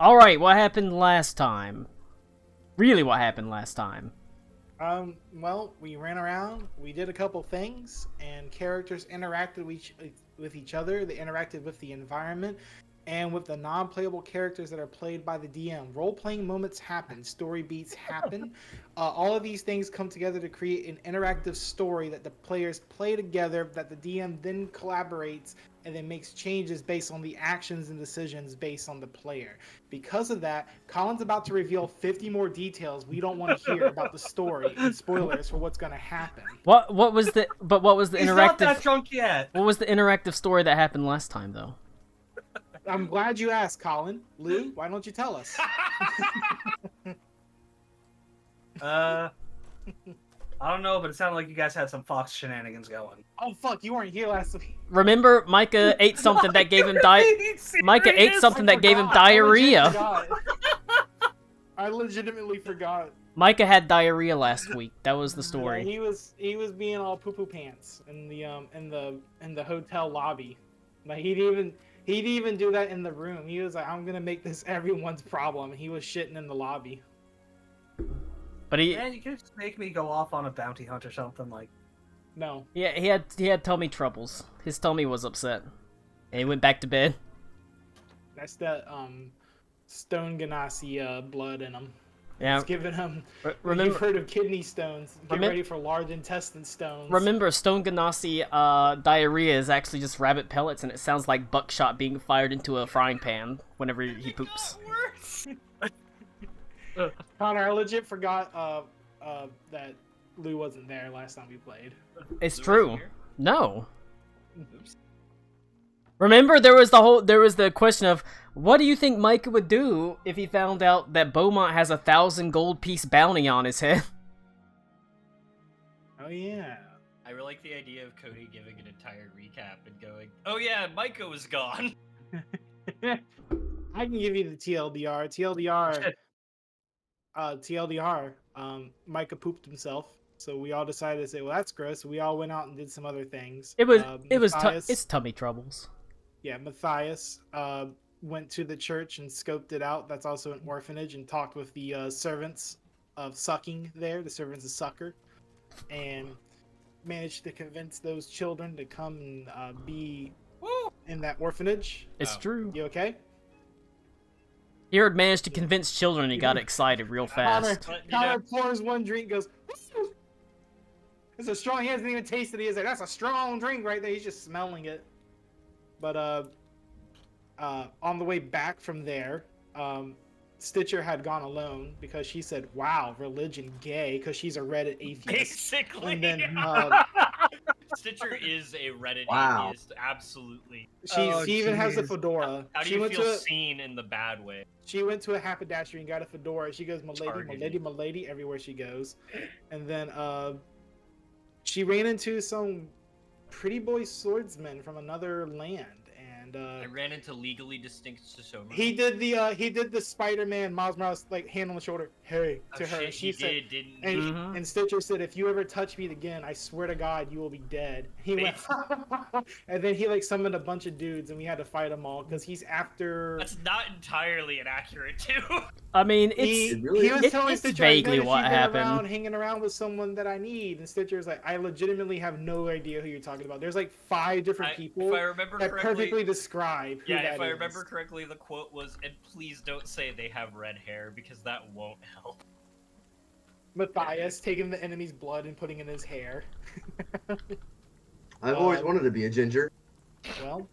Alright, what happened last time? Really, what happened last time? Well, we ran around, we did a couple things, and characters interacted with each other. They interacted with the environment and with the non-playable characters that are played by the DM. Role-playing moments happen, story beats happen. All of these things come together to create an interactive story that the players play together, that the DM then collaborates and then makes changes based on the actions and decisions based on the player. Because of that, Colin's about to reveal 50 more details we don't want to hear about the story and spoilers for what's going to happen. What was the He's interactive not that drunk yet. What was the interactive story that happened last time though? I'm glad you asked, Colin. Lou, why don't you tell us? I don't know, but it sounded like you guys had some Fox shenanigans going. Oh fuck, you weren't here last week. Remember, Micah ate something that gave him diarrhea. I legitimately forgot. Micah had diarrhea last week. That was the story. Yeah, he was being all poo poo pants in the hotel lobby. Like he'd even do that in the room. He was like, I'm gonna make this everyone's problem. He was shitting in the lobby. But Man, you could just make me go off on a bounty hunt or something like. No. Yeah, he had tummy troubles. His tummy was upset, and he went back to bed. That's that stone ganassi blood in him. Yeah. It's giving him. Remember, You've heard of kidney stones. Get ready for large intestine stones. Remember, stone ganassi diarrhea is actually just rabbit pellets, and it sounds like buckshot being fired into a frying pan whenever he poops. Connor, I legit forgot that Lou wasn't there last time we played. It's true. No. Oops. Remember, there was the question of what do you think Micah would do if he found out that Beaumont has 1,000 gold piece bounty on his head? Oh yeah. I really like the idea of Cody giving an entire recap and going, "Oh yeah, Micah was gone." I can give you the TLDR. TLDR. Micah pooped himself, so we all decided to say, "Well, that's gross." So we all went out and did some other things. It's tummy troubles. Yeah, Matthias went to the church and scoped it out. That's also an orphanage, and talked with the servants of sucking there, the servants of sucker, and managed to convince those children to come and be in that orphanage. It's true. You okay? He had managed to convince children. He got excited real fast. Connor pours one drink, goes, it's a strong, he hasn't even tasted it. He's like, that's a strong drink right there. He's just smelling it. But on the way back from there, Stitcher had gone alone because she said, wow, religion gay, because she's a Reddit atheist. Basically. And then Stitcher is a Reddit atheist, absolutely. She even has a fedora. How do you feel seen in the bad way? She went to a haberdashery and got a fedora. She goes, "Milady," everywhere she goes. And then she ran into some pretty boy swordsman from another land. I ran into legally distinct Shisoma. He did the Spider-Man Miles Morales like hand on the shoulder, hey, to her. Shit, she said, didn't and Stitcher said, if you ever touch me again, I swear to God, you will be dead. He went, and then he like summoned a bunch of dudes, and we had to fight them all because he's after. That's not entirely inaccurate too. I mean, he was telling it's Stitcher vaguely what happened. Hanging around with someone that I need, and Stitcher's like, I legitimately have no idea who you're talking about. There's like 5 different people if I remember that correctly, perfectly describe who that if I is. remember correctly, the quote was, "And please don't say they have red hair because that won't help." Matthias taking the enemy's blood and putting it in his hair. I've always wanted to be a ginger. Well,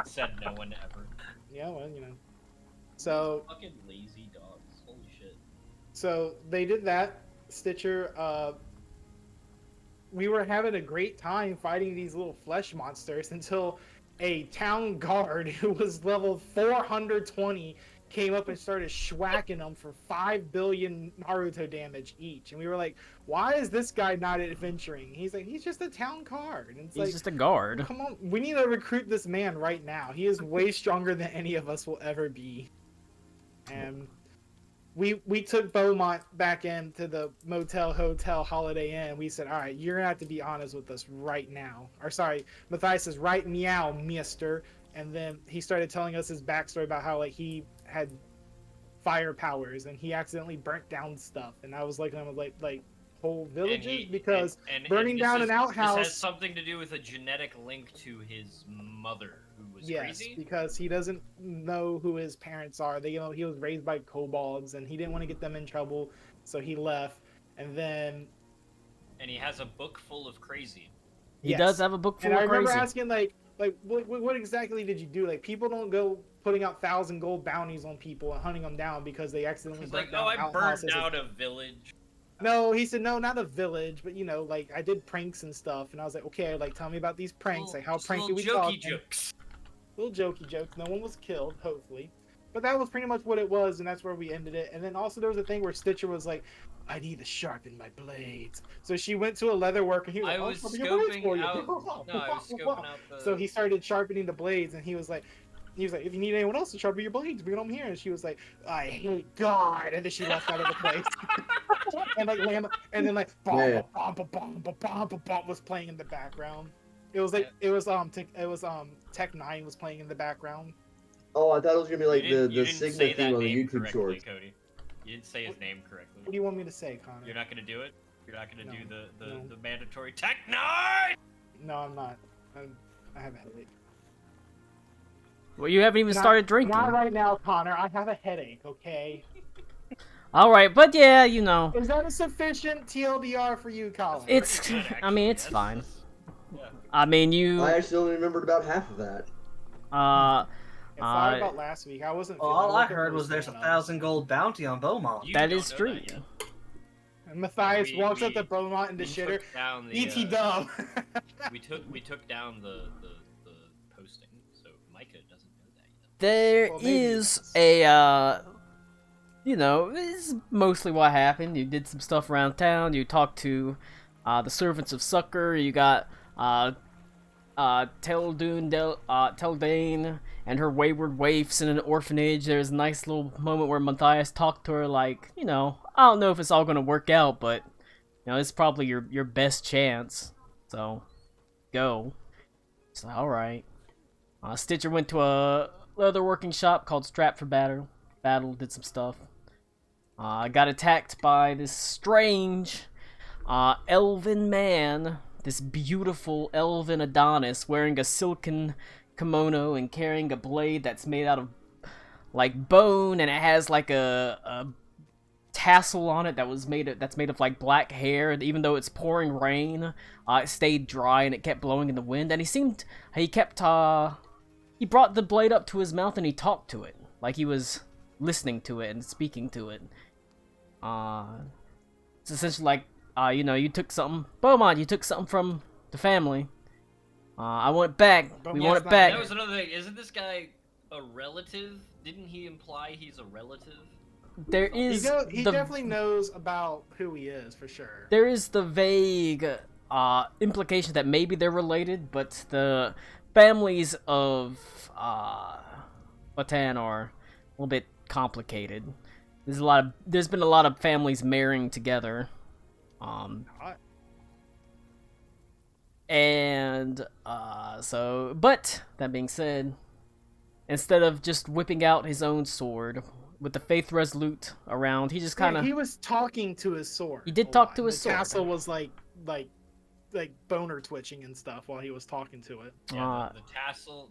said no one ever. Yeah, well, you know. So fucking lazy dogs. Holy shit. So they did that. Stitcher, we were having a great time fighting these little flesh monsters until a town guard who was level 420 came up and started schwacking them for 5 billion Naruto damage each. And we were like, why is this guy not adventuring? He's like, he's just a town guard. And he's just a guard. Come on, we need to recruit this man right now. He is way stronger than any of us will ever be. And we took Beaumont back into the hotel Holiday Inn. We said, all right, you're gonna have to be honest with us right now. Or sorry, Matthias says, right meow, mister. And then he started telling us his backstory about how like he had fire powers, and he accidentally burnt down stuff, and I was like whole villages because burning down an outhouse. This has something to do with a genetic link to his mother, who was crazy. Because he doesn't know who his parents are. He was raised by kobolds, and he didn't want to get them in trouble, so he left. And he has a book full of crazy. He does have a book full of crazy. And I remember asking what exactly did you do? Like, people don't go putting out 1,000 gold bounties on people and hunting them down because they accidentally burnt down I burned down a village. No, he said, no, not a village, but like, I did pranks and stuff, and I was like, okay, like, tell me about these pranks, like, how pranky we talking? Little jokey jokes. No one was killed, hopefully, but that was pretty much what it was, and that's where we ended it. And then also there was a thing where Stitcher was like, I need to sharpen my blades, so she went to a leather worker. He was like, I was scoping out the... So he started sharpening the blades, and he was like, if you need anyone else to sharpen your blades, bring them here. And she was like, I hate God. And then she left out of the place. and then bomb was playing in the background. It was Tech 9 was playing in the background. Oh, I thought it was gonna be like the Sigma thing on the YouTube correctly, shorts. Cody. You didn't say his name correctly. What do you want me to say, Connor? You're not gonna do it? You're not gonna do No. the mandatory Tech 9? No, I'm not. I have a headache. Well, you haven't even started drinking. Not right now, Connor. I have a headache, okay? Alright, but yeah, Is that a sufficient TLDR for you, Colin? It's, I mean, it's fine. Yeah. I mean, you... I actually only remembered about half of that. Sorry about last week. I wasn't. All I heard was there's a 1,000 gold bounty on Beaumont. That is true. And Matthias walks up to Beaumont in the shitter. E.T. Dub. we took down the posting, so Micah doesn't know that yet. There is a, this is mostly what happened. You did some stuff around town. You talked to the servants of Succor. You got Teldane and her wayward waifs in an orphanage. There's a nice little moment where Matthias talked to her like, I don't know if it's all going to work out, but, it's probably your best chance. So, go. It's like, alright. Stitcher went to a leather working shop called Strap for Battle. Did some stuff. Got attacked by this strange elven man. This beautiful elven Adonis wearing a silken kimono and carrying a blade that's made out of like bone, and it has like a tassel on it that's made of like black hair. And even though it's pouring rain, it stayed dry and it kept blowing in the wind. And he brought the blade up to his mouth and he talked to it like he was listening to it and speaking to it. It's essentially like, you took something, Beaumont, you took something from the family. I want it back. We want it back. That was another thing. Isn't this guy a relative? Didn't he imply he's a relative? There is. He definitely knows about who he is for sure. There is the vague implication that maybe they're related, but the families of Watan are a little bit complicated. There's been a lot of families marrying together. But that being said, instead of just whipping out his own sword with the Faith Resolute around, he just kind of... he was talking to his sword. He did talk to his sword. The castle was like boner twitching and stuff while he was talking to it. Yeah, the tassel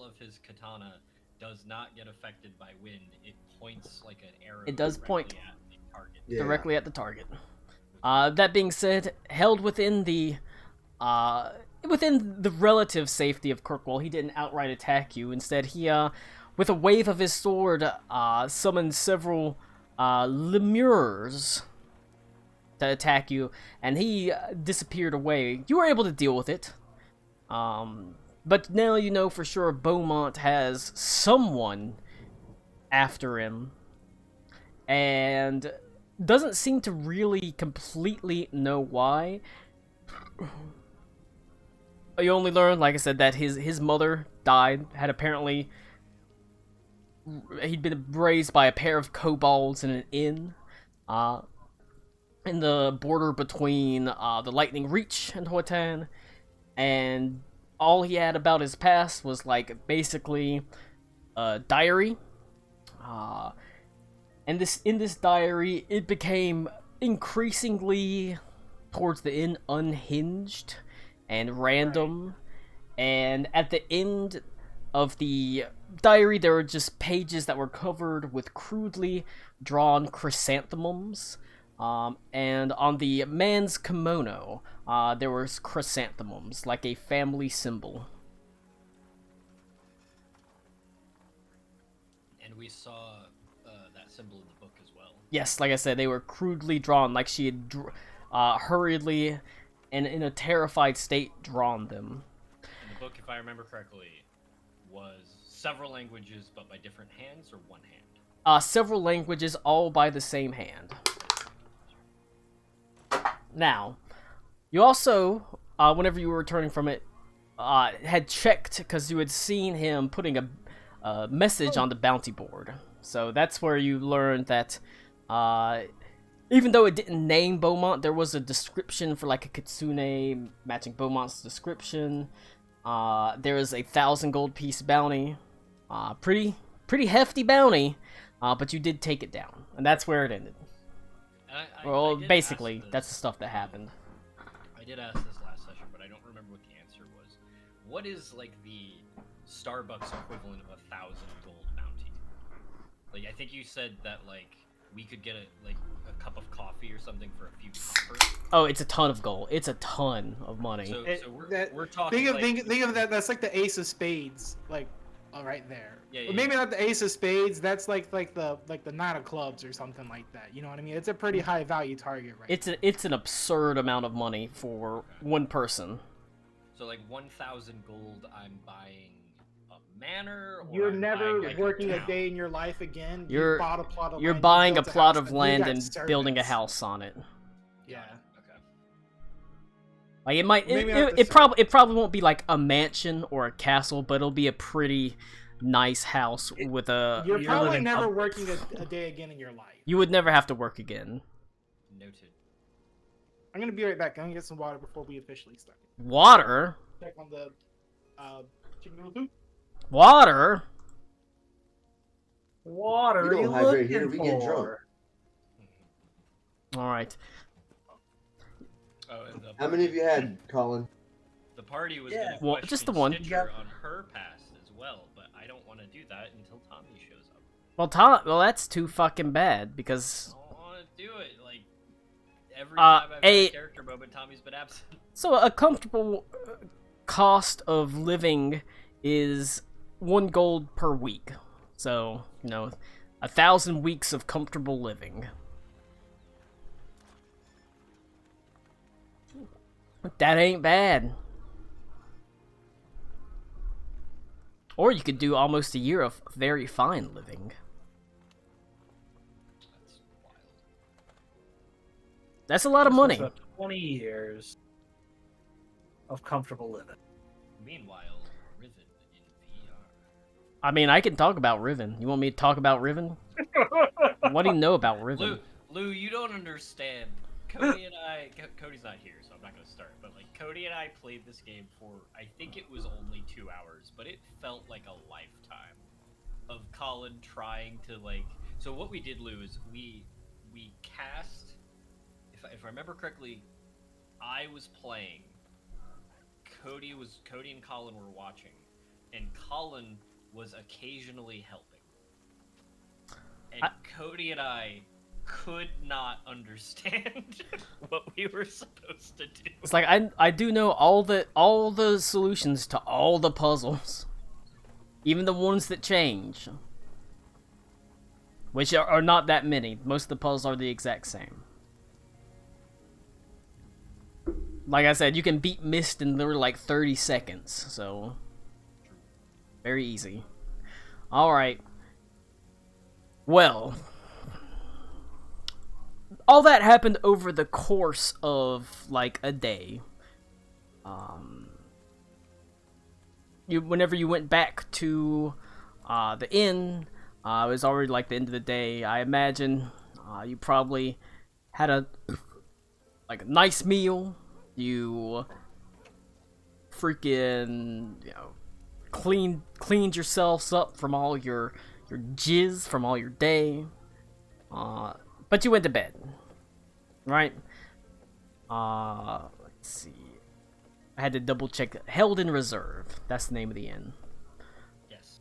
of his katana does not get affected by wind. It points like an arrow. It does point at the target. Directly at the target. That being said, held within the relative safety of Kirkwall, he didn't outright attack you. Instead, he, with a wave of his sword, summoned several lemures to attack you, and he disappeared away. You were able to deal with it. But now you know for sure Beaumont has someone after him, and doesn't seem to really completely know why. You only learn, like I said, that his mother died, he'd been raised by a pair of kobolds in an inn, in the border between the Lightning Reach and Hotan, and all he had about his past was like basically a diary, And in this diary, it became increasingly towards the end unhinged and random. And at the end of the diary, there were just pages that were covered with crudely drawn chrysanthemums. And on the man's kimono, there was chrysanthemums, like a family symbol. And we saw that symbol in the book as well. Yes, like I said, they were crudely drawn, like she had hurriedly and in a terrified state drawn them. And the book, if I remember correctly, was several languages, but by different hands or one hand? Several languages, all by the same hand. Now, you also, whenever you were returning from it, had checked, because you had seen him putting a message on the bounty board. So that's where you learned that, even though it didn't name Beaumont, there was a description for like a kitsune matching Beaumont's description. There was 1,000 gold piece bounty. Pretty hefty bounty, but you did take it down, and that's where it ended. Well, basically, that's the stuff that happened. I did ask this last session, but I don't remember what the answer was. What is, like, the Starbucks equivalent of 1,000 gold bounty? Like, I think you said that, like, we could get a cup of coffee or something for a few copper. Oh, it's a ton of gold. It's a ton of money. So we're talking, think of that, that's like the ace of spades, like, right there. Yeah, Or maybe not the ace of spades, that's like the nine of clubs or something like that. You know what I mean? It's a pretty high value target, right? It's an absurd amount of money for one person. So like 1,000 gold, I'm buying a manor. Or You're I'm never buying, like, working a town? day in your life again. You're bought a plot of you're land, buying a built plot house, of land you and got building a servants. house on it. Yeah. Okay. Like it might Maybe not the it probably won't be like a mansion or a castle, but it'll be a pretty nice house with a. You're probably living never up- working a day again in your life. You would never have to work again. Noted. I'm gonna be right back. I'm gonna get some water before we officially start. Water. Check on the chicken noodle soup. Water. Water. We don't you hydrate here, looking we get for? drunk. All right. Oh, and How many of you had, Colin? the party was Yeah. gonna Well, question just the one. Stitcher on her past as well, but I don't want to do that until Tommy shows up. Well, that's too fucking bad because. I don't want to do it. Like every time I've had a- a character moment, Tommy's been absent. So a comfortable cost of living is 1 gold per week. So 1,000 weeks of comfortable living. That ain't bad. Or you could do almost a year of very fine living. That's wild. That's a lot of money. So 20 years of comfortable living. Meanwhile, Riven in VR. I mean, I can talk about Riven. You want me to talk about Riven? What do you know about Riven? Lou, you don't understand. Cody and I, Cody's not here, so I'm not gonna start. But like, Cody and I played this game for, I think it was only 2 hours, but it felt like a lifetime of Colin trying to like. So what we did, Lou, is we cast. If I remember correctly, I was playing. Cody and Colin were watching, and Colin was occasionally helping. And Cody and I could not understand what we were supposed to do. It's like I do know all the solutions to all the puzzles, even the ones that change, which are not that many. Most of the puzzles are the exact same. Like I said, you can beat Mist in literally like 30 seconds, so very easy. All right. Well, all that happened over the course of like a day. Whenever you went back to the inn, it was already like the end of the day. I imagine you probably had a nice meal. You freaking cleaned yourselves up from all your your jizz from all your day. But you went to bed, right? Let's see. I had to double check. Held in Reserve. That's the name of the inn. Yes.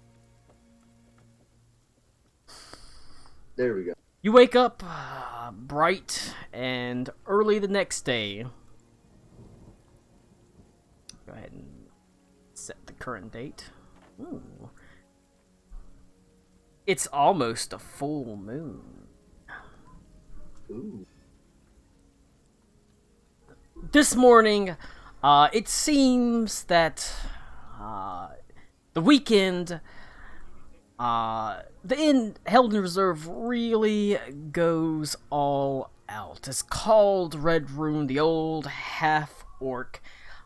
There we go. You wake up bright and early the next day. Go ahead and set the current date. Ooh. It's almost a full moon. Ooh. This morning, it seems that the weekend, the inn held in reserve really goes all out. It's called Red Rune. The old half-orc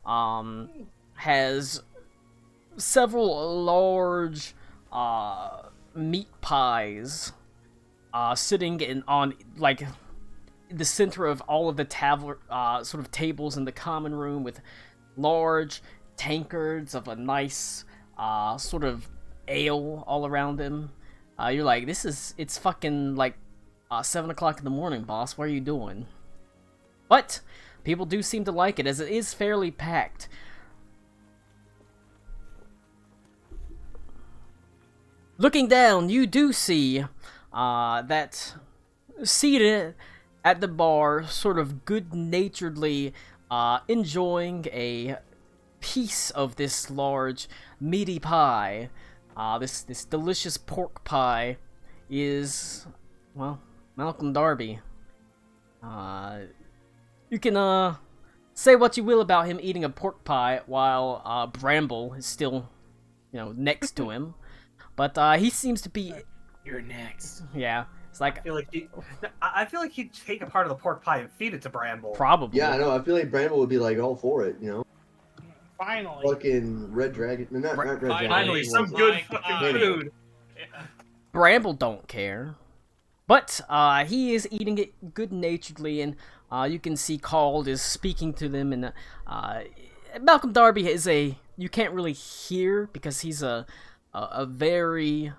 has several large meat pies sitting on like the center of all of the sort of tables in the common room, with large tankards of a nice sort of ale all around him. You're like, it's fucking like 7 o'clock in the morning, boss. What are you doing? But people do seem to like it, as it is fairly packed. Looking down, you do see that seated at the bar, sort of good-naturedly enjoying a piece of this large meaty pie, this delicious pork pie, is, well, Malcolm Darby. You can say what you will about him eating a pork pie while Bramble is still, next to him, but he seems to be. You're next. Yeah. It's like, I feel like he'd take a part of the pork pie and feed it to Bramble. Probably. Yeah, I know. I feel like Bramble would be like all for it, Finally. Fucking Red Dragon. Not Red Dragon. Finally, some good fucking food. Yeah. Bramble don't care. But he is eating it good-naturedly, and you can see Called is speaking to them, and Malcolm Darby is you can't really hear because he's a very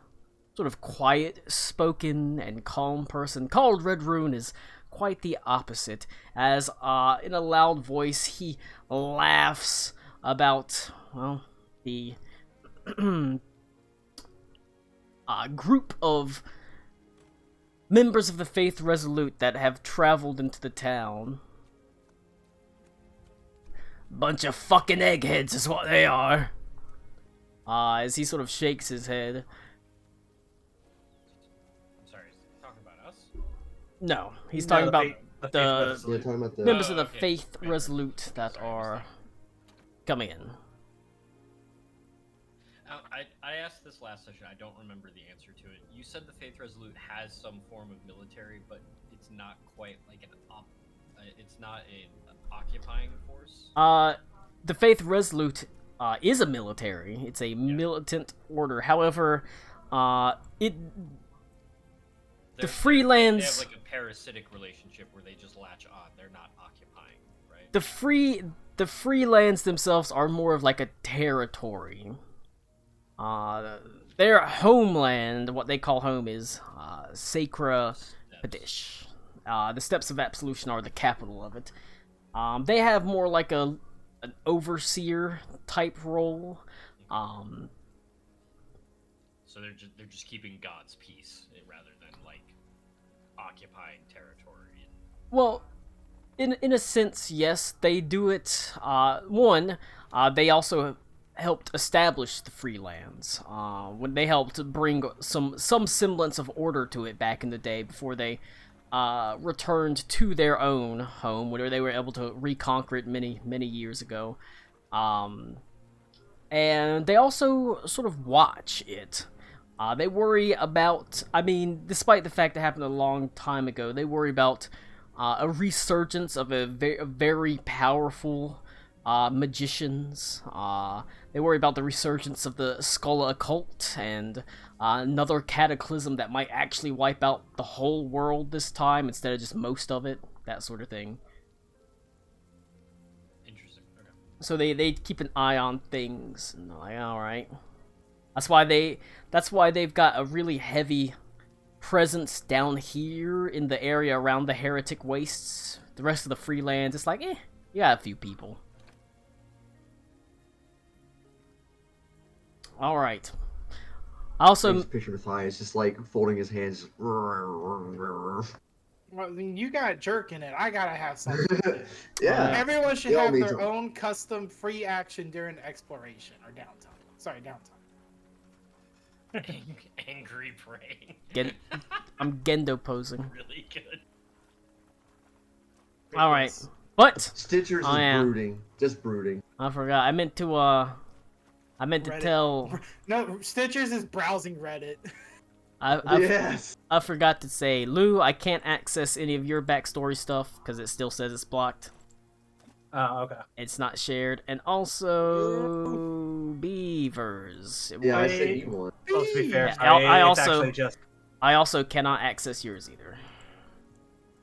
sort of quiet-spoken and calm person. Called Red Rune is quite the opposite, as in a loud voice he laughs about, well, the group of members of the Faith Resolute that have traveled into the town. Bunch of fucking eggheads is what they are. As he sort of shakes his head. Sorry, is he talking about us? No, he's talking about the Yeah, talking about the. members of the okay. Faith Resolute that are coming in. I asked this last session. I don't remember the answer to it. You said the Faith Resolute has some form of military, but it's not quite like it's not an occupying force. The Faith Resolute is a military. It's a militant order. However, the freelance. They have like a parasitic relationship where they just latch on. They're not occupying, right? The freelance themselves are more of like a territory. Their homeland, what they call home, is Sacra Padish. The Steps of Absolution are the capital of it. They have more like an overseer type role. So they're just keeping God's peace rather than like occupying territory. Well, in a sense, yes, they do it. They also helped establish the freelands. When they helped bring some semblance of order to it back in the day before they returned to their own home, where they were able to reconquer it many years ago. And they also sort of watch it. They worry about, despite the fact it happened a long time ago, they worry about a resurgence of a very powerful magicians. They worry about the resurgence of the Skulla occult and another cataclysm that might actually wipe out the whole world this time instead of just most of it, that sort of thing. Interesting. Okay. So they keep an eye on things, and they're like, alright. That's why they've got a really heavy presence down here in the area around the Heretic Wastes. The rest of the Freelands, it's like, you got a few people. All right. Also, picture of Matthias just like folding his hands. Well, I mean, you got jerk in it. I gotta have something. Yeah. Everyone should They all have need their to- own custom free action during exploration or downtime. Sorry, downtime. Angry praying. I'm Gendo posing. Really good. All right, but Stitchers is brooding, just brooding. I forgot. I meant to Reddit. tell. No, Stitchers is browsing Reddit. Yes. I forgot to say, Lou, I can't access any of your backstory stuff because it still says it's blocked. Oh, okay. It's not shared, and also Beavers. Yeah, I said you want. Oh, to be fair, Yeah, sorry, I it's also- actually just I also cannot access yours either.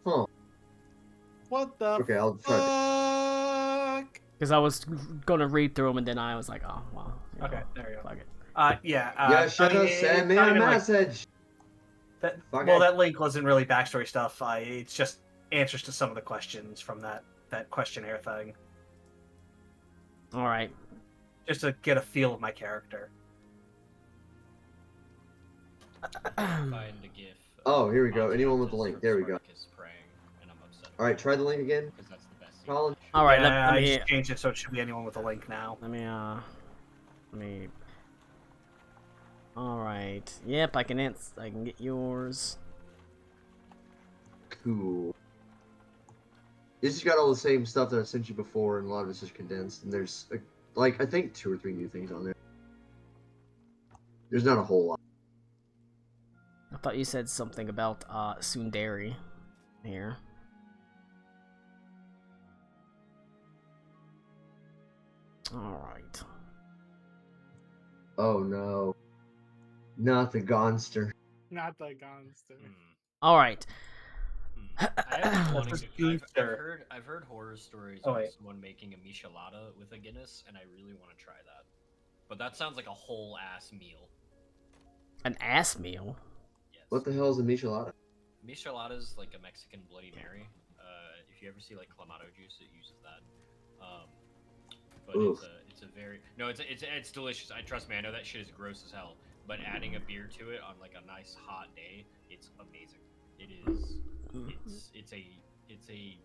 Huh. What the Okay, I'll try. fuck? Because I was gonna read through them, and then I was like, oh well. okay. There you go. Fuck it. Yeah, shut I mean, up, send it's me not a even like- message. that, Fuck well, it. that link wasn't really backstory stuff. It's just answers to some of the questions from that questionnaire thing, All right. just to get a feel of my character. Find a GIF. Oh, here we go. Anyone with the link. There we go. Spartacus praying, and I'm upset. All right, try the link again. Because that's the best. Colin. All right. Yeah, Let I me. just changed it so it should be anyone with a link now. Let me. All right. Yep, I can get yours. Cool. This has got all the same stuff that I sent you before, and a lot of it's just condensed. And there's like I think 2 or 3 new things on there. There's not a whole lot. I thought you said something about Sundari here. All right. Oh no, not the Gonster. Not the Gonster. All right. I have been wanting That's to- a Gooster. I've heard horror stories Oh, of wait. someone making a michelada with a Guinness, and I really want to try that. But that sounds like a whole ass meal. An ass meal. Yes. What the hell is a michelada? Michelada's like a Mexican Bloody Mary. If you ever see like clamato juice, it uses that. But Oof. it's a very it's delicious. I trust me. I know that shit is gross as hell. But adding a beer to it on like a nice hot day, it's amazing. It is. It's a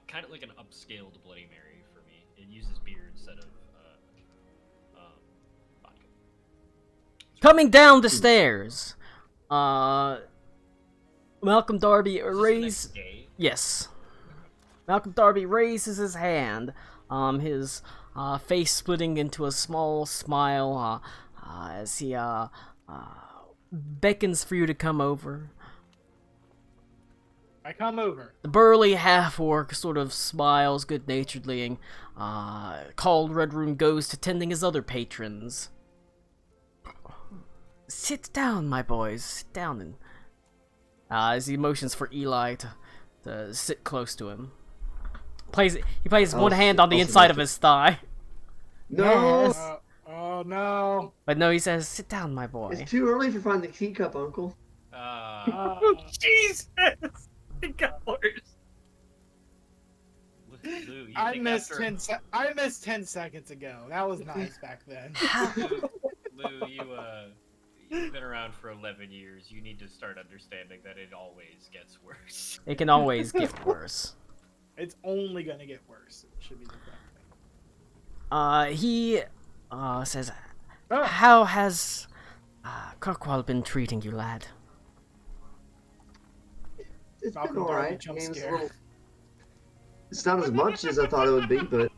kind of like an upscaled Bloody Mary for me. It uses beer instead of vodka. Coming down the stairs. Malcolm Darby Is this the raise. next day? Yes. Malcolm Darby raises his hand. His face splitting into a small smile as he beckons for you to come over. I come over. The burly half-orc sort of smiles good-naturedly and called Red Room goes to tending his other patrons. Sit down, my boys. Sit down. And as he motions for Eli to sit close to him. He places one hand on the inside of his thigh. No, Yes. Oh no. But no, he says, sit down, my boy. it's too early for finding the teacup, Uncle. Jesus! It got worse. Lou, you I think missed after- I missed 10 seconds ago. That was nice back then. Lou, you've been around for 11 years. You need to start understanding that it always gets worse. It can always get worse. It's only gonna get worse. It should be the correct thing. He says, Oh. how has Kirkwall been treating you, lad? It's Malcolm been Darby alright. jump It's scare. It's not as much as I thought it would be, but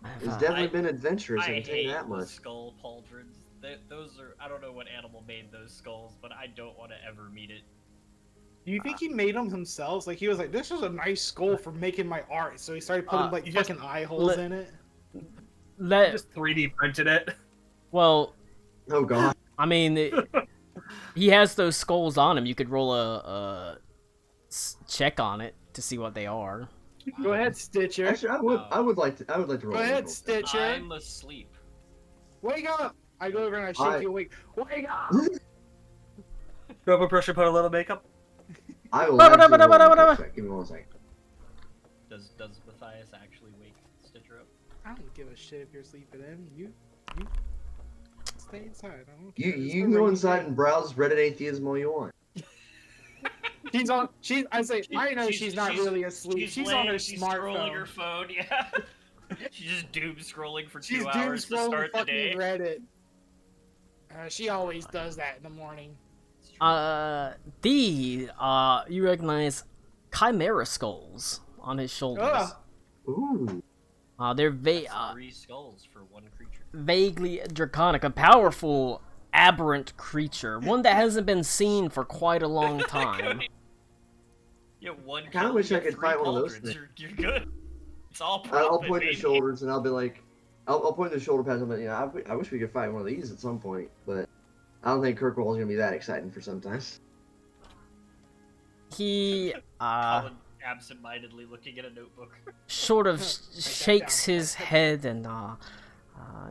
I've, it's definitely been adventurous. I I can tell you hate that the much. skull pauldrons. Those are, I don't know what animal made those skulls, but I don't want to ever meet it. Do you think he made them himself? Like he was like, "This is a nice skull for making my art," so he started putting like you just fucking eye holes let- in it. Just 3D printed it. Well, Oh god. I mean, he has those skulls on him. You could roll a check on it to see what they are. Go ahead, Stitcher. Actually, I would like to roll. Go ahead, roll. Stitcher. I'm asleep. Wake up! I go over and I shake you awake. Wake up! Rubber pressure, put a little makeup. I will actually roll a quick check. Give me 1 second. Does Matthias actually wake Stitcher up? I don't give a shit if you're sleeping in. You stay inside. I don't You care. It's you the can go rainy inside day. and browse Reddit atheism all you want. She's on. I say. I know she's not really asleep. She's on her She's scrolling her smartphone. phone. Yeah. She's just doom scrolling for She's 2 doom hours to scrolling start the fucking day. Reddit. She always does that in the morning. You recognize chimera skulls on his shoulders. Ugh. Ooh. They're 3 skulls for 1 creature. vaguely draconic, a powerful, aberrant creature, one that hasn't been seen for quite a long time. Yeah, 1 kinda kill, wish you I get could 3 fight one of those pauldrons. things. You're good. It's all I'll profit, point baby. the shoulders and I'll be like, I'll point the shoulder pads. I'm like, I wish we could fight one of these at some point, but I don't think Kirkwall's gonna be that exciting for some time. He Colin absent-mindedly looking at a notebook. sort of that shakes down. his head and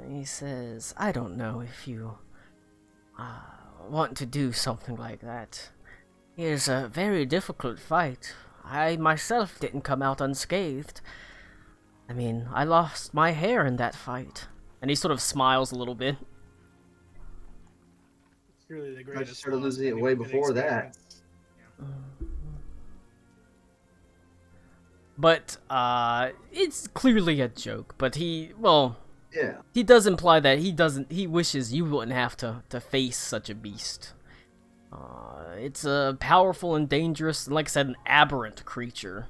he says, I don't know if you want to do something like that. It is a very difficult fight. I myself didn't come out unscathed. I mean, I lost my hair in that fight. And he sort of smiles a little bit. It's really the I greatest. just started loss losing it anyone way could before that. experience. But it's clearly a joke, but he Yeah. he does imply that he wishes you wouldn't have to face such a beast. It's a powerful and dangerous, and like I said, an aberrant creature.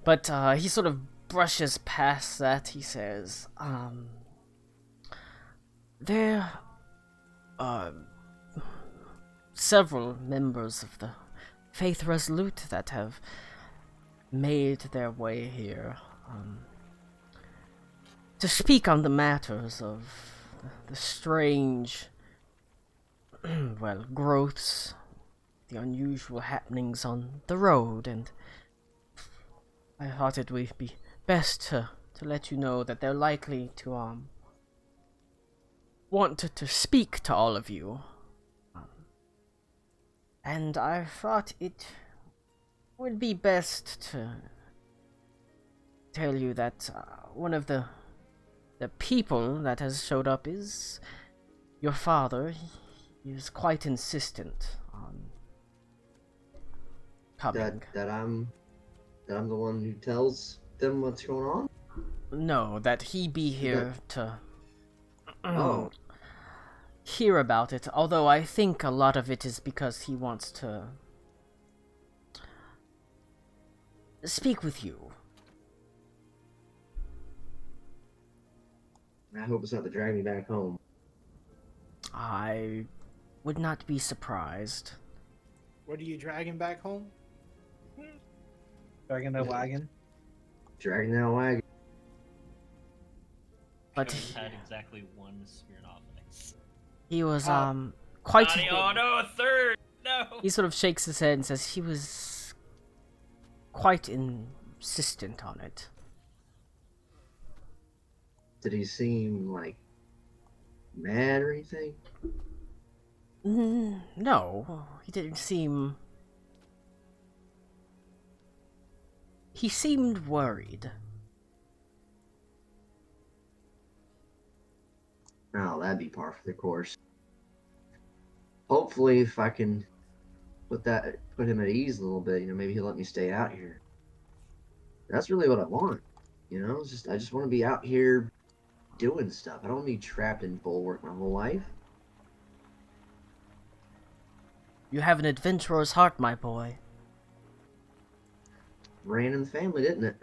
But he sort of brushes past that. He says, there are several members of the Faith Resolute that have made their way here to speak on the matters of the strange, well, growths, the unusual happenings on the road, and I thought it would be best to let you know that they're likely to want to speak to all of you. And I thought it would be best to tell you that one of the people that has showed up is your father. He is quite insistent on coming. That I'm the one who tells them what's going on. No, that he be here to Oh. hear about it. Although I think a lot of it is because he wants to speak with you. I hope it's not to drag me back home. I would not be surprised. What are you dragging back home? Dragging that wagon. Dragging that wagon. But Cody's had exactly 1 Smirnoff Ice. he was quite. Oh no, a third! No! He sort of shakes his head and says he was quite insistent on it. Did he seem like mad or anything? No, he didn't seem. He seemed worried. Oh, that'd be par for the course. Hopefully, if I can put him at ease a little bit, maybe he'll let me stay out here. That's really what I want, I just want to be out here doing stuff. I don't want to be trapped in Bulwark my whole life. You have an adventurer's heart, my boy. Ran in the family, didn't it?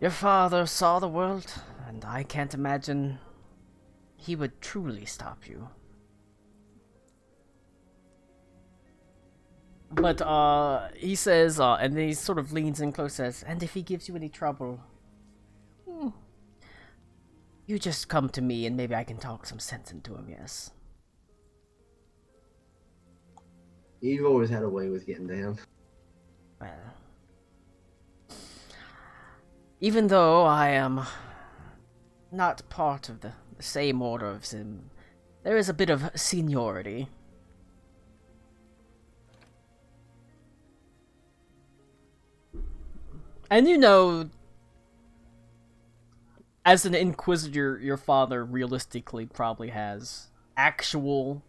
Your father saw the world, and I can't imagine he would truly stop you. But, he says, and then he sort of leans in close, says, and if he gives you any trouble, you just come to me and maybe I can talk some sense into him, yes. You've always had a way with getting down. Well, even though I am not part of the same order of him, there is a bit of seniority. And you know, as an Inquisitor, your father realistically probably has actual,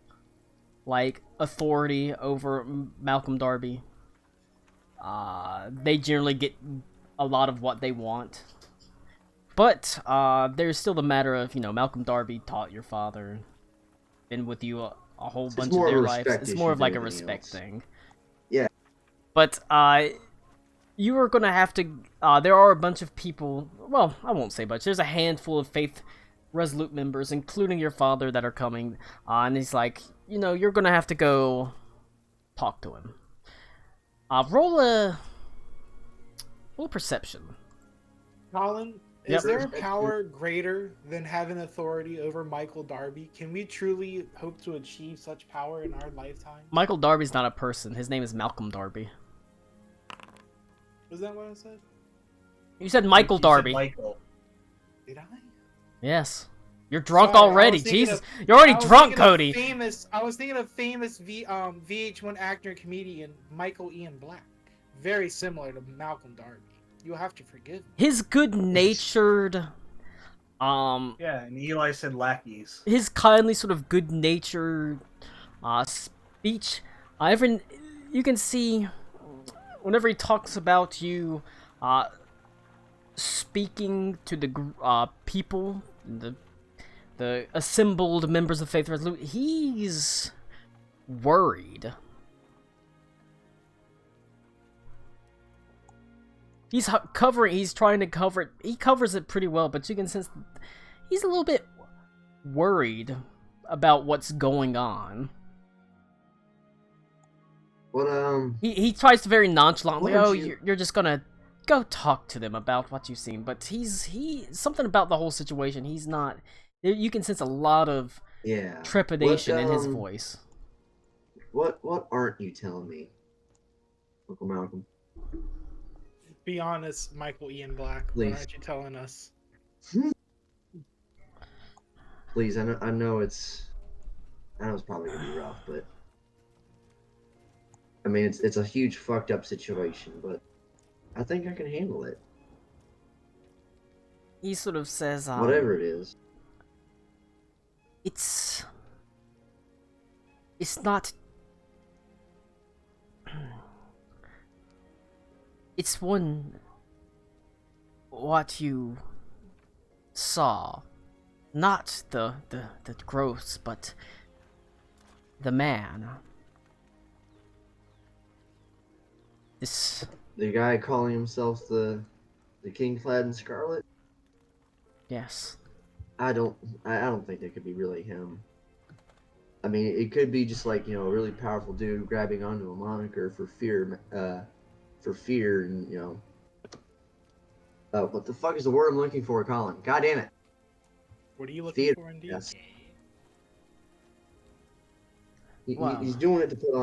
like, authority over Malcolm Darby. They generally get a lot of what they want. But, there's still the matter of, you know, Malcolm Darby taught your father, been with you a whole bunch of their lives. It's more of like a respect thing. Yeah. But, you are gonna have to, there are a bunch of people, well, I won't say much, there's a handful of Faith Resolute members, including your father, that are coming, and he's like, you know, you're gonna have to go talk to him. Roll a perception. Colin, is there a power greater than having authority over Michael Darby? Can we truly hope to achieve such power in our lifetime? Michael Darby's not a person, his name is Malcolm Darby. Was that what I said? You said Michael Darby. Michael. Did I? Yes. You're drunk Sorry, already, Jesus. You're already drunk, Cody. I was thinking of famous VH1 actor and comedian Michael Ian Black. Very similar to Malcolm Darby. You'll have to forgive me. His good-natured, Yeah, and Eli said lackeys. his kindly sort of good-natured, speech. You can see, whenever he talks about you, speaking to the people, the assembled members of Faith Resolute, he's worried. He's trying to cover it. He covers it pretty well, but you can sense he's a little bit worried about what's going on. What, He tries to very nonchalantly, you're just gonna go talk to them about what you've seen, but something about the whole situation, he's not, you can sense a lot of trepidation in his voice. What aren't you telling me, Uncle Malcolm? Be honest, Michael Ian Black. Please. What aren't you telling us? Please, I know it's probably gonna be rough, but I mean it's a huge fucked up situation, but I think I can handle it. He sort of says, whatever it is. It's not. It's what you saw, not the growths, but the man. The guy calling himself the King clad in scarlet? Yes. I don't think that could be really him. I mean, it could be just like, you know, a really powerful dude grabbing onto a moniker for fear, and, you know. What the fuck is the word I'm looking for, Colin? God damn it. What are you looking for, indeed? Yes. He's doing it to put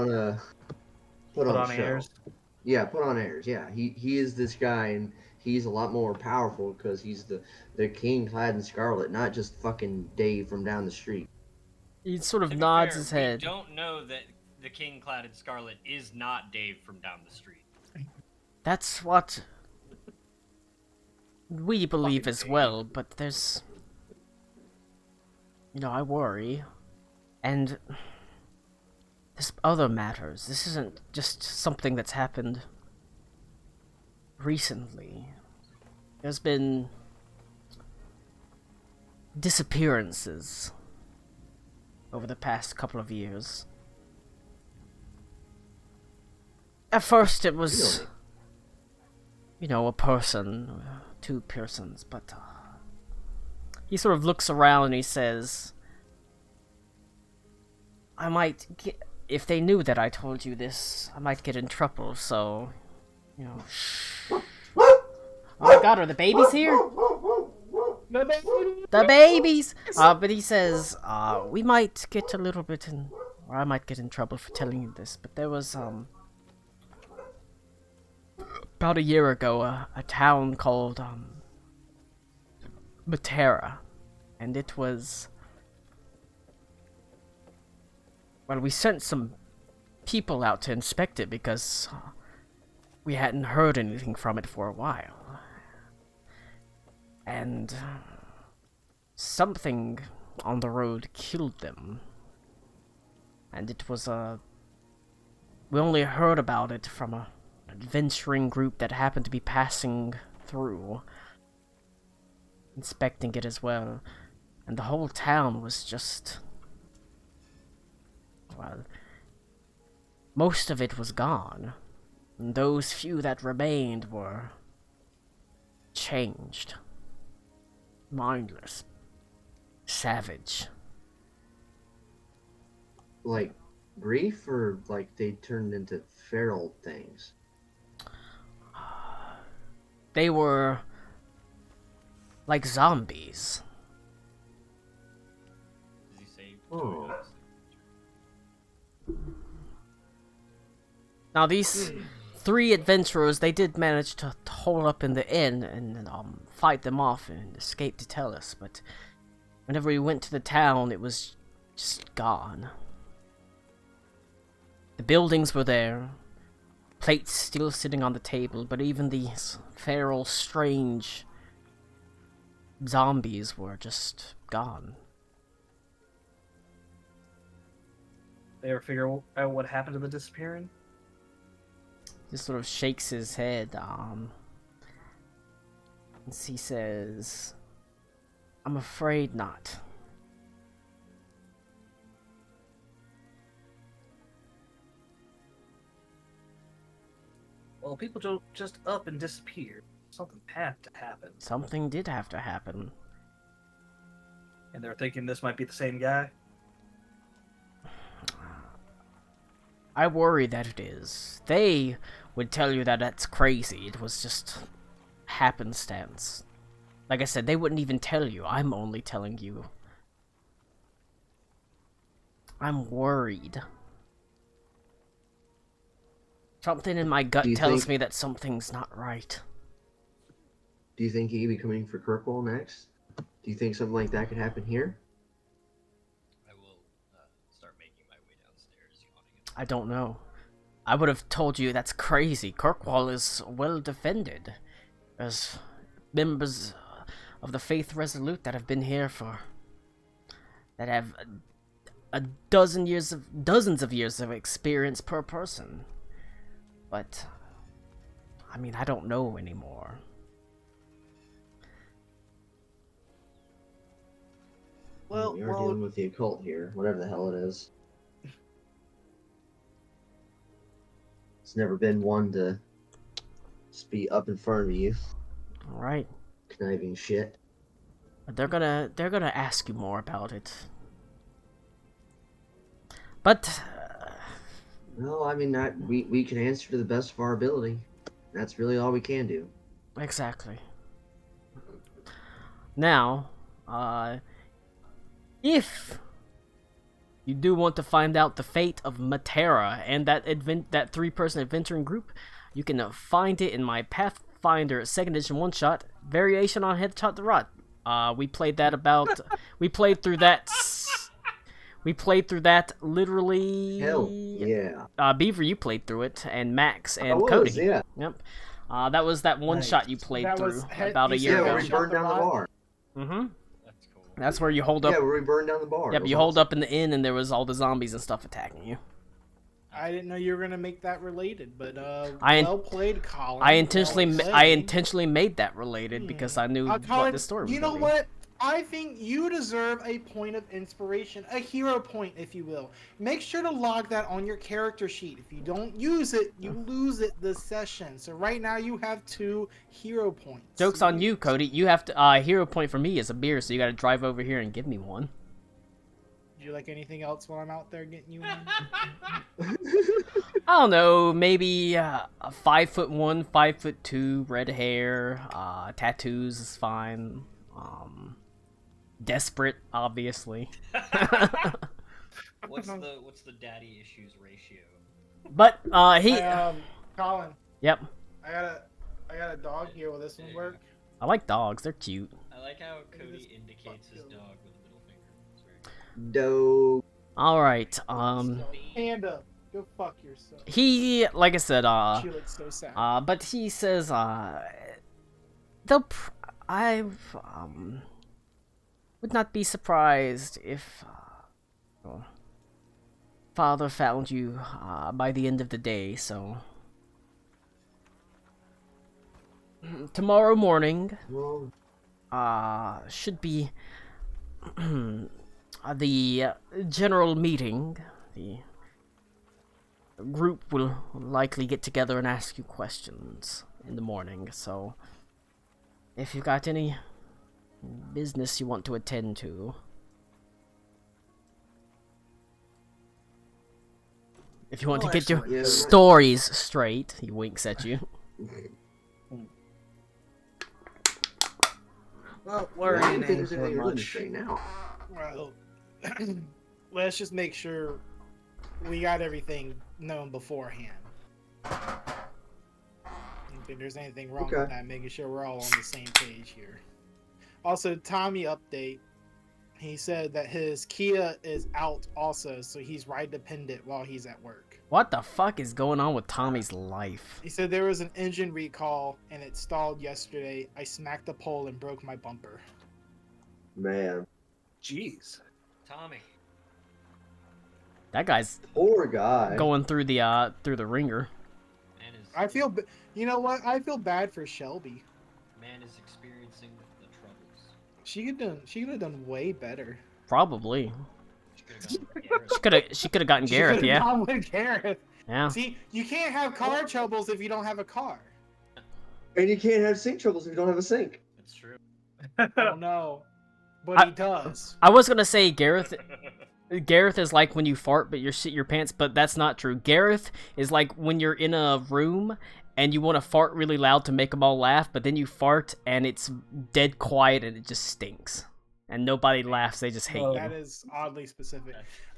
on show. Airs. Yeah, put on airs. Yeah, he is this guy, and he's a lot more powerful because he's the king clad in scarlet, not just fucking Dave from down the street. He sort of nods his head. We don't know that the king clad in scarlet is not Dave from down the street. That's what we believe as well, but there's, you know, I worry. And there's other matters. This isn't just something that's happened recently. There's been disappearances over the past couple of years. At first it was, you know, a person, two persons, but he sort of looks around and he says, I might get, if they knew that I told you this, I might get in trouble, so, you know, shh. Oh my god, are the babies here? The babies! But he says, we might get a little bit in or I might get in trouble for telling you this, but there was, about a year ago, a town called, Matera, and it was, well, we sent some people out to inspect it because we hadn't heard anything from it for a while. And something on the road killed them. And it was we only heard about it from an adventuring group that happened to be passing through, inspecting it as well. And the whole town was just, well, most of it was gone. And those few that remained were changed. Mindless. Savage. Like grief, or like they turned into feral things? They were like zombies. Did he say? Oh. Now these three adventurers, they did manage to hole up in the inn and fight them off and escape to tell us, but whenever we went to the town, it was just gone. The buildings were there, plates still sitting on the table, but even these feral, strange zombies were just gone. They ever figure out what happened to the disappearing? Just sort of shakes his head, and he says, I'm afraid not. Well, people don't just up and disappear. Something had to happen. Something did have to happen. And they're thinking this might be the same guy? I worry that it is. They would tell you that that's crazy. It was just happenstance. Like I said, they wouldn't even tell you. I'm only telling you. I'm worried. Something in my gut tells me that something's not right. Do you think he could be coming for Kirkwall next? Do you think something like that could happen here? I will start making my way downstairs, yawning. I don't know. I would have told you that's crazy. Kirkwall is well defended. There's members of the Faith Resolute that have been here that have dozens of years of experience per person. But, I mean, I don't know anymore. Well, we are dealing with the occult here, whatever the hell it is. It's never been one to just be up in front of you, All right. conniving shit. But they're gonna ask you more about it. But No, I mean, we can answer to the best of our ability. That's really all we can do. exactly. Now, if you do want to find out the fate of Matera and that three-person adventuring group, you can find it in my Pathfinder 2nd edition one-shot, Variation on Headshot the Rot. We played through that literally. Hell, yeah. Beaver, you played through it, and Max and I was, Cody. yeah. Yep. That was that one shot you played That through was about a year Yeah, ago. where we burned down the bar. Mm-hmm. That's cool. That's where you hold up. Yeah, where we burned down the bar. Yep, you hold up in the inn, and there was all the zombies and stuff attacking you. I didn't know you were gonna make that related, but I well played, Colin. I intentionally Well I played. intentionally made that related because I knew Colin, what the story was. you know gonna be. what? I think you deserve a point of inspiration, a hero point, if you will. Make sure to log that on your character sheet. If you don't use it, you lose it this session. So right now you have 2 hero points. Joke's on you, Cody. You have to. Hero point for me is a beer, so you got to drive over here and give me one. Would you like anything else while I'm out there getting you one? I don't know, maybe a 5'1", 5'2", red hair, tattoos is fine. Desperate, obviously. what's the daddy issues ratio? But he. Colin. Yep. I got a dog here. Will this one work? I like dogs. They're cute. I like how Cody indicates his dog with a middle finger. It's very cool. Dope. All right. Panda, go fuck yourself. He, like I said, She looks so sad. but he says, I would not be surprised if father found you by the end of the day. So tomorrow morning, Well, should be the general meeting. The group will likely get together and ask you questions in the morning, so if you've got any business you want to attend to, if you want to get your excellent. Yeah. stories straight, he winks at you. Well, I worrying don't think ain't there's doing anything wrong much. right now. Well, let's just make sure we got everything known beforehand. I don't think there's anything wrong with Okay. that, making sure we're all on the same page here. Also, Tommy update. He said that his Kia is out also, so he's ride dependent while he's at work. What the fuck is going on with Tommy's life? He said there was an engine recall and it stalled yesterday. I smacked the pole and broke my bumper. Man, Jeez. Tommy. That guy's poor guy. going through the ringer. Man is, I feel, you know what? I feel bad for Shelby. man is experiencing the troubles. She could have done way better. Probably. She could've gotten Garrett. She could have gotten She Gareth, could've yeah. gone with Gareth. Yeah. See, you can't have car troubles if you don't have a car. And you can't have sink troubles if you don't have a sink. That's true. Oh no, but he does. I was gonna say Gareth is like when you fart but you shit your pants, but that's not true. Gareth is like when you're in a room and you want to fart really loud to make them all laugh, but then you fart and it's dead quiet and it just stinks. And nobody laughs, they just hate you. That is oddly specific.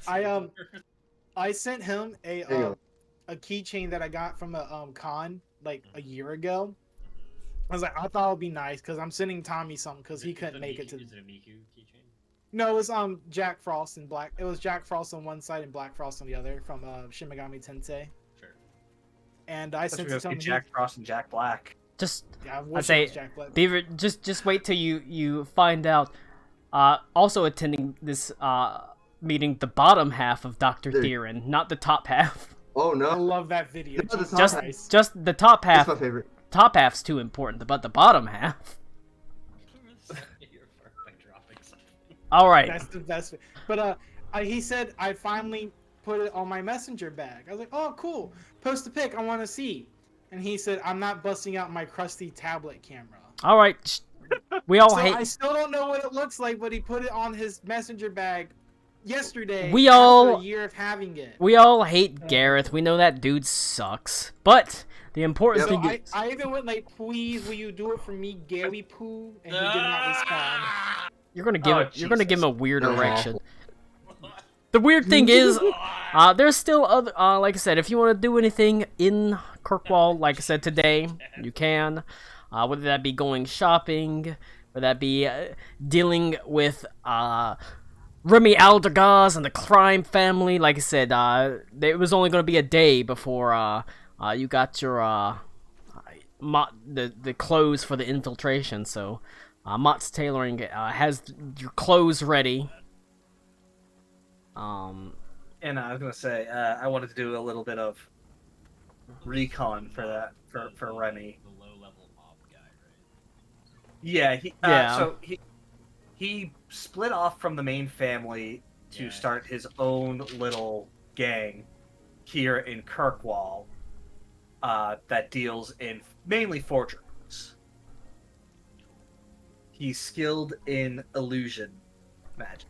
That's- I sent him There you a go. keychain that I got from a con like a year ago. I was like, I thought it would be nice because I'm sending Tommy something because he Is couldn't it make a it to. Miku- Is it a Miku keychain? No, it was Jack Frost and Black. It was Jack Frost on one side and Black Frost on the other from Shin Megami Tensei. Sure. And I sent it That's to him. Jack Frost and Jack Black. Just Yeah, I I'd wish say it was Jack Black. Beaver, just wait till you find out. Also attending this meeting, the bottom half of Dr. Dude. Theron, not the top half. Oh I no, love that video. No, the Jesus top Just half. Christ. just the top that's half. my favorite. Top half's too important, but the bottom half. You're fart by dropping something. All right. That's the best. But he said I finally put it on my messenger bag. I was like, oh cool. Post a pic. I want to see. And he said I'm not busting out my crusty tablet camera. All right. We all So hate. I still don't know what it looks like, but he put it on his messenger bag yesterday. We after all- a year of having it. We all hate Gareth. We know that dude sucks. But the important So thing. I even went like, please, will you do it for me, Gary Poo? And he did not respond. You're gonna give Oh, him. You're gonna give him a weird That was erection. awful. The weird thing is, there's still other. Like I said, if you want to do anything in Kirkwall, like I said today, you can. Whether that be going shopping, whether that be dealing with Remy Aldergaz and the crime family. Like I said, it was only going to be a day before you got your the clothes for the infiltration. So Mott's Tailoring has your clothes ready. And I was gonna say, I wanted to do a little bit of recon for that for Remy. The low-level mob guy, right? Yeah, Yeah. So he split off from the main family to Yeah. start his own little gang here in Kirkwall that deals in mainly forgeries. He's skilled in illusion magic.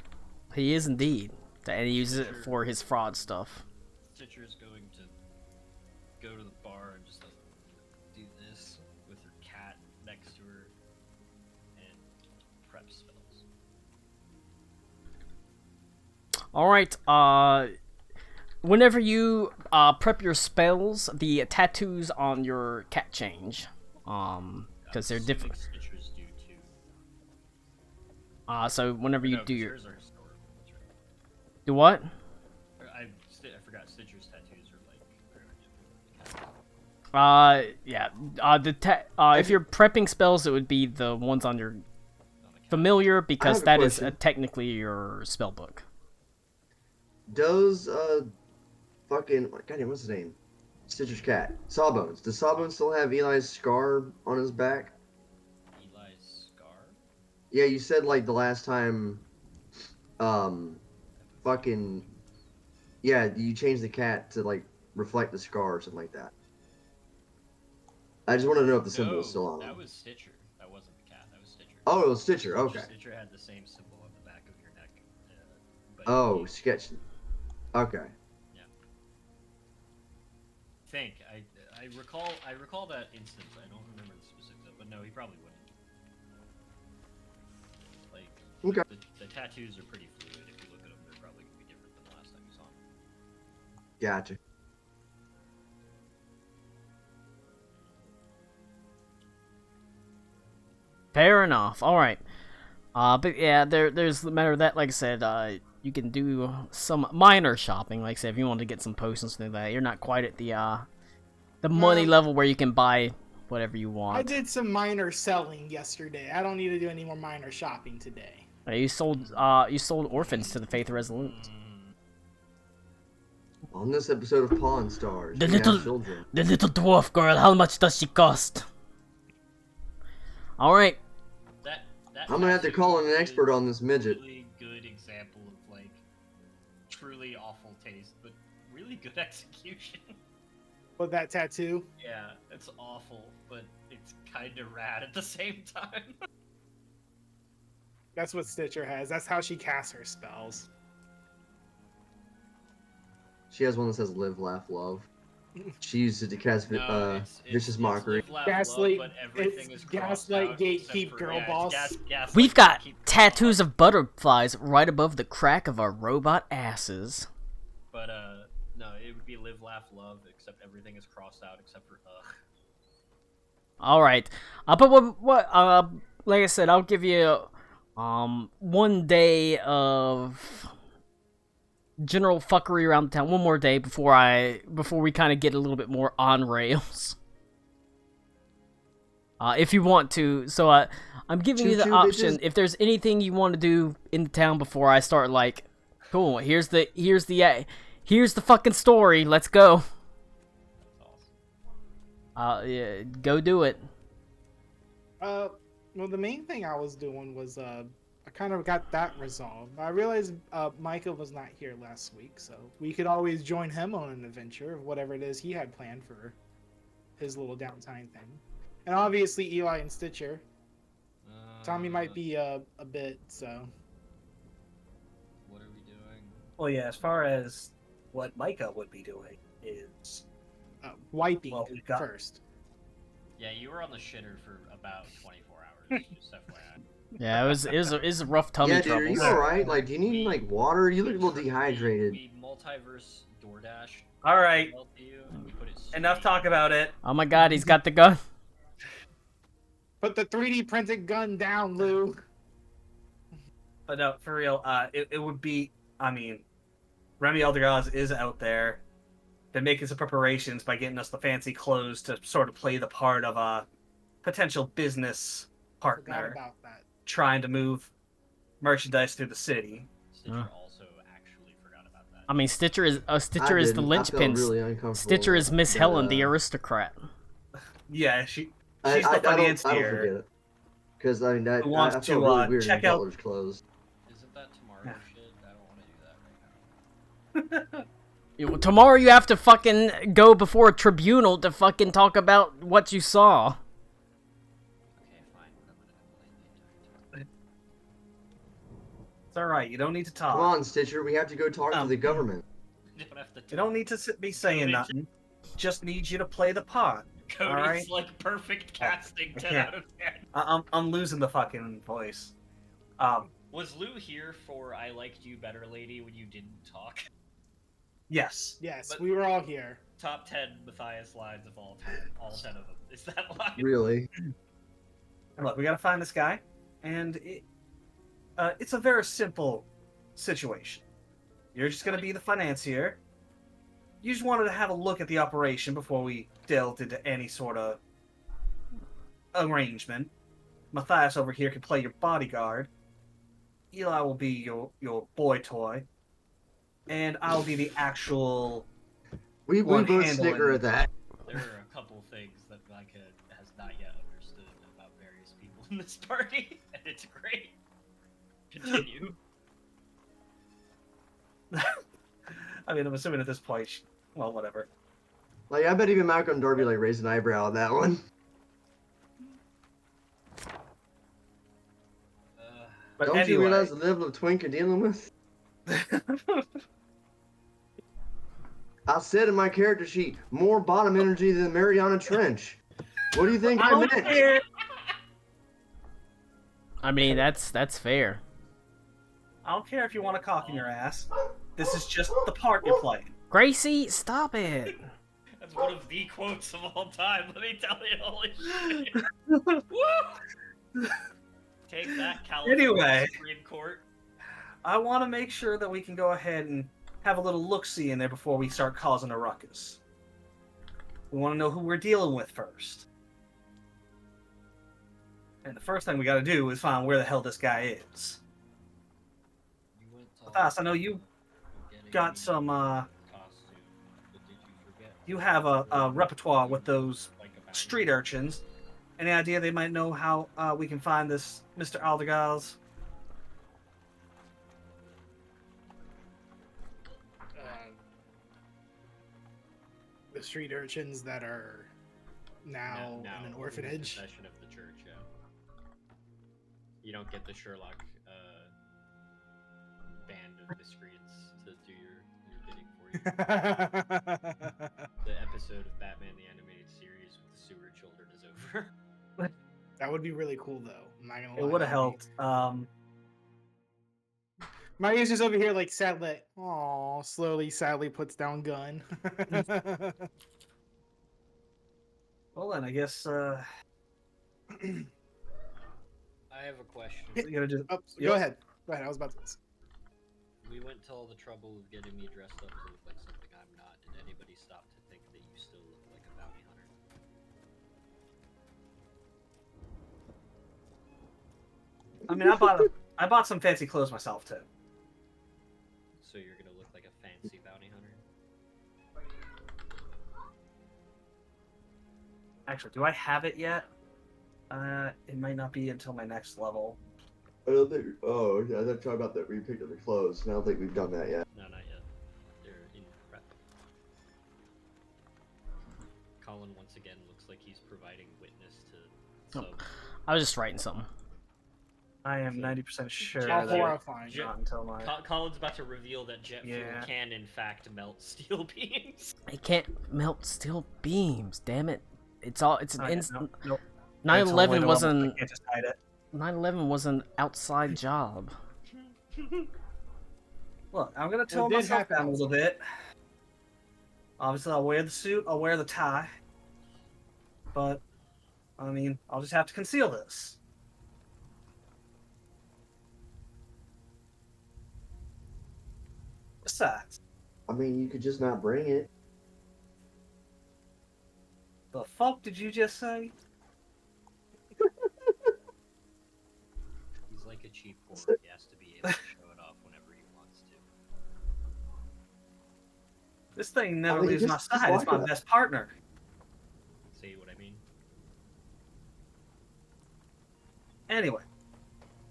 He is indeed, and he uses it for his fraud stuff. Stitcher's going to go to the bar and just like do this with her cat next to her and prep spells. All right. Whenever you prep your spells, the tattoos on your cat change. Because they're different. Stitchers do too. So whenever you No, do 'cause your yours are historical. That's right. do what? I forgot Stitcher's tattoos are like pretty much. Yeah. If you're prepping spells, it would be the ones on your On the cat. familiar because have a that is question. technically your spell book. Does fucking goddamn, what's his name? Stitcher's cat. Sawbones. Does Sawbones still have Eli's scar on his back? Eli's scar. Yeah, you said like the last time, fucking, yeah, you changed the cat to like reflect the scar or something like that. I just want to know if the symbol No, is still on. that was Stitcher. That wasn't the cat. That was Stitcher. Oh, it was Stitcher. Okay. Stitcher had the same symbol on the back of your neck. But Oh, he- sketch. Okay. I recall that instance. I don't remember the specifics of it, but no, he probably wouldn't. Like, Okay. the tattoos are pretty fluid. If you look at them, they're probably gonna be different than the last time you saw them. Gotcha. Fair enough. All right. But yeah, there's the matter of that. Like I said, you can do some minor shopping. Like I said, if you want to get some potions and that, you're not quite at the money level where you can buy whatever you want. I did some minor selling yesterday. I don't need to do any more minor shopping today. You sold orphans to the Faith Resolute. On this episode of Pawn Stars, The we little- have children. The little dwarf girl. How much does she cost? All right. That I'm gonna have to call in an expert on this midget. Really good example of like truly awful taste, but really good execution. With that tattoo. Yeah, it's awful, but it's kind of rad at the same time. That's what Stitcher has. That's how she casts her spells. She has one that says "Live, Laugh, Love." She used it to cast vicious mockery. Live, laugh, Gaslight- love, but everything it's is crossed gaslight, out gatekeep, except for- girl yeah, it's boss. gaslight, We've got gatekeep, girl tattoos boss. of butterflies right above the crack of our robot asses. But no, it would be live, laugh, love, except everything is crossed out except for All right. But what? Like I said, I'll give you 1 day of general fuckery around the town. One more day before we kind of get a little bit more on rails. If you want to, so I'm giving you the Choo-choo, option. bitches. If there's anything you want to do in the town before I start, like, cool. Here's the fucking story. Let's go. That's awesome. Yeah, go do it. Well, the main thing I was doing was I kind of got that resolved. I realized Micah was not here last week, so we could always join him on an adventure of whatever it is he had planned for his little downtime thing. And obviously Eli and Stitcher. Tommy might be a bit, so. What are we doing? Well, yeah, as far as what Micah would be doing is Wiping Well, we've got- first. Yeah, you were on the shitter for about 24 hours. Just FYI. Yeah, it was a rough tummy Yeah, dude, are troubles. you alright? Like, do you need like water? You look a little We dehydrated. multiverse DoorDash. all right. email to you, and we put it Enough straight- talk about it. Oh my god, he's got the gun. Put the 3D printed gun down, Lou. But no, for real, it would be. I mean, Remy Elderaz is out there. Been making some preparations by getting us the fancy clothes to sort of play the part of a potential business Forgot partner about that. trying to move merchandise through the city. Stitcher also actually forgot about that. I mean, Stitcher is I the didn't. I felt linchpin. really uncomfortable. Stitcher is Miss but, Helen, the aristocrat. Yeah, she's I the don't funniest forget here. it. Because I mean, that, Who I wants felt to, really weird check in out- Butler's clothes. Isn't that tomorrow Yeah. shit? I don't want to do that right now. Tomorrow you have to fucking go before a tribunal to fucking talk about what you saw. Okay, fine. But I'm gonna complain the entire time. It's all right. You don't need to talk. Come on, Stitcher. We have to go talk to the government. You don't have to. You don't need to be saying nothing. Just need you to play the part. Cody's Alright. like perfect casting. 10 Yeah. out of 10. I'm losing the fucking voice. Was Lou here for I liked you better, lady, when you didn't talk? Yes. Yes, But- we were all here. Top 10 Matthias lines of all time. All 10 of them. Is that line? Really? And look, we gotta find this guy, and it's a very simple situation. You're just gonna be the financier. You just wanted to have a look at the operation before we delved into any sort of arrangement. Matthias over here can play your bodyguard. Eli will be your boy toy. And I'll be the actual... We one both handling snicker it. at that. There are a couple things that Micah has not yet understood about various people in this party, and it's great. Continue. I mean, I'm assuming at this point, well, whatever. Like, I bet even Malcolm and Darby like raised an eyebrow on that one. But Don't anyway, you realize the level of twink you're dealing with? I said in my character sheet, more bottom energy than Mariana Trench. What do you think I don't meant? care. I mean, that's fair. I don't care if you want a cock in your ass. This is just the part you're playing. Gracie, stop it. That's one of the quotes of all time. Let me tell you, holy shit. Woo! Take that, California Anyway. Supreme Court. I want to make sure that we can go ahead and have a little look-see in there before we start causing a ruckus. We want to know who we're dealing with first. And the first thing we got to do is find where the hell this guy is. You went to Matthias, I know you getting got me some, costume, but did you forget? you have a repertoire with those Like about street urchins. Any idea they might know how we can find this Mr. Aldergaz? The street urchins that are now in an orphanage. Possession of the church, yeah. You don't get the Sherlock band of miscreants to do your bidding for you. The episode of Batman the Animated Series with the sewer children is over. That would be really cool, though. I'm not gonna lie. It would have helped. Maria's just over here, like, sadly. Aw, slowly, sadly puts down gun. Well, then I guess I have a question. you gotta just. Oh, Yep. Go ahead. Go ahead. I was about to. We went to all the trouble of getting me dressed up to look like something I'm not. Did anybody stop to think that you still look like a bounty hunter? I mean, I bought some fancy clothes myself too. So you're gonna look like a fancy bounty hunter? Actually, do I have it yet? It might not be until my next level. I don't think. Oh, yeah, they're talking about that. We picked up the clothes. I don't think we've done that yet. No, not yet. They're in prep. Colin once again looks like he's providing witness to Oh. some. I was just writing something. I am 90% sure How that horrifying. it's not until my. Colin's about to reveal that jet fuel Yeah. can in fact melt steel beams. It can't melt steel beams. Damn it! It's all. It's an. Oh, yeah, nope. 9/11 wasn't. I can't just hide it. 9/11 was an outside job. Look, I'm gonna tone did myself happen down a little bit. Obviously, I'll wear the suit. I'll wear the tie. But, I mean, I'll just have to conceal this. Besides, I mean, you could just not bring it. the fuck did you just say? He's like a cheap whore. He has to be able to show it off whenever he wants to. This thing never I mean, leaves my just side. It's like my that. best partner. See what I mean? Anyway,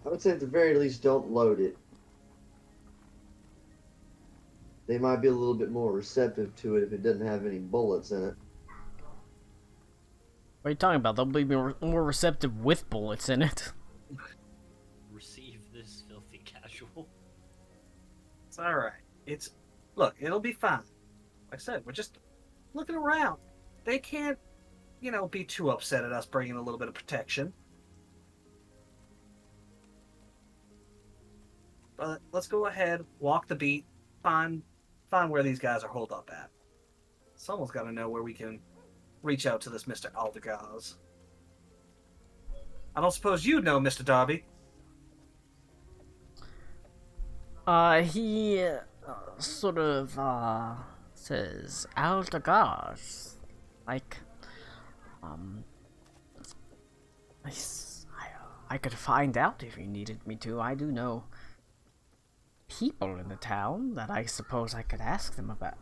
I would say at the very least, don't load it. They might be a little bit more receptive to it if it doesn't have any bullets in it. What are you talking about? They'll be more receptive with bullets in it. Receive this filthy casual. it's all right. Look, it'll be fine. Like I said, we're just looking around. They can't, be too upset at us bringing a little bit of protection. let's go ahead, walk the beat, find where these guys are holed up at. Someone's got to know where we can reach out to this Mr. Aldegoz. I don't suppose you know Mr. Darby. He sort of says Aldegoz, like I could find out if you needed me to. I do know people in the town that I suppose I could ask them about.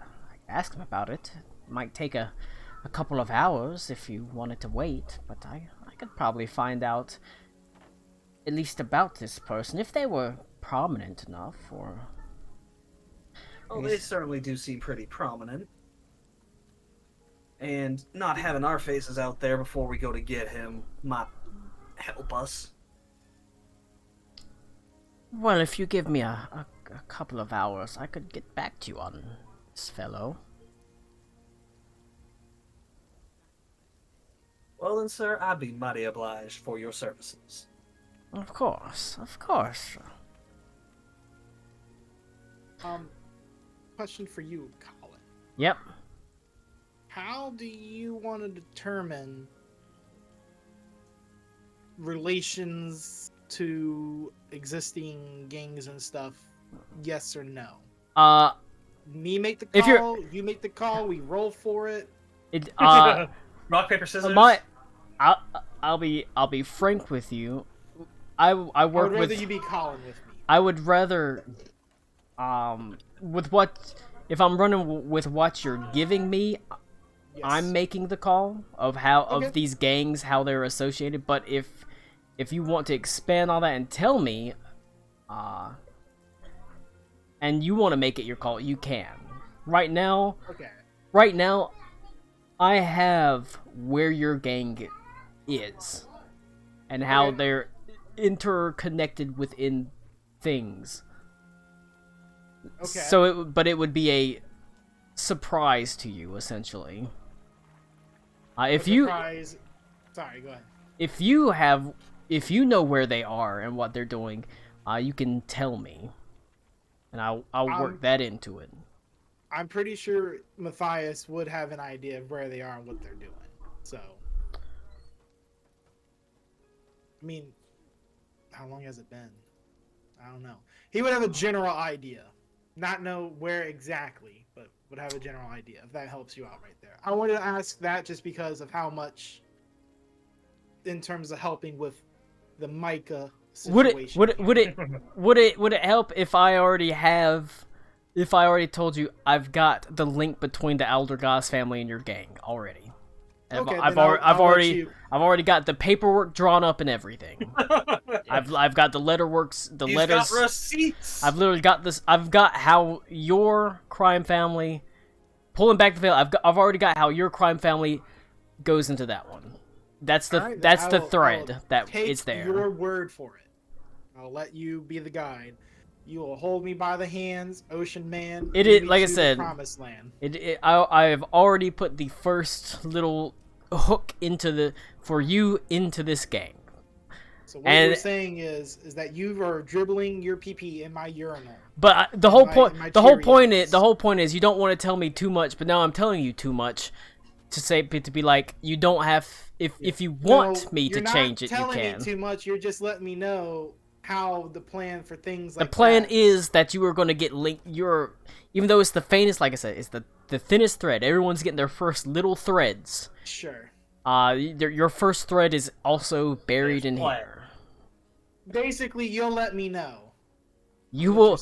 It. Might take a couple of hours if you wanted to wait, but I could probably find out at least about this person if they were prominent enough. Or Oh, they certainly do seem pretty prominent. And not having our faces out there before we go to get him might help us. Well, if you give me a couple of hours, I could get back to you on this fellow. Well then, sir, I'd be mighty obliged for your services. Of course, of course. Question for you, Colin. Yep. How do you want to determine relations to existing gangs and stuff? Yes or no? Me make the call. You make the call. We roll for it. Rock, paper, scissors. I'll be frank with you. I work would rather with. You be Colin with me. I would rather, with what, if I'm running with what you're giving me, yes. I'm making the call of of these gangs, how they're associated. But if you want to expand on that and tell me, and you want to make it your call, you can. Right now, I have where your gang is, and how they're interconnected within things. Okay. So but it would be a surprise to you, essentially. Sorry, go ahead. If you know where they are and what they're doing, you can tell me, and I'll work that into it. I'm pretty sure Matthias would have an idea of where they are and what they're doing. So, I mean, how long has it been? I don't know. He would have a general idea. Not know where exactly, but would have a general idea, if that helps you out right there. I wanted to ask that just because of how much, in terms of helping with the Micah situation. Would it help if I already told you I've got the link between the Aldergoz family and your gang already? Okay, I've already got the paperwork drawn up and everything. I've got the letters. He's got receipts. I've literally got this. I've got how your crime family, pulling back the veil. I've already got how your crime family goes into that one. That's the thread that is there. Your word for it. I'll let you be the guide. You will hold me by the hands, Ocean Man. It is, like I said, Promised Land. I've already put the first little hook for you into this gang. So what you're saying is that you are dribbling your pee in my urinal. But the whole point is you don't want to tell me too much, but now I'm telling you too much to be like, you don't have, if you want me to change it, you can. You're not telling me too much, you're just letting me know how the plan for things like the plan that. is that you are going to get linked. Even though it's the faintest, like I said, it's the thinnest thread. Everyone's getting their first little threads. Sure. Your first thread is also buried in here. Basically, you'll let me know. You will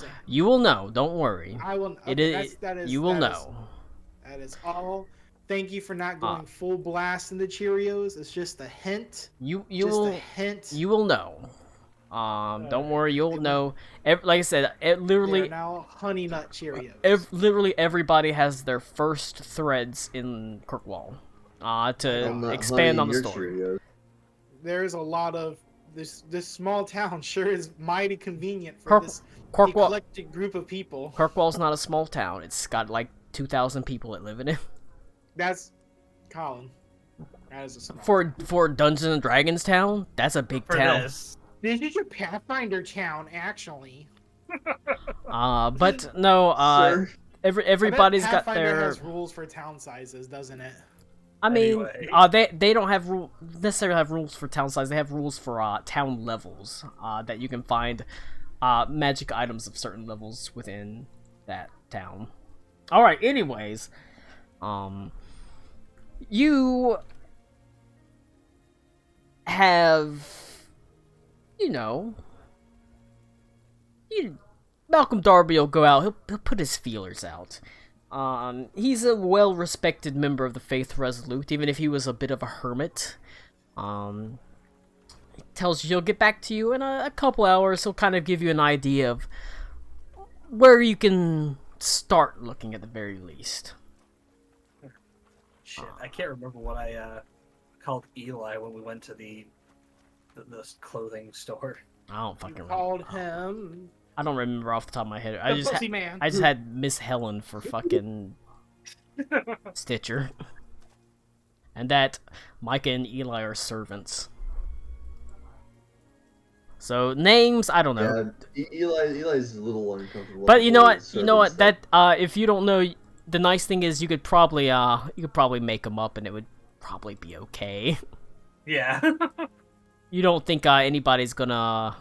know. Don't worry. I will. Okay, you will know. That is all. Thank you for not going full blast into Cheerios. It's just a hint. A hint. You will know. Don't worry, you'll know. Like I said, literally. They are now Honey Nut Cheerios. Literally everybody has their first threads in Kirkwall. To expand on the story. Cheerios. There's a lot of this small town. Sure is mighty convenient for this eclectic group of people. Kirkwall's not a small town. It's got like 2,000 people that live in it. That's Colin. That is a small for Dungeons and Dragons town. That's a big town. This is your Pathfinder town, actually. But no, Sir. everybody's I bet got Pathfinder their. has rules for town sizes, doesn't it? I mean, Anyway. they don't have necessarily have rules for town size. They have rules for town levels that you can find magic items of certain levels within that town. All right. Anyways, you have, you know, Malcolm Darby will go out. He'll put his feelers out. He's a well-respected member of the Faith Resolute, even if he was a bit of a hermit. He tells you he'll get back to you in a couple hours. He'll kind of give you an idea of where you can start looking at the very least. Shit, I can't remember what I called Eli when we went to the clothing store. I don't fucking remember. Called him I don't remember off the top of my head. the pussy man. I just had Miss Helen for fucking Stitcher. And that Micah and Eli are servants. So names, I don't know. Yeah, Eli's a little uncomfortable. But you know what? Servants, That if you don't know, the nice thing is you could probably make them up and it would probably be okay. Yeah. You don't think anybody's gonna,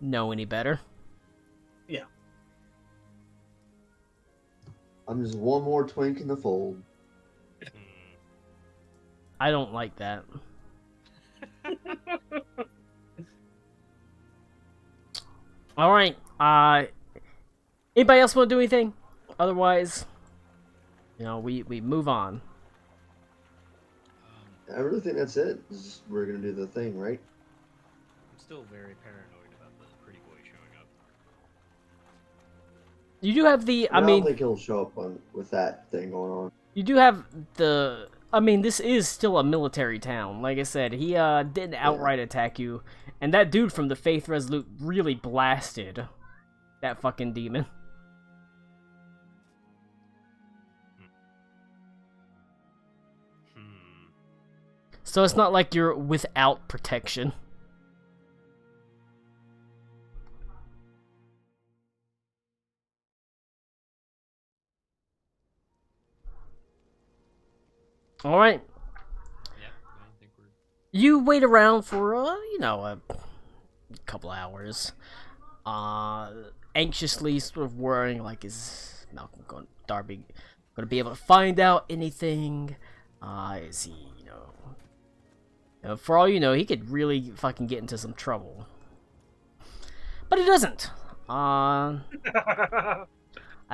know any better? Yeah. I'm just one more twink in the fold. I don't like that. All right. Anybody else want to do anything? Otherwise, we move on. I really think that's it. We're gonna do the thing, right? I'm still very paranoid about the pretty boy showing up. You do have the. I don't think he'll show up with that thing going on. You do have the. I mean, this is still a military town. Like I said, he didn't outright attack you, and that dude from the Faith Resolute really blasted that fucking demon. So it's not like you're without protection. All right. Yeah, I think we're. You wait around for a couple hours, anxiously sort of worrying like, is Darby gonna be able to find out anything? Is he, for all you know, he could really fucking get into some trouble, but he doesn't. I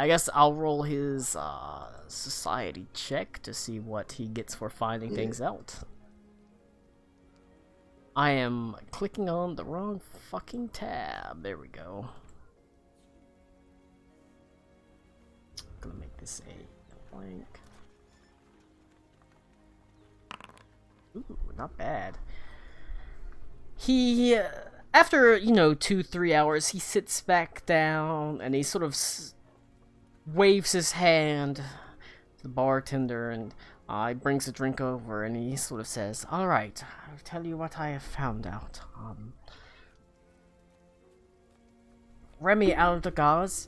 guess I'll roll his society check to see what he gets for finding things out. I am clicking on the wrong fucking tab. There we go. Gonna make this a blank. Ooh, not bad. He, after, 2-3 hours, he sits back down and he sort of waves his hand to the bartender and he brings a drink over and he sort of says, "All right, I'll tell you what I have found out. Remy Aldegaz,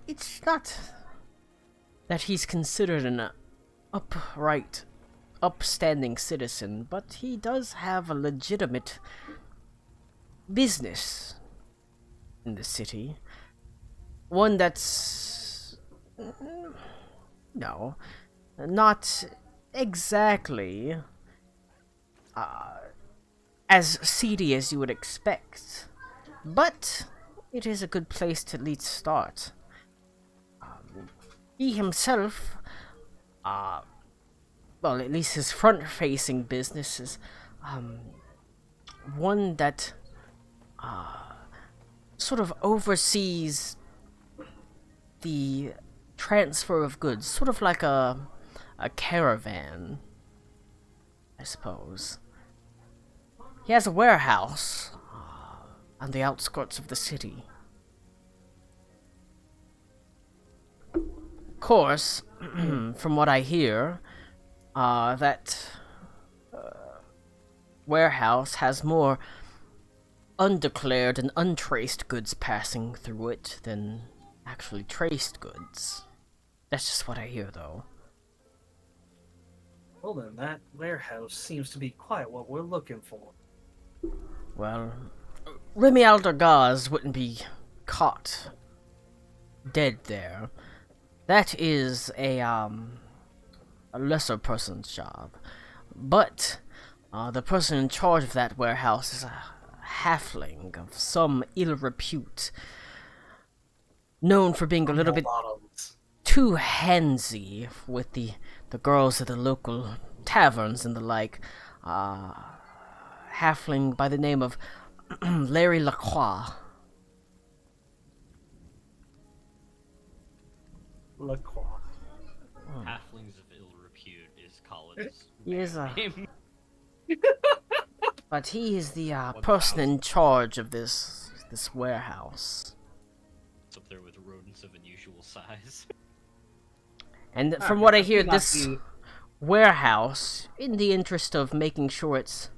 it's not that he's considered an upstanding citizen, but he does have a legitimate business in the city. One that's... no, not exactly as seedy as you would expect, but it is a good place to at least start. He himself, well, at least his front-facing business is one that sort of oversees the transfer of goods, sort of like a caravan, I suppose. He has a warehouse on the outskirts of the city. Of course, from what I hear, that warehouse has more undeclared and untraced goods passing through it than actually traced goods. That's just what I hear, though. Well then, that warehouse seems to be quite what we're looking for. Well, Remy Aldergaz wouldn't be caught dead there. That is a lesser person's job. But the person in charge of that warehouse is a halfling of some ill repute, known for being a little bit too handsy with the girls at the local taverns and the like. Halfling by the name of Larry Lacroix. Lacroix. Halflings of ill repute is Colin's He is name. but he is the person in charge of this warehouse. It's up there with rodents of unusual size. And from what I hear, this warehouse, in the interest of making sure it's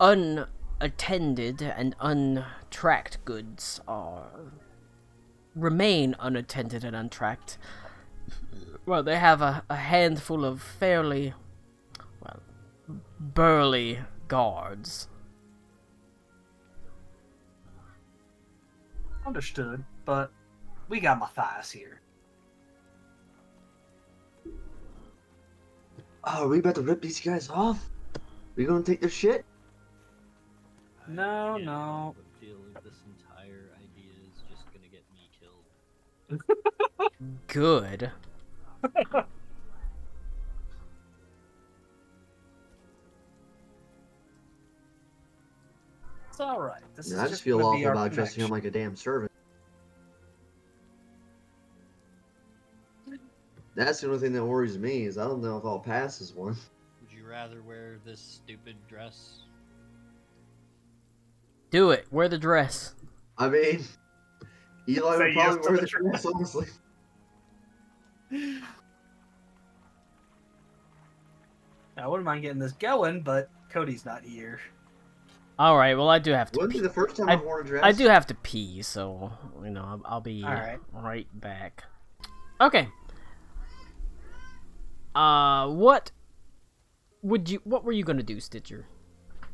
unattended and untracked goods remain unattended and untracked, well, they have a handful of fairly, well, burly guards. Understood, but we got Matthias here. Oh, are we about to rip these guys off? We gonna take their shit? No, Yeah, no. I feel like this entire idea is just gonna get me killed. Good. It's alright. This is I just just feel gonna be awful our about dressing him connection. like a damn servant. That's the only thing that worries me is I don't know if I'll pass this one. Would you rather wear this stupid dress? Do it. Wear the dress. I mean, Eli Say would yes probably to wear the the dress, honestly. I wouldn't mind getting this going, but Cody's not here. All right. Well, I do have to. Wouldn't be the first time I've worn a dress. I do have to pee, so I'll be Alright. right back. Okay. What were you gonna do, Stitcher?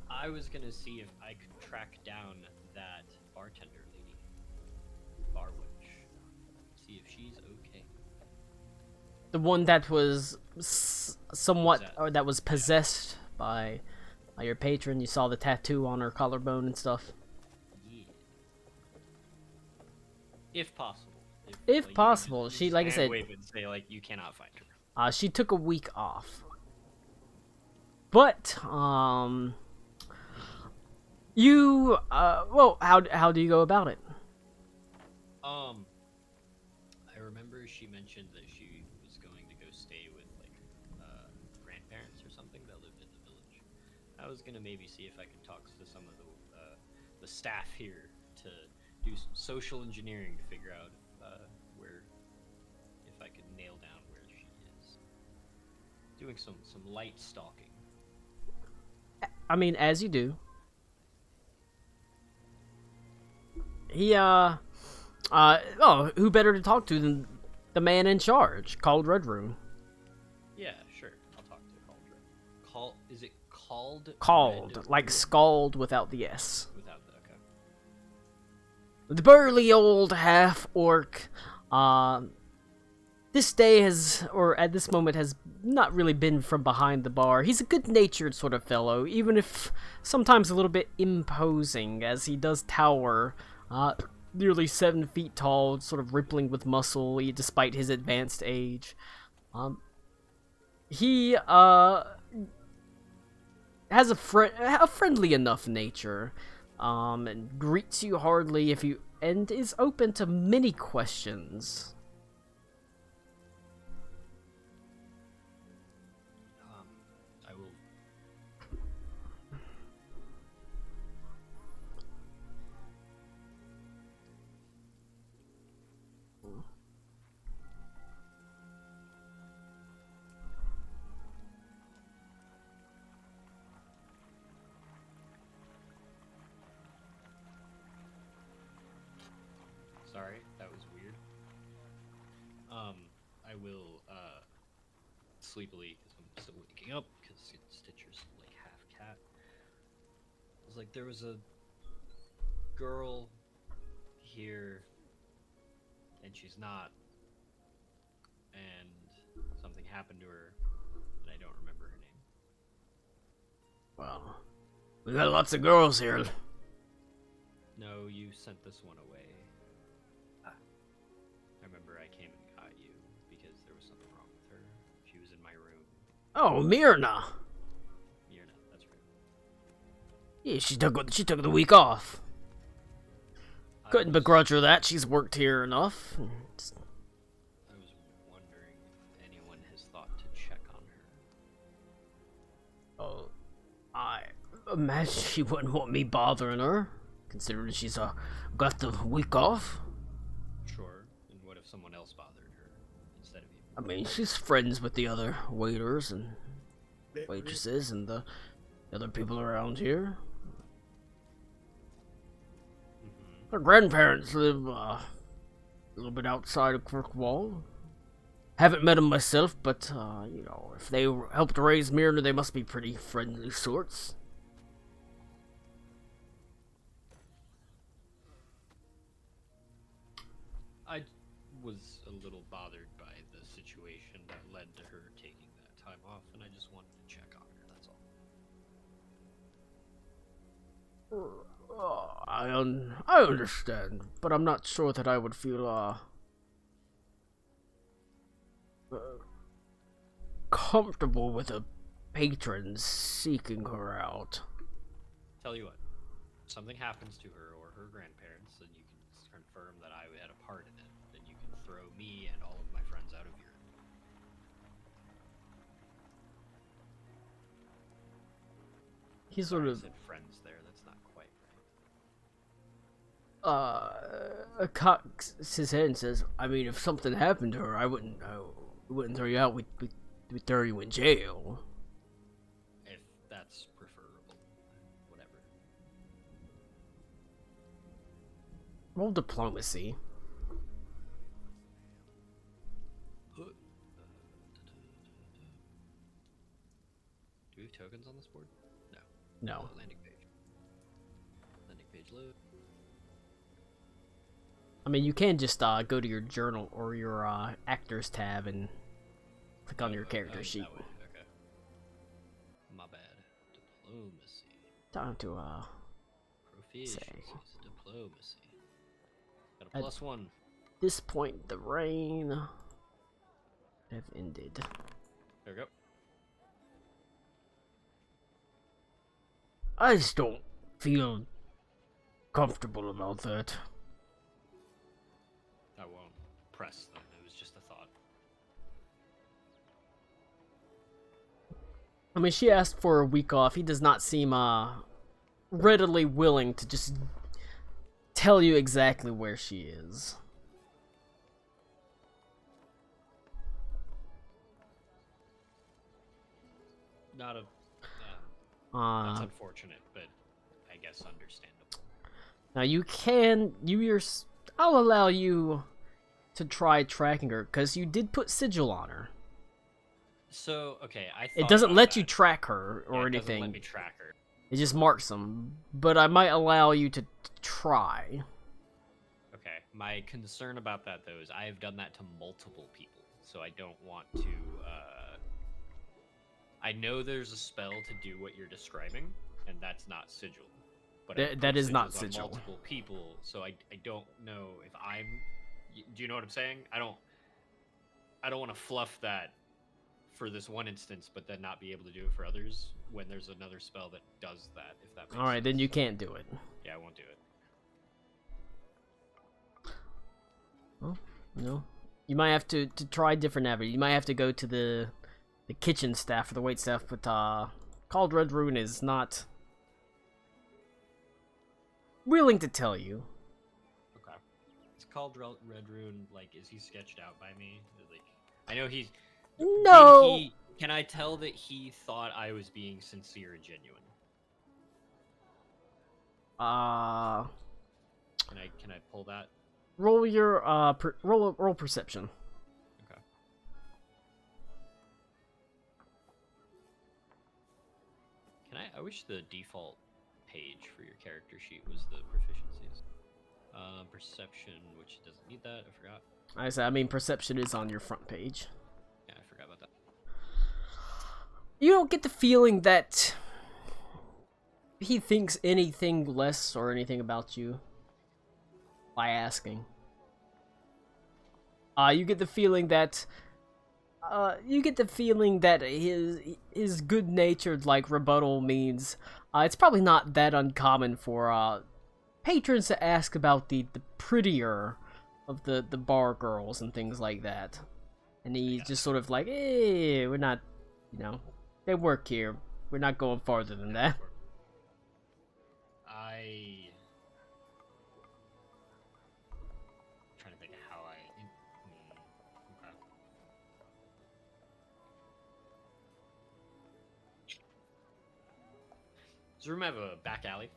I was gonna see if I could track down that bartender lady, bar witch, see if she's okay. The one that was somewhat, Possessed. or that was possessed by your patron. You saw the tattoo on her collarbone and stuff. Yeah. If possible. If like, you possible, just she, like I hand said, wave it and say like you cannot find her. She took a week off. But you well, how do you go about it? I remember she mentioned that she was going to go stay with like grandparents or something that lived in the village. I was gonna maybe see if I could talk to some of the staff here to do some social engineering to figure out if I could nail down where she is. Doing some light stalking. I mean, as you do. He who better to talk to than the man in charge, called Red Room. Yeah, sure. I'll talk to Cauldron. Is it called? Called, Red like Room? scald without the S. Without the okay. The burly old half-orc, this day has, or at this moment, has not really been from behind the bar. He's a good-natured sort of fellow, even if sometimes a little bit imposing, as he does tower, nearly 7 feet tall, sort of rippling with muscle, despite his advanced age. He, has a friendly enough nature, and greets you heartily and is open to many questions. I will. Sorry, that was weird. I will, sleepily, because I'm still waking up, because Stitcher's, like, half cat. It was like, there was a girl here, and she's not, and something happened to her, and I don't remember her name. Well, we got lots of girls here. No, you sent this one away. I remember I came and got you because there was something wrong with her. She was in my room. Oh, Myrna. Mirna, that's right. Yeah, she took the week off. Couldn't I was begrudge her that. She's worked here enough. wondering if anyone has thought to check on her. Oh, I imagine she wouldn't want me bothering her, considering she's got the week off. Sure. And what if someone else bothered her instead of you? I mean, she's friends with the other waiters and waitresses and the other people around here. Mm-hmm. Her grandparents live a little bit outside of Kirkwall. Haven't met them myself, but you know, if they helped raise Myrna, they must be pretty friendly sorts. I was a little bothered by the situation that led to her taking that time off, and I just wanted to check on her, that's all. I understand, but I'm not sure that I would feel comfortable with a patron seeking her out. Tell you what, if something happens to her or her grandparents, and you can confirm that I had a part in it, then you can throw me and all of my friends out of here. He sort I of said friends there, that's not quite right. cocks his head and says, "I mean, if something happened to her, I wouldn't throw you out. We'd throw you in jail." If that's preferable, whatever. Roll diplomacy. Do we have tokens on this board? No. No. Landing page. Landing page load. I mean, you can just go to your journal or your actors tab and click on your character sheet. That way. Okay. My bad. Diplomacy. Time to Proficiency. Diplomacy. Got a At- +1. this point the rain have ended. There we go. I just don't feel comfortable about that. I won't press them. It was just a thought. I mean, she asked for a week off. He does not seem readily willing to just tell you exactly where she is. Not a. That's unfortunate, but I guess understandable. Now I'll allow you to try tracking her, because you did put sigil on her. So, okay, I thought It doesn't about let you that. track her or Yeah, it anything. doesn't let me track her. It just marks them. But I might allow you to try. Okay, my concern about that, though, is I have done that to multiple people, so I don't want to, I know there's a spell to do what you're describing, and that's not sigil. But I That put is not sigils on sigil. multiple people, so I don't know if I'm... Do you know what I'm saying? I don't want to fluff that for this one instance, but then not be able to do it for others when there's another spell that does that, if that makes sense. Alright, then you can't do it. Yeah, I won't do it. Well, no. You might have to try different avenues. You might have to go to the kitchen staff or the wait staff, but Called Red Rune is not willing to tell you. Okay. It's called Red Rune, like, is he sketched out by me? Like, I know he's... No! Can I tell that he thought I was being sincere and genuine? Uh, Can I pull that? Roll your roll perception. Okay. I wish the default page for your character sheet was the proficiencies. Perception, which doesn't need that. I forgot. I mean, perception is on your front page. Yeah, I forgot about that. You don't get the feeling that he thinks anything less or anything about you by asking. You get the feeling that his good-natured like rebuttal means it's probably not that uncommon for patrons to ask about the prettier of the bar girls and things like that. And he's just sort of like, hey, we're not, you know, they work here. We're not going farther than that. I'm trying to think of how okay. Does the room have a back alley?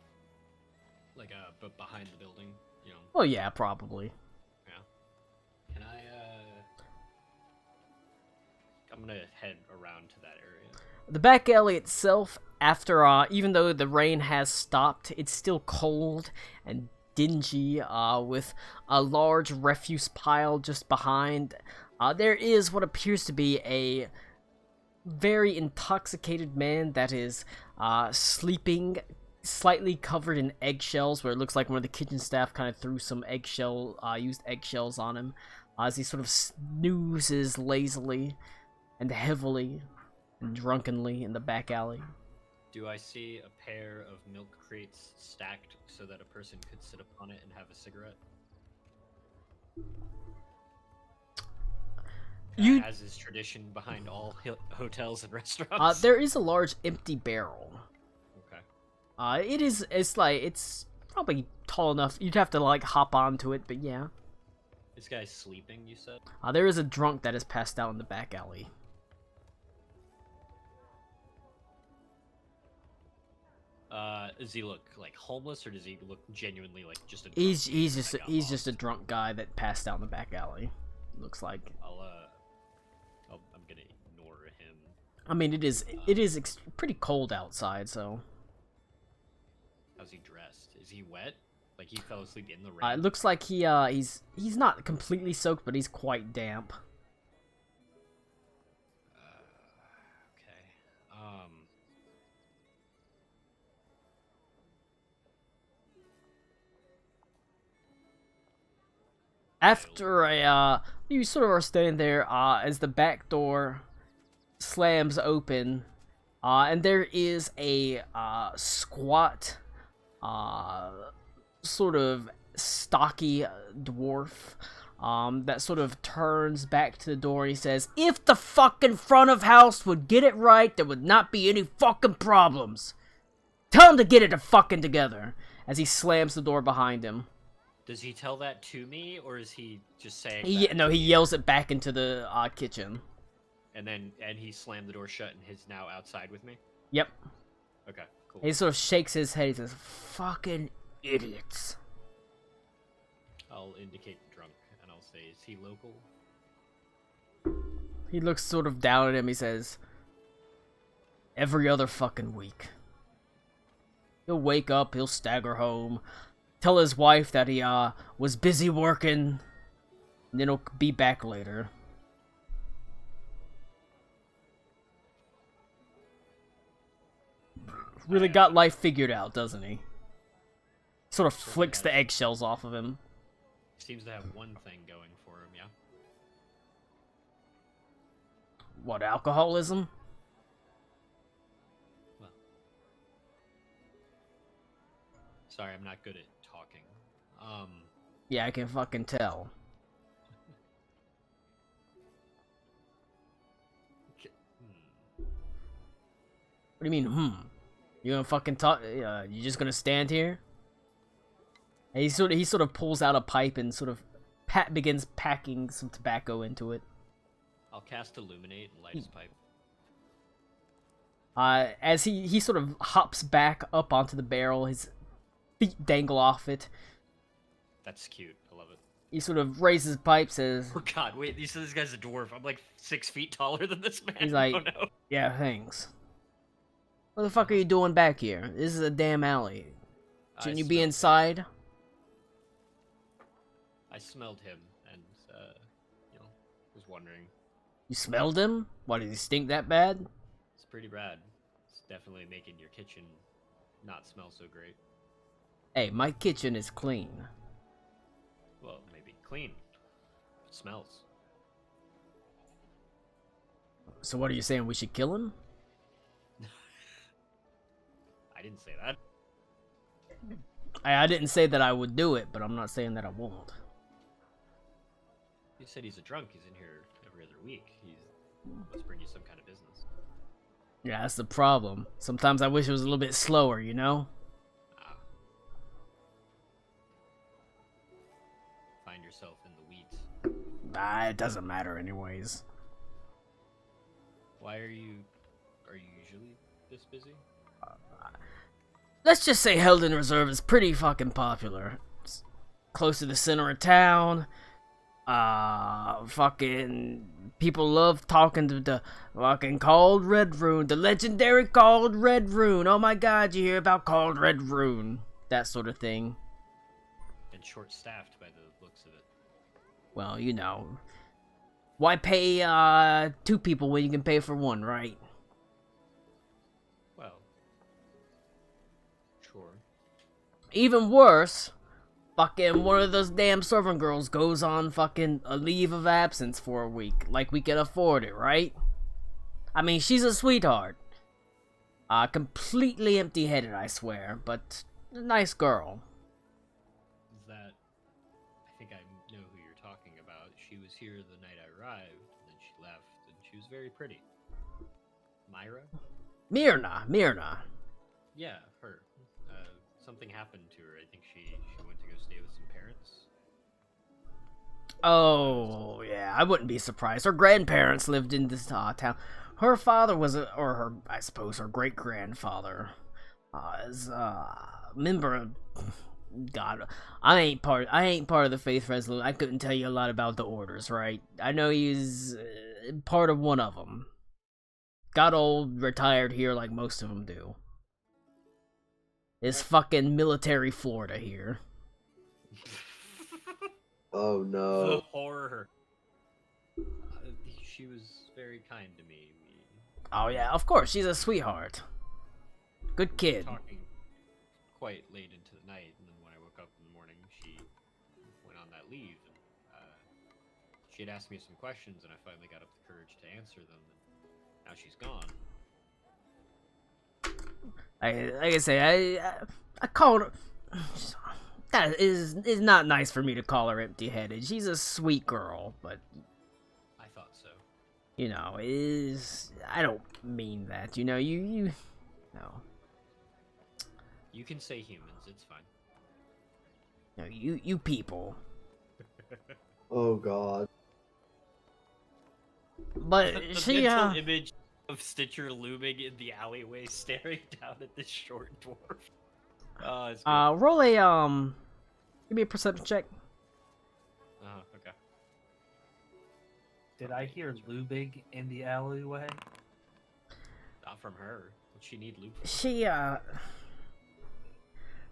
Like but behind the building, you know? Oh yeah, probably. Yeah. Can I'm gonna head around to that area. The back alley itself, after even though the rain has stopped, it's still cold and dingy, with a large refuse pile just behind. There is what appears to be a very intoxicated man that is sleeping, slightly covered in eggshells, where it looks like one of the kitchen staff kind of threw some used eggshells on him, as he sort of snoozes lazily and heavily and drunkenly in the back alley. Do I see a pair of milk crates stacked so that a person could sit upon it and have a cigarette? As is tradition behind all hotels and restaurants. There is a large empty barrel. Okay. It's probably tall enough. You'd have to like hop onto it, but yeah. This guy's sleeping, you said? There is a drunk that is passed out in the back alley. Does he look like homeless, or does he look genuinely like just a drunk? He's just a drunk guy that passed out in the back alley. Looks like. I'm gonna ignore him. I mean, it is pretty cold outside, so. How's he dressed? Is he wet? Like he fell asleep in the rain? It looks like he's not completely soaked, but he's quite damp. Okay. After you sort of are standing there, as the back door slams open, and there is a squat, sort of stocky dwarf, that sort of turns back to the door and he says, "If the fucking front of house would get it right, there would not be any fucking problems. Tell him to get it fucking together," as he slams the door behind him. Does he tell that to me, or is he just saying? He yells it back into the kitchen. And he slammed the door shut and is now outside with me? Yep. Okay, cool. He sort of shakes his head. He says, "Fucking idiots." I'll indicate the drunk, and I'll say, is he local? He looks sort of down at him. He says, "Every other fucking week. He'll wake up, he'll stagger home, tell his wife that he was busy working, and then he'll be back later." Really got life figured out, doesn't he? Sort of flicks the eggshells off of him. Seems to have one thing going for him, yeah? What, alcoholism? Well. Sorry, I'm not good at talking. Yeah, I can fucking tell. What do you mean, You gonna fucking talk? You just gonna stand here? And he sort of pulls out a pipe and sort of begins packing some tobacco into it. I'll cast Illuminate and light his pipe. As he sort of hops back up onto the barrel, his feet dangle off it. That's cute. I love it. He sort of raises pipe, says, Oh god, wait, you said this guy's a dwarf. I'm like 6 feet taller than this man. he's like, oh no. yeah, thanks. What the fuck are you doing back here? This is a damn alley. Shouldn't you be smelled inside? I smelled him and, was wondering. You smelled him? Why, did he stink that bad? It's pretty rad. It's definitely making your kitchen not smell so great. Hey, my kitchen is clean. Well, maybe clean. It smells. So what are you saying, we should kill him? I didn't say that. I didn't say that I would do it, but I'm not saying that I won't. You said he's a drunk. He's in here every other week. He must bring you some kind of business. Yeah, that's the problem. Sometimes I wish it was a little bit slower, you know? Ah. Find yourself in the weeds. Nah, it doesn't matter anyways. Why are you usually this busy? Let's just say Helden Reserve is pretty fucking popular. It's close to the center of town. Fucking people love talking to the fucking Called Red Rune, the legendary Called Red Rune. Oh my god, you hear about Called Red Rune? That sort of thing. And short-staffed by the looks of it. Well, you know. Why pay 2 people when you can pay for 1, right? Well, sure. Even worse, fucking one of those damn servant girls goes on fucking a leave of absence for a week. Like we can afford it, right? I mean, she's a sweetheart. Completely empty-headed, I swear, but a nice girl. Is that... I think I know who you're talking about. She was here the night I arrived, and then she left, and she was very pretty. Myra? Myrna. Yeah, her. Something happened to her. I think she went to go stay with some parents. Oh, yeah, I wouldn't be surprised. Her grandparents lived in this town. Her father was, I suppose her great-grandfather, is a member of, God, I ain't part of the Faith Resolute. I couldn't tell you a lot about the orders, right? I know he's part of one of them. Got old, retired here like most of them do. It's fucking military Florida here. Oh The no. horror. She was very kind to me. Oh yeah, of course, she's a sweetheart. Good kid. Talking quite late into the night, and then when I woke up in the morning, she went on that leave. And, she had asked me some questions, and I finally got up the courage to answer them. And now she's gone. Like I say, I called her. That is not nice for me to call her empty-headed. She's a sweet girl, but I thought so. you know, I don't mean that. You know, you no. You can say humans, it's fine. No, you people. Oh god. But The she mental image of Stitcher looming in the alleyway, staring down at this short dwarf. Oh, it's good. roll a give me a perception check. Okay. Did I hear Lubig in the alleyway? Not from her. What'd she need loot for? She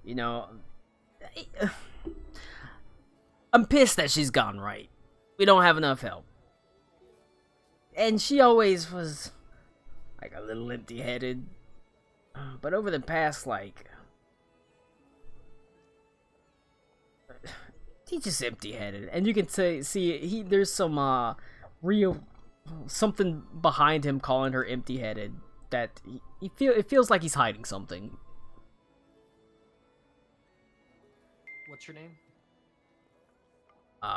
you know, I'm pissed that she's gone, right? We don't have enough help. And she always was like a little empty-headed. But over the past, like, he's just empty-headed, and you can see there's some real something behind him calling her empty-headed that it feels like he's hiding something. What's your name?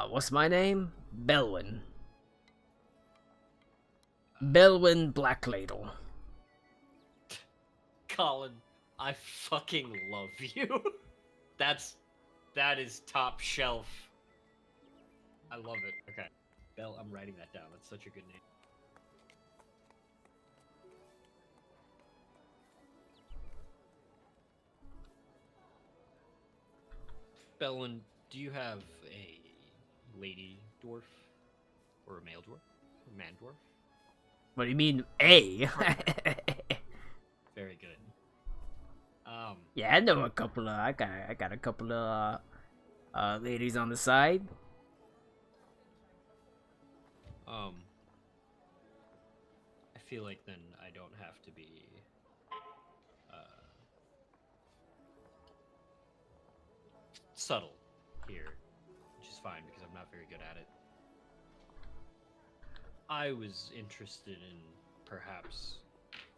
What's my name? Belwyn. Belwyn Blackladle. Colin, I fucking love you. That is top shelf. I love it. Okay. Bell, I'm writing that down. That's such a good name. Bellwyn, do you have a lady dwarf, or a male dwarf, a man dwarf. What do you mean, a? Very good. Yeah, I know a couple of. I got a couple of ladies on the side. I feel like then I don't have to be subtle here, which is fine because I'm not very good at it. I was interested in perhaps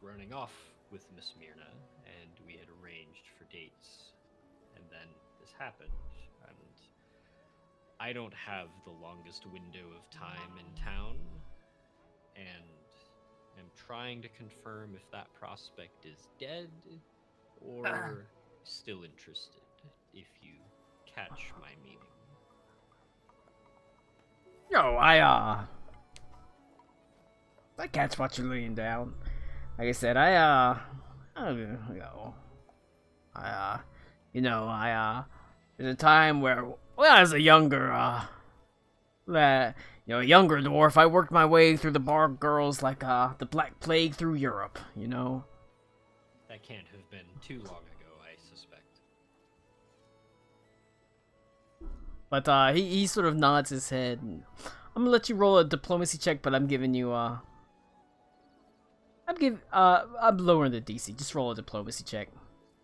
running off with Miss Myrna, and we had arranged for dates, and then this happened, and I don't have the longest window of time in town, and am trying to confirm if that prospect is dead or still interested, if you catch my meaning. No, I catch what you're laying down. Like I said, there's a time where, well, as a younger, a younger dwarf, I worked my way through the bar girls like, the Black Plague through Europe, you know? That can't have been too long ago, I suspect. But, he sort of nods his head. And I'm gonna let you roll a diplomacy check, but I'm giving you, I'm lowering the DC. Just roll a diplomacy check.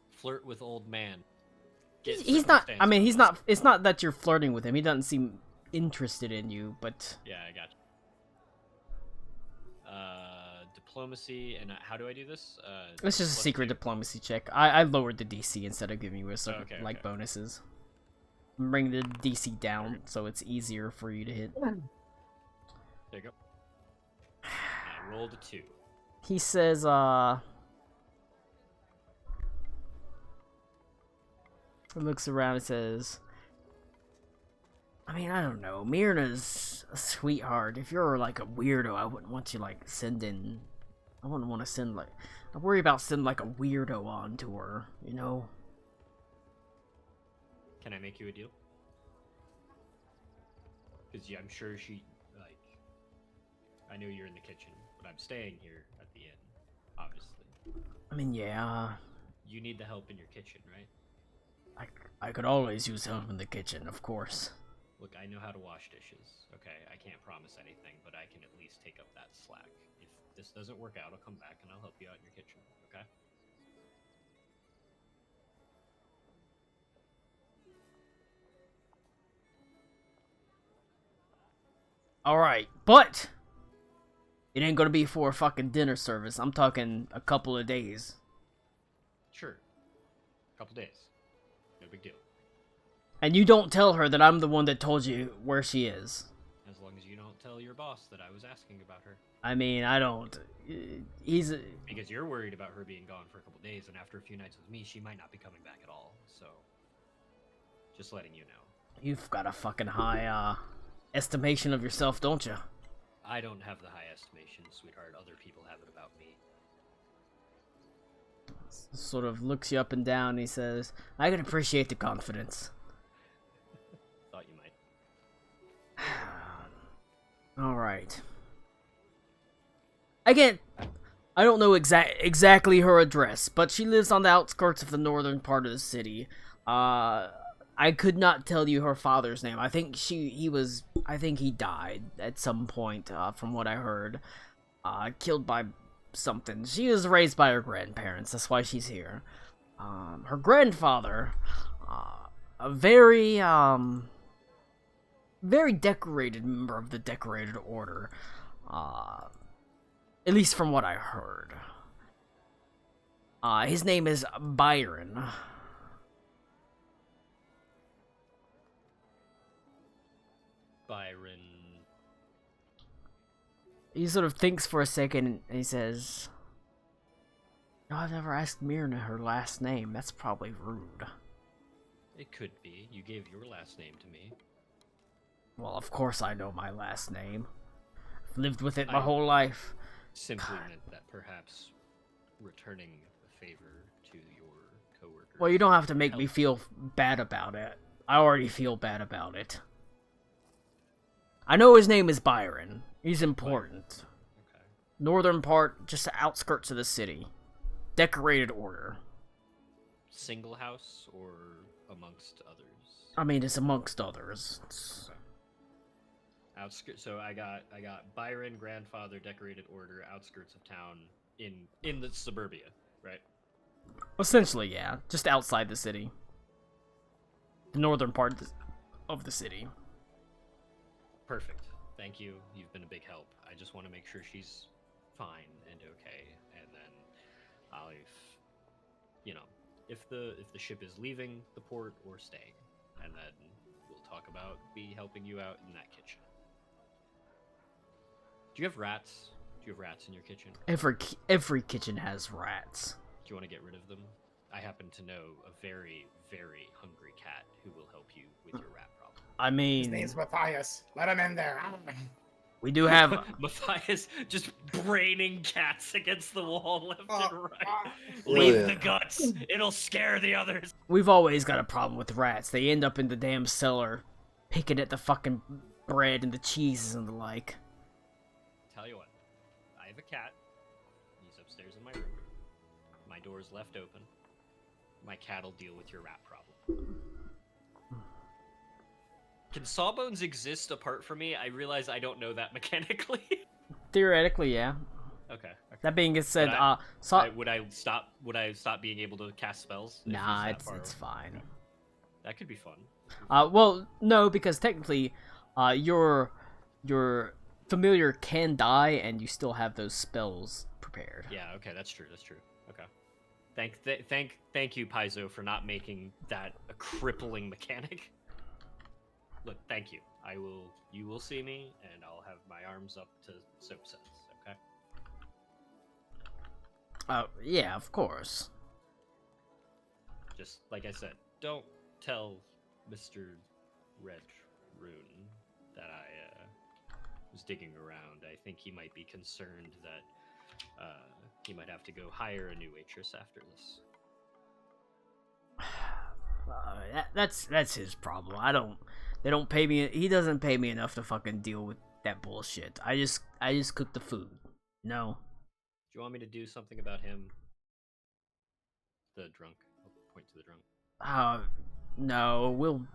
Flirt with old man. He's not, I mean, he's not, it's not that you're flirting with him. He doesn't seem interested in you, but... Yeah, I got you. Diplomacy, and how do I do this? It's just a secret diplomacy check. I lowered the DC instead of giving you a certain, okay. bonuses. I'm bringing the DC down so it's easier for you to hit. There you go. I rolled a 2. He says, he looks around and says, I mean, I don't know. Myrna's a sweetheart. If you're like a weirdo, I wouldn't want you like sending. I wouldn't want to send like. I worry about sending like a weirdo on to her. You know. Can I make you a deal? Because I'm sure she like. I know you're in the kitchen, but I'm staying here at the inn, obviously. I mean, yeah. You need the help in your kitchen, right? I could always use help in the kitchen, of course. Look, I know how to wash dishes. Okay, I can't promise anything, but I can at least take up that slack. If this doesn't work out, I'll come back and I'll help you out in your kitchen, okay? Alright, but it ain't gonna be for a fucking dinner service. I'm talking a couple of days. Sure. A couple days. No big deal. And you don't tell her that I'm the one that told you where she is. As long as you don't tell your boss that I was asking about her. I mean, I don't. He's... Because you're worried about her being gone for a couple days, and after a few nights with me, she might not be coming back at all, so... Just letting you know. You've got a fucking high, estimation of yourself, don't you? I don't have the high estimation, sweetheart. Other people have it about me. Sort of looks you up and down, and he says, I can appreciate the confidence. Thought you might. Alright. I don't know exactly her address, but she lives on the outskirts of the northern part of the city. I could not tell you her father's name. I think he died at some point, from what I heard. Killed by something. She was raised by her grandparents, that's why she's here. Her grandfather, a very decorated member of the Decorated Order. At least from what I heard. His name is Byron. Byron. He sort of thinks for a second, and he says, no, I've never asked Myrna her last name. That's probably rude. It could be. You gave your last name to me. Well, of course I know my last name. I've lived with it my whole life. Simply meant that perhaps returning a favor to your coworker. Well, you don't have to make me feel bad about it. I already feel bad about it. I know his name is Byron. He's important. Okay. Northern part, just the outskirts of the city. Decorated order. Single house or amongst others? I mean, it's amongst others. Outskirts. So I got Byron, grandfather, decorated order, outskirts of town, in the suburbia, right? Essentially, yeah. Just outside the city. The northern part of the city. Perfect. Thank you. You've been a big help. I just want to make sure she's fine and okay, and then if the ship is leaving the port or staying, and then we'll talk about me helping you out in that kitchen. Do you have rats? Do you have rats in your kitchen? Every kitchen has rats. Do you want to get rid of them? I happen to know a very, very hungry cat who will help you with your rat problem. I mean, His name's Matthias. Let him in there. we do have. Matthias just braining cats against the wall left and right. Oh, Leave yeah. the guts. It'll scare the others. We've always got a problem with rats. They end up in the damn cellar, picking at the fucking bread and the cheeses and the like. Tell you what, I have a cat. He's upstairs in my room. My door's left open. My cat'll deal with your rat problem. Can Sawbones exist apart from me? I realize I don't know that mechanically. Theoretically, yeah. Okay. That being said, Would I stop being able to cast spells? if nah, he's that far it's away? fine. That could be fun. Well, no, because technically, your familiar can die, and you still have those spells prepared. Yeah. Okay. That's true. Okay. Thank you, Paizo, for not making that a crippling mechanic. Look, thank you. You will see me, and I'll have my arms up to soap suds. Okay. Yeah, of course. Just like I said, don't tell Mr. Red Rune that I was digging around. I think he might be concerned that he might have to go hire a new waitress after this. That's his problem. They don't pay me. He doesn't pay me enough to fucking deal with that bullshit. I just cook the food. No. Do you want me to do something about him? The drunk. I'll point to the drunk. No.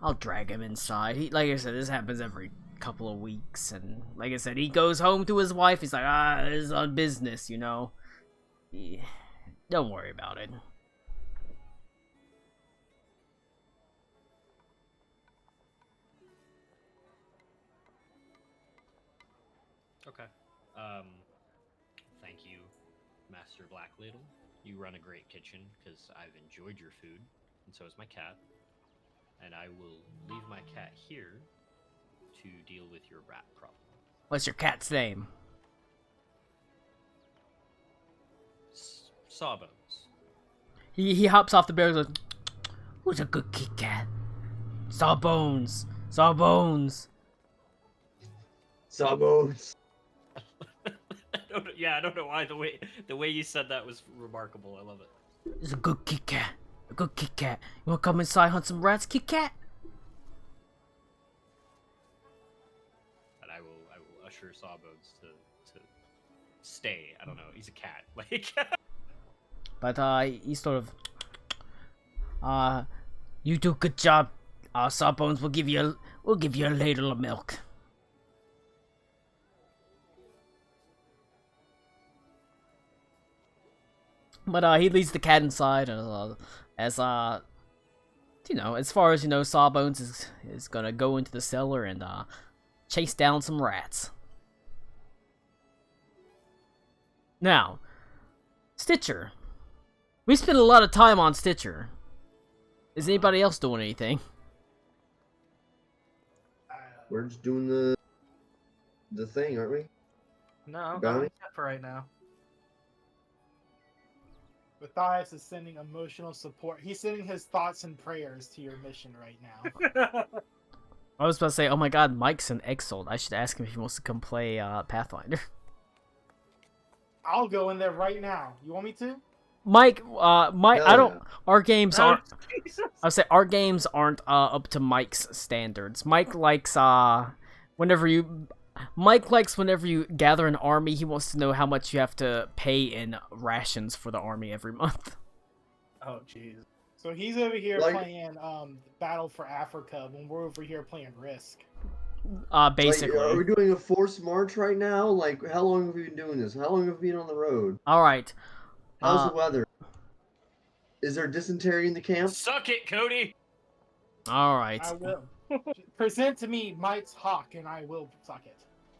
I'll drag him inside. Like I said, this happens every couple of weeks, and like I said, he goes home to his wife. He's like, this is on business, you know. Don't worry about it. Okay. Thank you, Master Blackladle. You run a great kitchen, because I've enjoyed your food, and so has my cat. And I will leave my cat here to deal with your rat problem. What's your cat's name? Sawbones. He hops off the bed and goes, "Who's a good Kit Kat? Sawbones. Sawbones." Sawbones. I don't know why the way you said that was remarkable. I love it. It's a good Kit Kat. A good Kit Kat. You wanna come inside, hunt some rats, Kit Kat? And I will usher Sawbones to stay. I don't know. He's a cat. Like. But he sort of, you do a good job. Sawbones, we'll give you a ladle of milk. But he leads the cat inside, and as far as Sawbones is gonna go into the cellar and chase down some rats. Now, Stitcher. We spent a lot of time on Stitcher. Is anybody else doing anything? We're just doing the thing, aren't we? No, Bounty? not for right now. Matthias is sending emotional support. He's sending his thoughts and prayers to your mission right now. I was about to say, oh my god, Mike's an Exalt. I should ask him if he wants to come play Pathfinder. I'll go in there right now. You want me to? Mike, I don't. yeah. Our games aren't. Jesus. I would say our games aren't up to Mike's standards. Mike likes Mike likes whenever you gather an army, he wants to know how much you have to pay in rations for the army every month. Oh, jeez. So he's over here Like- playing Battle for Africa when we're over here playing Risk. Basically. Like, are we doing a forced march right now? Like, how long have we been doing this? How long have we been on the road? All right. How's the weather? Is there dysentery in the camp? Suck it, Cody. All right. I will. Present to me Mike's hawk, and I will suck it.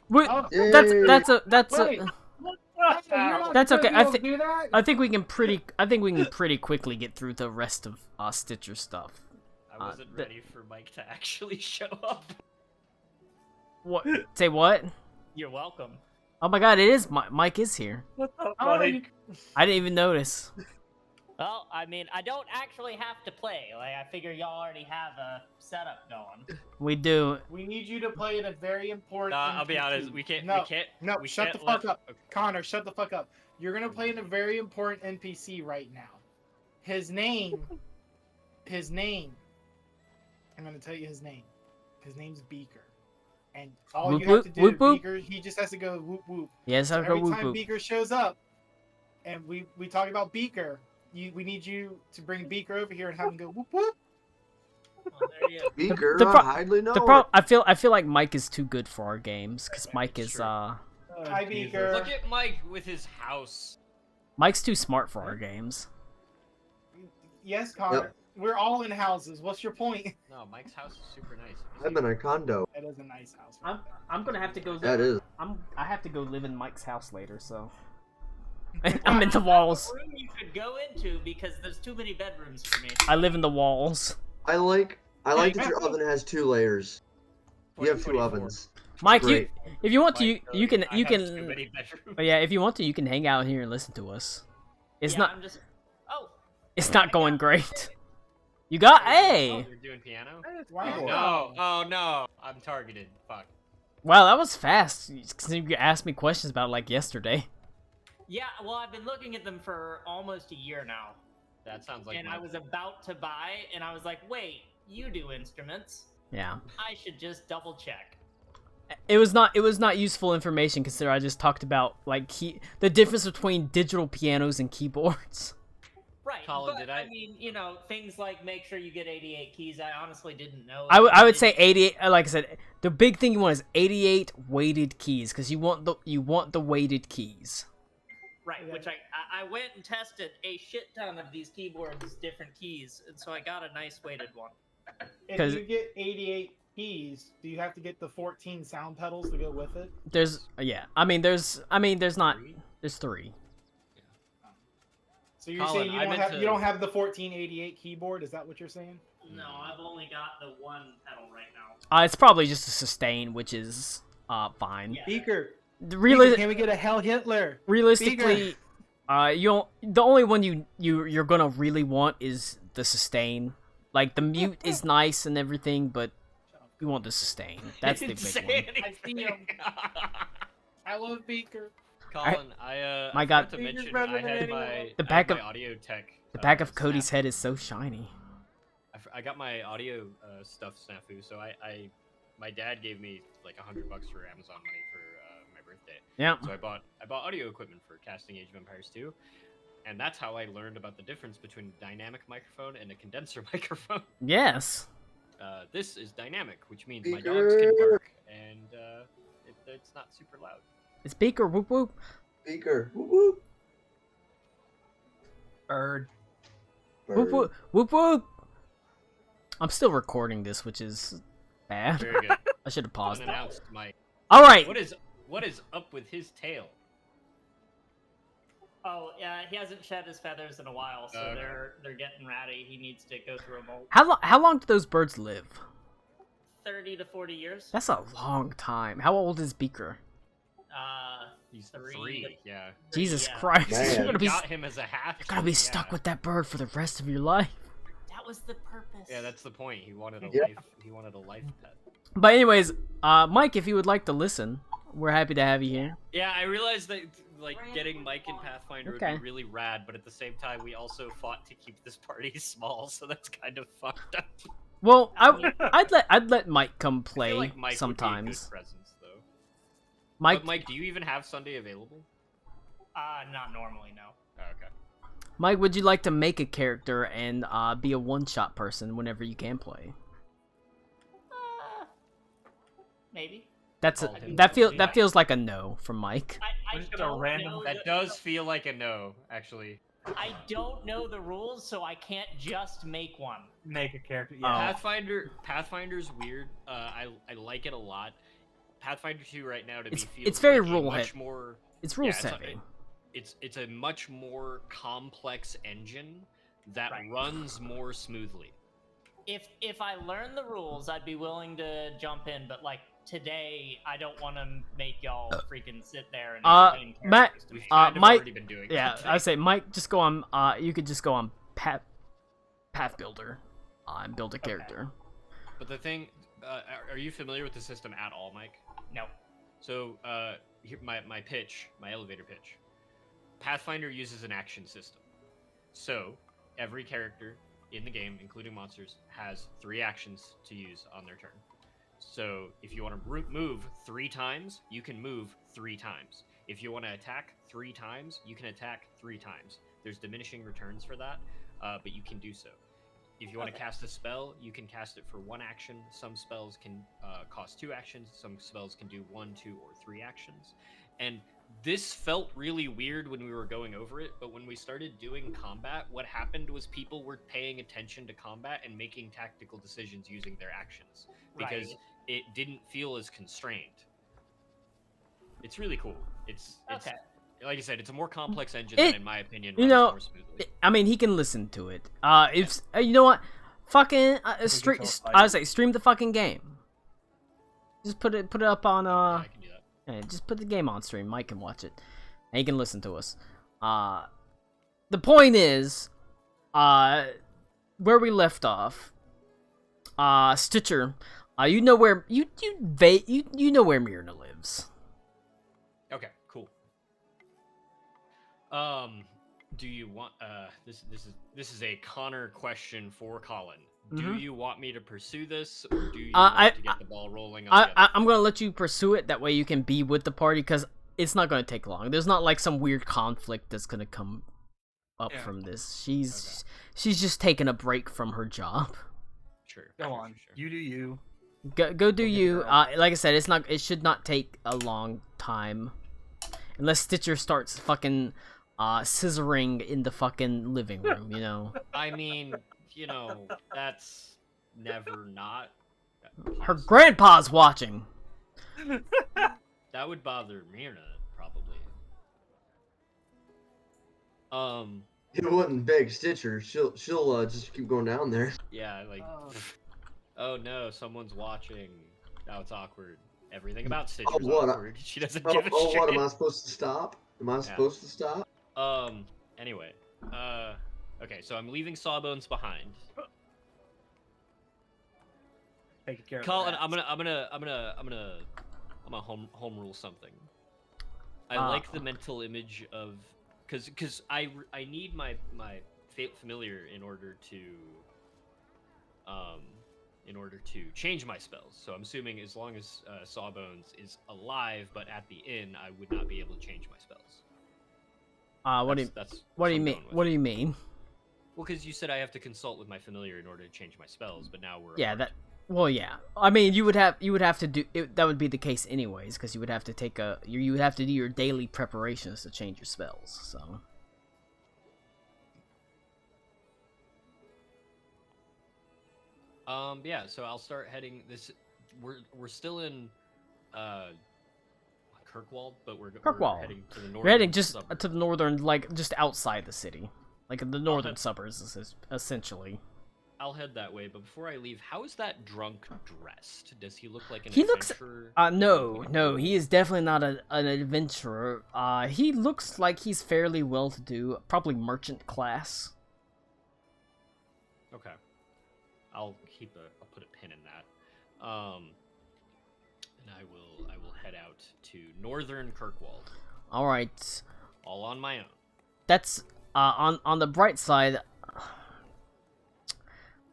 Wait, Oh, Yay. that's wait. That's Hey, you're not That's gonna okay. be I able to thi- do that? I think we can pretty quickly get through the rest of Stitcher stuff. I wasn't ready for Mike to actually show up. What? Say what? You're welcome. Oh my God! It is Mike is here. Oh, you- I didn't even notice. Well, I mean, I don't actually have to play. Like, I figure y'all already have a setup going. We do. we need you to play in a very important. I'll be NPC. honest. We can't. No, we can't. no, we shut can't the fuck let- up, Connor. Shut the fuck up. You're gonna play in a very important NPC right now. His name. I'm gonna tell you his name. His name's Beaker. And all Whoop, you have to whoop, do, whoop, whoop. Beaker, he just has to go whoop whoop. Yes, So I'll go every whoop time whoop. Beaker shows up, and we talk about Beaker, we need you to bring Beaker over here and have him go whoop whoop. Well, there you go. Speaker, the pro- I hardly know. I feel like Mike is too good for our games because Mike is True. Hi, Beaker. Look at Mike with his house. Mike's too smart for our games. Yes, Connor. We're all in houses. What's your point? No, Mike's house is super nice. I'm in a condo. That is a nice house. I'm gonna have to go. That is. I have to go live in Mike's house later, so I'm in the walls. Room you could go into because there's too many bedrooms for me. I live in the walls. I like that your oven has 2 layers. You have 2 24. ovens. Mike, Great. if you want to, Mike, you can I you have can. too many bedrooms. Yeah, if you want to, you can hang out here and listen to us. It's Yeah, not. I'm just. Oh. It's not going great. You got Oh, A. you're doing piano? Wow. No. Oh no. I'm targeted. Fuck. Wow, that was fast. You asked me questions about it like yesterday. Yeah, well, I've been looking at them for almost a year now. That sounds like. And my- I was about to buy, and I was like, wait, you do instruments. Yeah. I should just double check. It was not useful information considering I just talked about like the difference between digital pianos and keyboards. Right, Colin, but did I I- mean, you know, things like make sure you get 88 keys, I honestly didn't know. I would say 88. Like I said, the big thing you want is 88 weighted keys because you want the weighted keys. Right, which I went and tested a shit ton of these keyboards, different keys, and so I got a nice weighted one. If 'Cause- you get 88 keys, do you have to get the 14 sound pedals to go with it? There's there's not. There's 3. So you're Colin, saying you I don't meant have to- you don't have the 1488 keyboard? Is that what you're saying? No, I've only got the one pedal right now. It's probably just a sustain, which is fine. Yeah. Beaker, Really, can we get a Hell Hitler? realistically, the only one you're gonna really want is the sustain. Like the mute is nice and everything, but you want the sustain. That's the Didn't big say one. I see anything. I love Beaker. Colin, I My I God. forgot to mention better I than had anyone. my The I back had of- my audio tech. The back of snap. Cody's head is so shiny. I got my audio stuff snafu, so my dad gave me like $100 for Amazon money for my birthday. Yeah. So I bought audio equipment for casting Age of Empires 2, and that's how I learned about the difference between a dynamic microphone and a condenser microphone. Yes. This is dynamic, which means my dogs can bark and it's not super loud. It's Beaker. Whoop whoop. Speaker. Whoop whoop. Bird. Whoop whoop. Whoop whoop. I'm still recording this, which is bad. Very good. I should have paused it. Unannounced Mike. All right. What is up with his tail? Oh, yeah, he hasn't shed his feathers in a while, so Okay. they're getting ratty. He needs to go through a molt. How long do those birds live? 30 to 40 years. That's a long time. How old is Beaker? He's Three. three. Yeah. Jesus Yeah. Christ. Man. You're gonna be Got him as a half. you're gonna be stuck with that bird for the rest of your life. That was the purpose. Yeah, that's the point. He wanted a Yeah. life. He wanted a life pet. But anyways, Mike, if you would like to listen, we're happy to have you here. Yeah, I realized that like getting Mike in Pathfinder Okay. would be really rad, but at the same time, we also fought to keep this party small, so that's kind of fucked up. Well, I mean- I'd let Mike come I play feel like Mike sometimes. would be a good presence, though. Mike, But Mike, do you even have Sunday available? Not normally, no. Oh, okay. Mike, would you like to make a character and be a one-shot person whenever you can play? Maybe. That's Call him that feels like a no from Mike. I We're just gonna don't random- know That the- does feel like a no, actually. I don't know the rules, so I can't just make one. Make a character. Oh. Yeah. Pathfinder's weird. I like it a lot. Pathfinder 2 right now to me feels it's very like a rule much heavy. more. It's rules Yeah, heavy. It's a much more complex engine that Right. runs more smoothly. If I learn the rules, I'd be willing to jump in, but like today, I don't want to make y'all freaking sit there and explain Matt- characters to We've me. kind of Mike- already been doing Yeah, that. I say Mike, just go on. You could just go on Path Builder, and build a character. But the thing, are you familiar with the system at all, Mike? No. So, here, my pitch, my elevator pitch. Pathfinder uses an action system. So, every character in the game, including monsters, has 3 actions to use on their turn. So, if you want to move 3 times, you can move 3 times. If you want to attack 3 times, you can attack 3 times. There's diminishing returns for that, but you can do so. If you want to cast a spell, you can cast it for 1 action. Some spells can cost 2 actions. Some spells can do 1, 2, or 3 actions. And this felt really weird when we were going over it, but when we started doing combat, what happened was people were paying attention to combat and making tactical decisions using their actions because Right. it didn't feel as constrained. It's really cool. It's Okay. like I said, it's a more complex engine It- that, in my opinion, you runs know, more smoothly. I mean, he can listen to it. If you know what, fucking stream. I say stream the fucking game. Just put it up on Yeah, I can do that. Yeah, just put the game on stream. Mike can watch it, and he can listen to us. The point is, where we left off. Stitcher, you know where you know where Myrna lives. Okay, cool. Do you want this is a Connor question for Colin. Do Mhm. you want me to pursue this, or do you I- want to get the ball rolling on the other I'm gonna let you pursue it. That way you can be with the party because it's not gonna take long. There's not like some weird conflict that's gonna come up Yeah. from this. She's just taking a break from her job. Sure. Go sure, on. sure. You do you. Go do get you. your Like I said, it should not take a long time, unless Stitcher starts fucking scissoring in the fucking living room. You know, I mean, that's never not. her grandpa's watching. That would bother Myrna, probably. It wouldn't beg Stitcher. She'll just keep going down there. Yeah, like, oh no, someone's watching. Now it's awkward. Everything about Stitcher's what? awkward. She doesn't Oh, give a shit. what am I supposed to stop? Am I supposed to stop? Anyway, okay, so I'm leaving Sawbones behind. Taking care of Colin, the I'm rats. gonna home rule something. I like the mental image of, cause I need my familiar in order to change my spells. So I'm assuming as long as Sawbones is alive but at the inn, I would not be able to change my spells. What do you mean? What do you mean? Well, because you said I have to consult with my familiar in order to change my spells, but now we're Yeah, apart. well, yeah. I mean, you would have to do it, that would be the case anyways, because you would have to you would have to do your daily preparations to change your spells. So. Yeah, so I'll start heading this. We're still in Kirkwall, but we're Kirkwall. heading to the north. We're heading just to the northern, like just outside the city, like the northern head- suburbs, essentially. I'll head that way, but before I leave, how is that drunk dressed? Does he look like an He looks- adventurer? No, he is definitely not an adventurer. He looks like he's fairly well-to-do, probably merchant class. Okay. I'll put a pin in that. And I will head out to northern Kirkwall, All right, all on my own. that's on the bright side.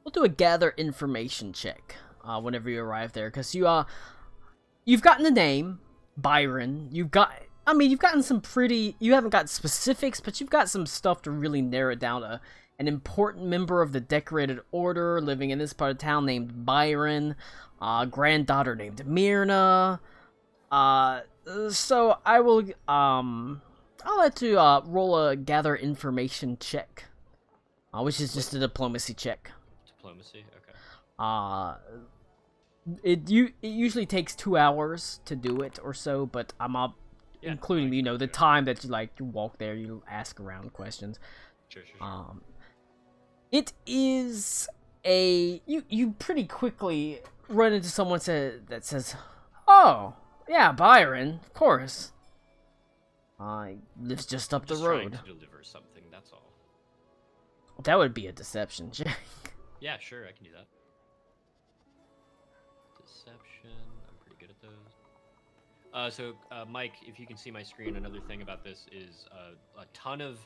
we'll do a gather information check whenever you arrive there, because you've gotten the name Byron. You've gotten some pretty. You haven't got specifics, but you've got some stuff to really narrow it down to. An important member of the Decorated Order living in this part of town named Byron, granddaughter named Myrna. So I will I'll let you roll a gather information check, which is just a diplomacy check. Diplomacy, okay. It usually takes 2 hours to do it or so, but I'm including the time that you walk there, you ask around questions. Sure. It is you pretty quickly run into someone that says, "Oh, yeah, Byron, of course. Lives just up the road." Trying to deliver something, that's all. That would be a deception check. Yeah, sure, I can do that. Deception, I'm pretty good at those. Mike, if you can see my screen, another thing about this is a ton of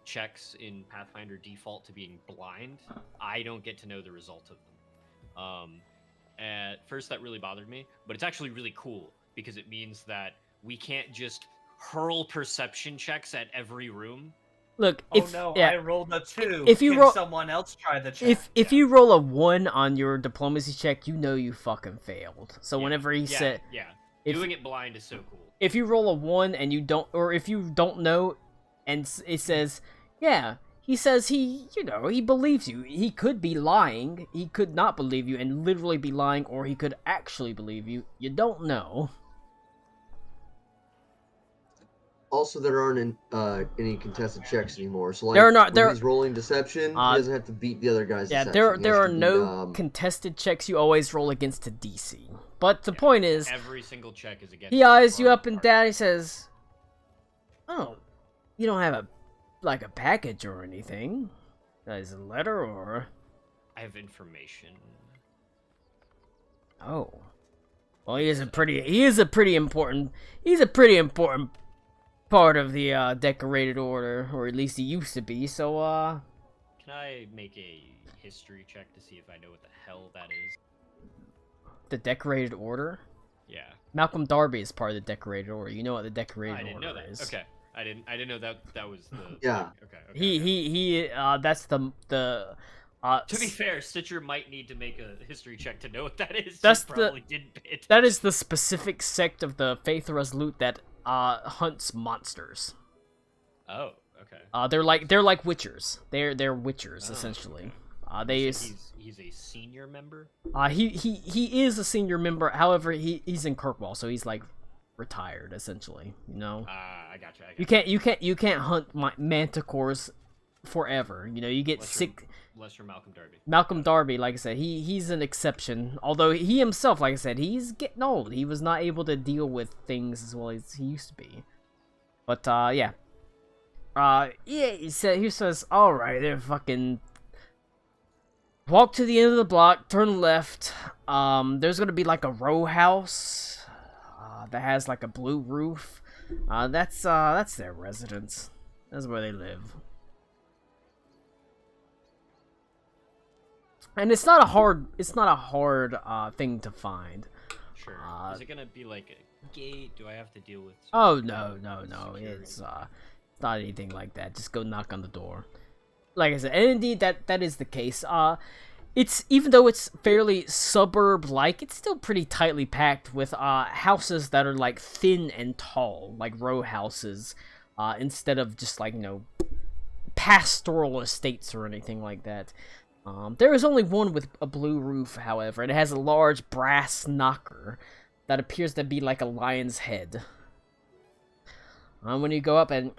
checks in Pathfinder default to being blind. I don't get to know the result of them. At first, that really bothered me, but it's actually really cool because it means that we can't just hurl perception checks at every room. Look, I rolled a 2. If you Can someone else try the check? If you roll a 1 on your diplomacy check, you fucking failed. So whenever he said, doing it blind is so cool. If you roll a 1 and you don't, or if you don't know, and it says, yeah, he says he believes you. He could be lying. He could not believe you and literally be lying, or he could actually believe you. You don't know. Also, there aren't any contested checks anymore. So, there are not. When he's rolling deception, he doesn't have to beat the other guy's deception. There are no contested checks. You always roll against a DC. But the point is, every single check is against. He eyes you up and down. He says, "Oh, you don't have a package or anything? Is it a letter or?" I have information. Oh, well, he's a pretty important part of the Decorated Order, or at least he used to be. So, can I make a history check to see if I know what the hell that is? The Decorated Order? Yeah. Malcolm Darby is part of the Decorated Order. You know what the Decorated Order is. I didn't know that. Okay. I didn't know that was the. Yeah. Okay. He that's the. To be fair, Stitcher might need to make a history check to know what that is. That's That is the specific sect of the Faith Resolute that hunts monsters. Oh, okay. They're like witchers. They're witchers essentially. Okay. He's a senior member. He is a senior member. However, he's in Kirkwall, so he's like retired essentially. I gotcha. You can't hunt manticores forever. You get sick. Unless you're Malcolm Darby. Malcolm Darby, like I said, he's an exception. Although he himself, like I said, he's getting old. He was not able to deal with things as well as he used to be. But yeah. He says, all right, they're fucking. Walk to the end of the block, turn left. There's gonna be like a row house that has like a blue roof. That's their residence. That's where they live. And it's not a hard thing to find. Sure. Is it gonna be like a gate? Do I have to deal with? Oh no. Security? It's not anything like that. Just go knock on the door. Like I said, and indeed that is the case. It's even though it's fairly suburb-like, it's still pretty tightly packed with houses that are like thin and tall, like row houses, instead of just like pastoral estates or anything like that. There is only one with a blue roof, however. It has a large brass knocker that appears to be like a lion's head. When you go up and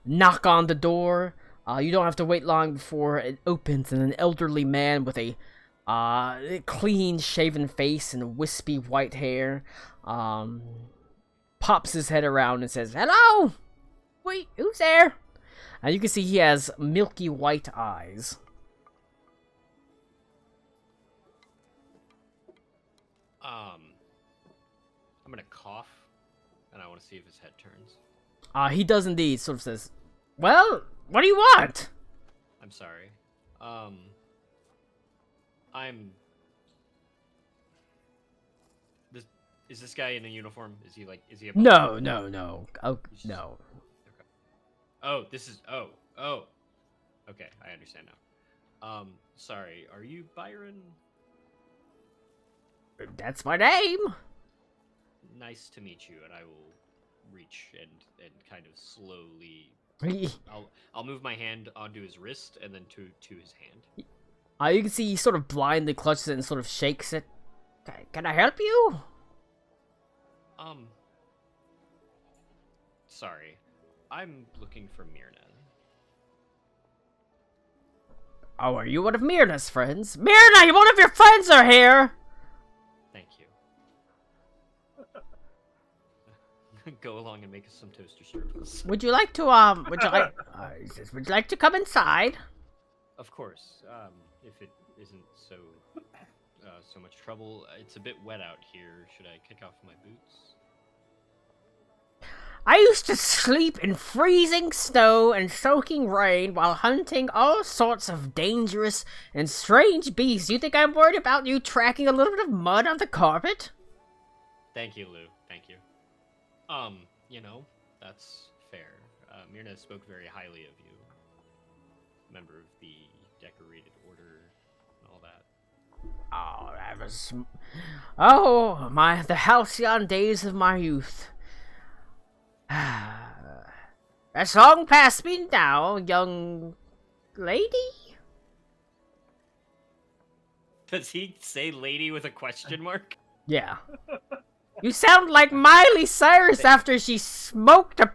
knock on the door, you don't have to wait long before it opens, and an elderly man with a clean-shaven face and wispy white hair pops his head around and says, "Hello! Wait, who's there?" And you can see he has milky white eyes. I'm gonna cough, and I want to see if his head turns. He does indeed. Sort of says, "Well, what do you want?" I'm sorry. I'm. Is this guy in a uniform? Is he like? Is he a? No, no, no. Oh, no. Okay. Oh, this is. Oh. Okay, I understand now. Sorry. Are you Byron? That's my name. Nice to meet you, and I will reach and kind of slowly. I'll move my hand onto his wrist and then to his hand. You can see he sort of blindly clutches it and sort of shakes it. Can I help you? Sorry. I'm looking for Myrna. Oh, are you one of Myrna's friends? Myrna, one of your friends are here! Thank you. Go along and make us some toaster strudels. Would you like to, would you like to come inside? Of course. If it isn't so much trouble. It's a bit wet out here. Should I kick off my boots? I used to sleep in freezing snow and soaking rain while hunting all sorts of dangerous and strange beasts. You think I'm worried about you tracking a little bit of mud on the carpet? Thank you, Lou. Thank you. That's fair. Myrna spoke very highly of you. Member of the Decorated Order and all that. Oh, that was... Oh, the halcyon days of my youth. That's long past me now, young lady? Does he say lady with a question mark? Yeah. You sound like Miley Cyrus after she smoked a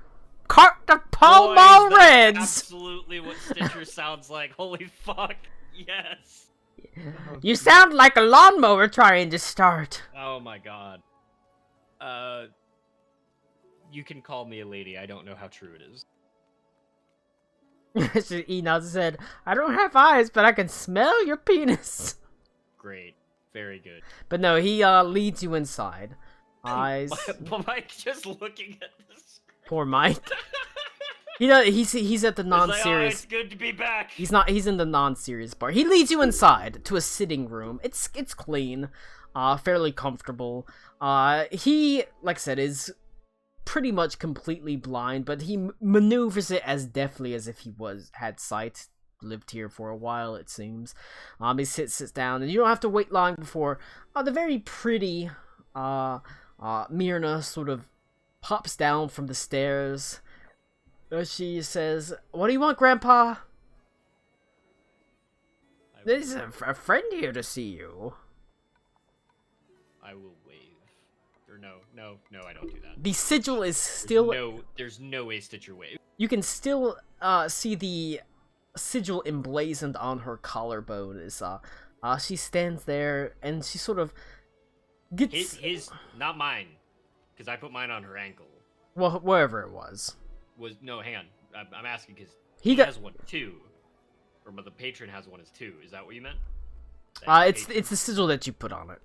cart of Pall Mall Reds! Absolutely what Stitcher sounds like. Holy fuck. Yes. You sound like a lawnmower trying to start. Oh my god. You can call me a lady. I don't know how true it is. He nods his head. I don't have eyes, but I can smell your penis. Great. Very good. But no, he leads you inside. Eyes. Mike just looking at this. Poor Mike. He's at the non-serious. It's good to be back. He's in the non-serious part. He leads you inside to a sitting room. It's clean, fairly comfortable. He, like I said, is pretty much completely blind, but he maneuvers it as deftly as if he had sight. Lived here for a while, it seems. He sits down, and you don't have to wait long before the very pretty Myrna sort of pops down from the stairs. She says, "What do you want, Grandpa?" There's a friend here to see you. I will wave. Or no, I don't do that. The sigil is still... There's no way Stitcher wave. You can still see the sigil emblazoned on her collarbone. She stands there, and she sort of gets... His not mine. Because I put mine on her ankle. Well, wherever it was. No, hang on. I'm asking because he has one too. Or the patron has one as two. Is that what you meant? It's the sigil that you put on it.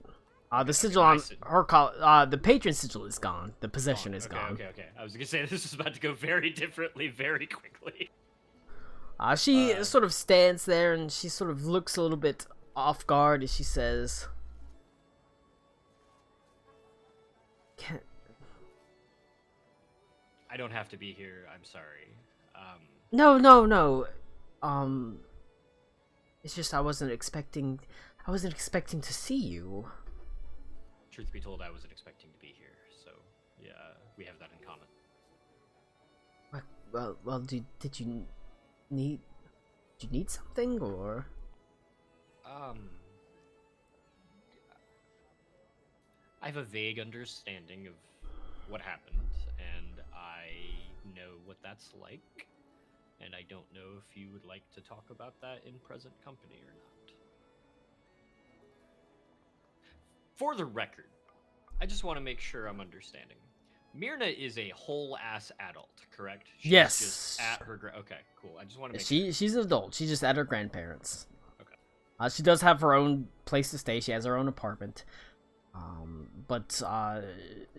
The sigil on her the patron sigil is gone. The possession is gone. Okay. I was gonna say this is about to go very differently, very quickly. She sort of stands there and she sort of looks a little bit off guard as she says, I don't have to be here. I'm sorry. No. It's just I wasn't expecting to see you. Truth be told, I wasn't expecting to be here. So, yeah, we have that in common. Well, did you need something, or? I have a vague understanding of what happened, and I know what that's like, and I don't know if you would like to talk about that in present company or not. For the record, I just want to make sure I'm understanding. Myrna is a whole-ass adult, correct? She's yes. Just at her okay, cool. I just want to make sure. She's an adult. She's just at her grandparents'. Okay. She does have her own place to stay. She has her own apartment. But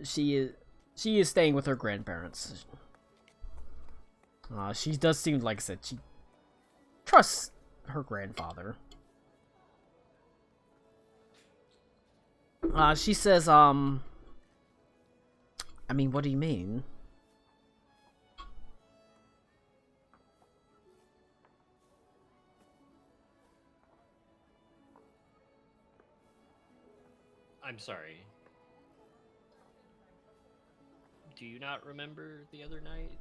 she is staying with her grandparents. She does seem, like I said, she trusts her grandfather. She says, I mean, what do you mean? I'm sorry. Do you not remember the other night?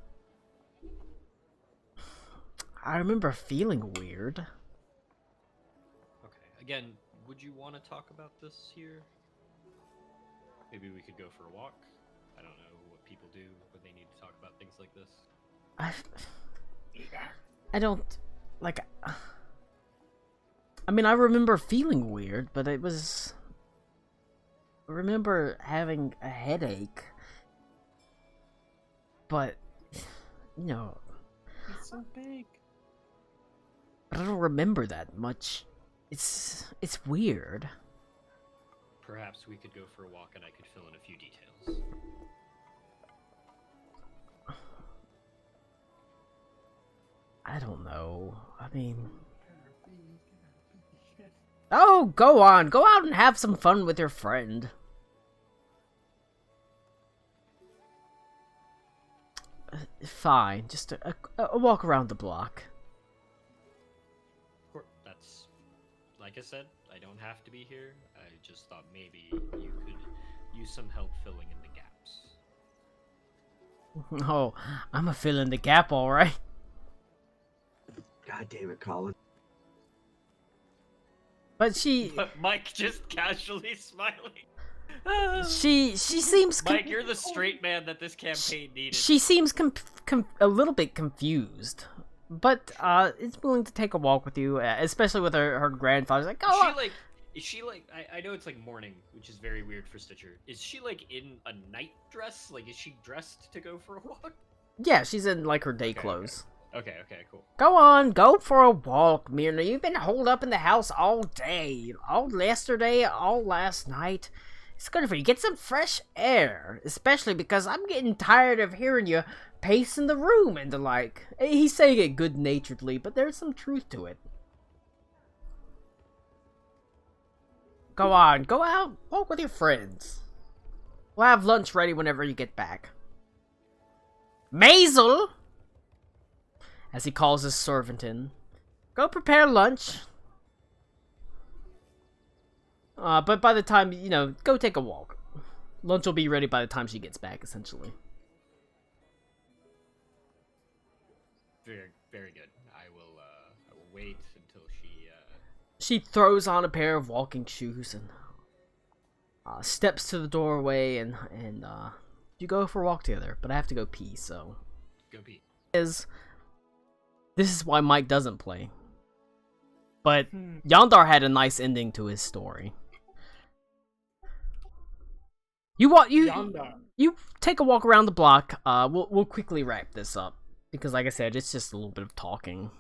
I remember feeling weird. Okay. Again, would you want to talk about this here? Maybe we could go for a walk. I don't know what people do when they need to talk about things like this. I don't like. I mean, I remember feeling weird, but it was. I remember having a headache, but you know, It's so big. I don't remember that much. It's weird. Perhaps we could go for a walk and I could fill in a few details. I don't know. I mean, oh, go on. Go out and have some fun with your friend. Fine. Just a walk around the block. Of course, that's... Like I said, I don't have to be here. I just thought maybe you could use some help filling in the gaps. Oh, I'm a fill in the gap, alright. God damn it, Colin. But she... But Mike just casually smiling. She seems... Mike, you're the straight man that this campaign needed. She seems a little bit confused. But, is willing to take a walk with you, especially with her grandfather's like, go on. Is she like, I know it's like morning, which is very weird for Stitcher. Is she like in a night dress? Like, is she dressed to go for a walk? Yeah, she's in, like, her day clothes. Okay, cool. Go on, go for a walk, Myrna. You've been holed up in the house all day. All yesterday, all last night. It's good for you. Get some fresh air. Especially because I'm getting tired of hearing you pacing the room and the like. He's saying it good-naturedly, but there's some truth to it. Go on, go out, walk with your friends. We'll have lunch ready whenever you get back. Maisel! As he calls his servant in. Go prepare lunch. But by the time, you know, go take a walk. Lunch will be ready by the time she gets back, essentially. Very, very good. I will wait until she... She throws on a pair of walking shoes and steps to the doorway and you go for a walk together. But I have to go pee, so... Go pee. This is why Mike doesn't play. But Yondar had a nice ending to his story. You take a walk around the block. We'll quickly wrap this up because, like I said, it's just a little bit of talking.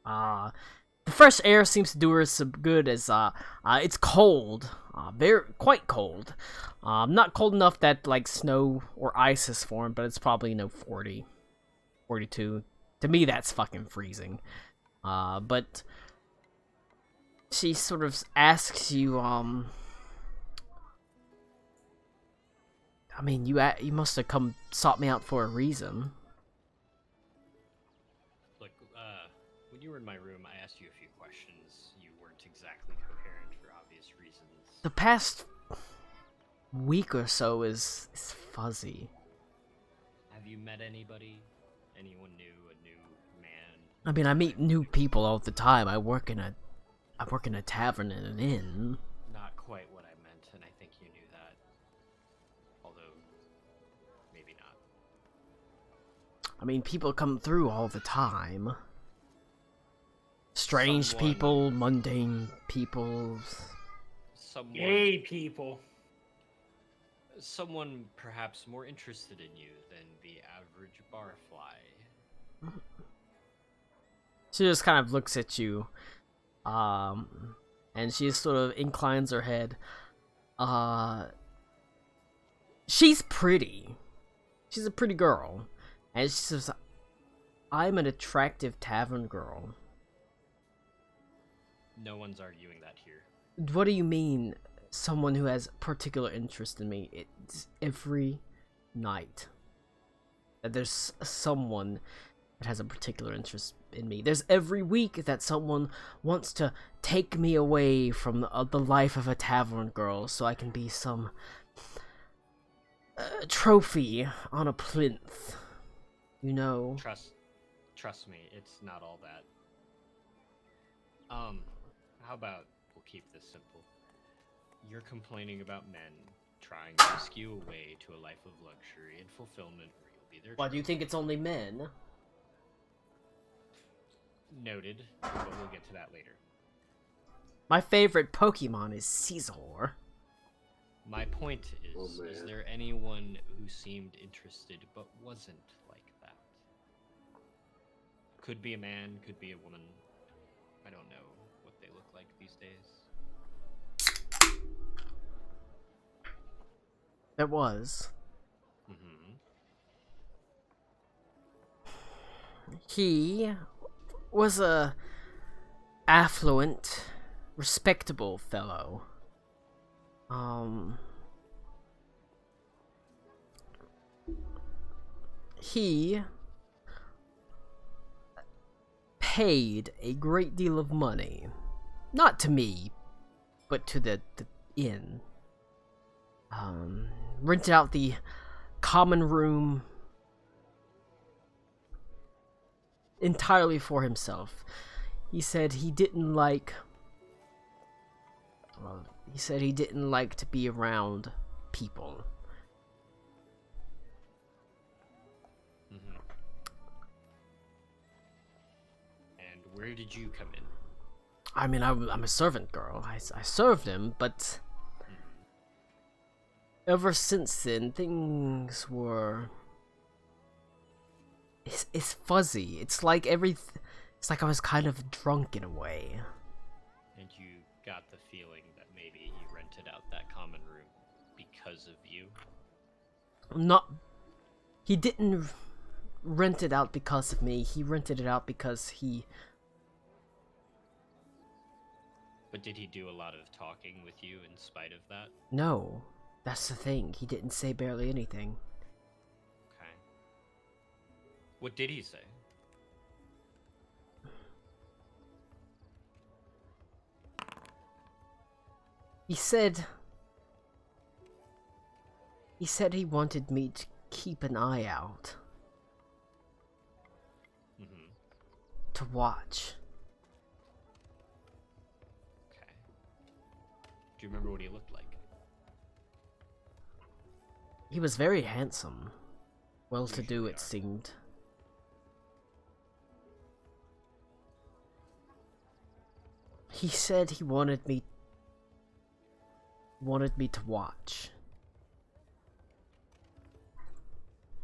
The fresh air seems to do her some good as it's cold, quite cold. Not cold enough that like snow or ice has formed, but it's probably 40, 42. To me, that's fucking freezing. But she sort of asks you, I mean, you must have come sought me out for a reason. Look, when you were in my room, I asked you a few questions. You weren't exactly coherent for obvious reasons. The past week or so is fuzzy. Have you met anybody? Anyone new? A new man? I mean, I meet new people all the time. I work in a tavern and an inn. Not quite what I meant, and I think you knew that. Although, maybe not. I mean, people come through all the time. Strange Someone- people, mundane people. Someone, Gay people. someone perhaps more interested in you than the average barfly. She just kind of looks at you, and she sort of inclines her head. She's pretty. She's a pretty girl. And she says, I'm an attractive tavern girl. No one's arguing that here. What do you mean, someone who has particular interest in me? It's every night that there's someone that has a particular interest in me. There's every week that someone wants to take me away from the life of a tavern girl so I can be some trophy on a plinth. You know? Trust me, it's not all that. How about we'll keep this simple. You're complaining about men trying to whisk you away to a life of luxury and fulfillment where you'll be their Why do you think it's only men? Noted, but we'll get to that later. My favorite Pokemon is Caesar. My point is Oh, man. there anyone who seemed interested but wasn't like that? Could be a man, could be a woman. I don't know what they look like these days. It was. Mm-hmm. He was a affluent, respectable fellow. He paid a great deal of money, not to me, but to the inn. Rented out the common room entirely for himself. He said he didn't like to be around people. Mm-hmm. And where did you come in? I mean, I'm a servant girl. I served him, but ever since then, things were... It's fuzzy. It's like I was kind of drunk in a way. And you got the feeling that maybe he rented out that common room because of you? He didn't rent it out because of me. He rented it out because he... But did he do a lot of talking with you in spite of that? No, that's the thing. He didn't say barely anything. Okay. What did he say? He said he wanted me to keep an eye out, Mm-hmm. to watch. Okay. Do you remember what he looked like? He was very handsome. Well-to-do, Usually it are. seemed. He said he wanted me to watch.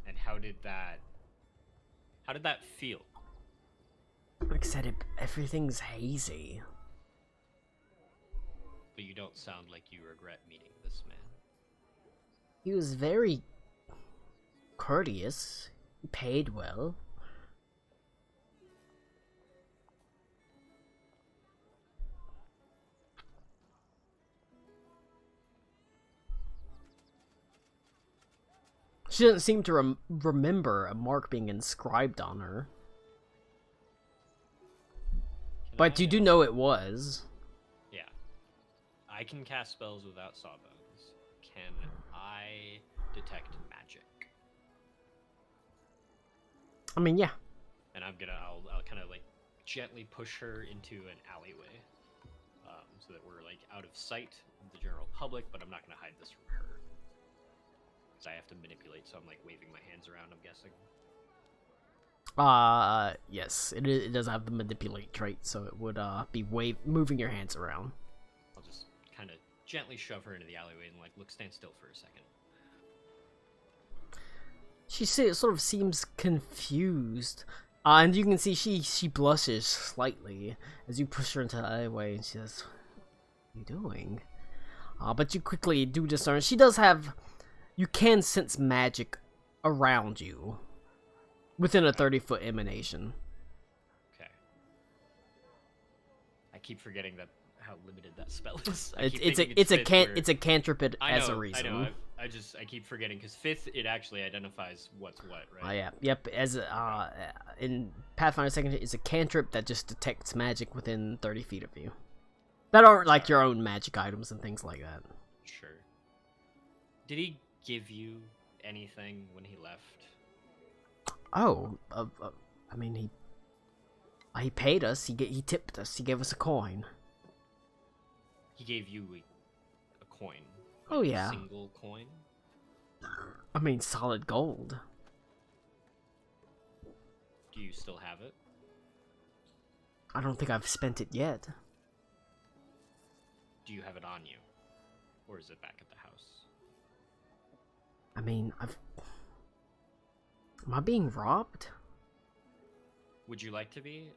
And how did that feel? Like I said, everything's hazy. But you don't sound like you regret meeting this man. He was very courteous. He paid well. She doesn't seem to remember a mark being inscribed on her. Can But I, you do know it was. Yeah. I can cast spells without sawbones. Can I detect magic? I mean, yeah. And I'll kind of like gently push her into an alleyway, so that we're like out of sight of the general public. But I'm not gonna hide this from her, because I have to manipulate. So I'm like waving my hands around. I'm guessing. Yes, it does have the manipulate trait, so it would be moving your hands around. I'll just kind of gently shove her into the alleyway and like stand still for a second. She sort of seems confused, and you can see she blushes slightly as you push her into the alleyway, and she says, "What are you doing?" But you quickly do discern she does have. You can sense magic around you, within a 30-foot emanation. Okay. I keep forgetting that how limited that spell is. It's a cantrip as a reason. I know. I keep forgetting because fifth it actually identifies what's what, right? Oh yeah, yep. As in Pathfinder Second, it's a cantrip that just detects magic within 30 feet of you. That aren't like your own magic items and things like that. Sure. Did he give you anything when he left? Oh, I mean he paid us. He tipped us. He gave us a coin. He gave you a coin. Oh yeah. A single coin. I mean solid gold. Do you still have it? I don't think I've spent it yet. Do you have it on you, or is it back at the house? I mean, am I being robbed? Would you like to be?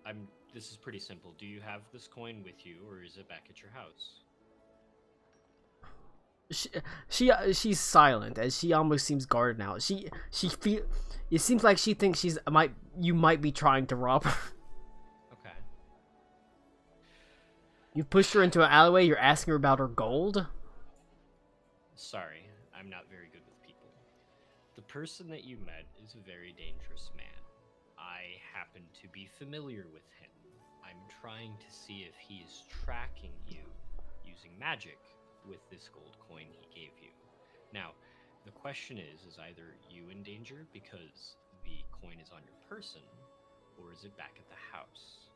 This is pretty simple. Do you have this coin with you, or is it back at your house? She's silent as she almost seems guarded now. It seems like she thinks you might be trying to rob her. Okay. You pushed her into an alleyway. You're asking her about her gold. Sorry, I'm not very good with people. The person that you met is a very dangerous man. I happen to be familiar with him. I'm trying to see if he is tracking you using magic with this gold coin he gave you. Now, the question is either you in danger because the coin is on your person, or is it back at the house?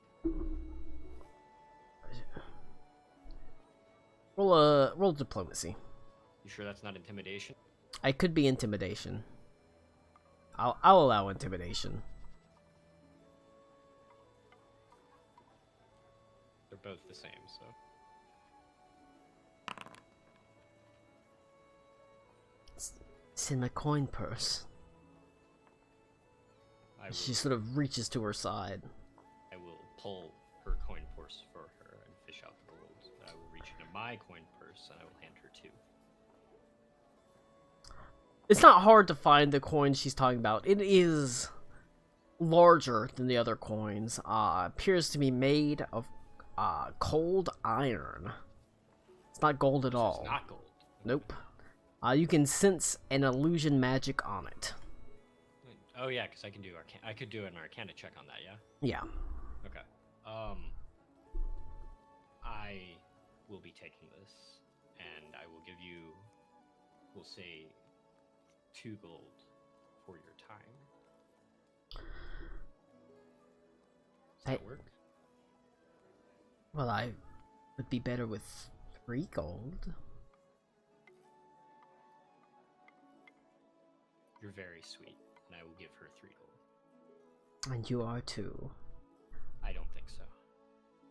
Roll diplomacy. You sure that's not intimidation? I could be intimidation. I'll allow intimidation. They're both the same, so. It's in my coin purse. She sort of reaches to her side. I will pull her coin purse for her and fish out the gold. I will reach into my coin purse and I will hand her two. It's not hard to find the coin she's talking about. It is larger than the other coins. Appears to be made of cold iron. It's not gold at all. It's not gold. Nope. You can sense an illusion magic on it. Oh yeah, because I can do I could do an Arcana check on that, yeah? Yeah. Okay. I will be taking this, and I will give you, we'll say, 2 gold for your time. Does that work? Well, I would be better with 3 gold. You're very sweet, and I will give her 3 gold. And you are too. I don't think so.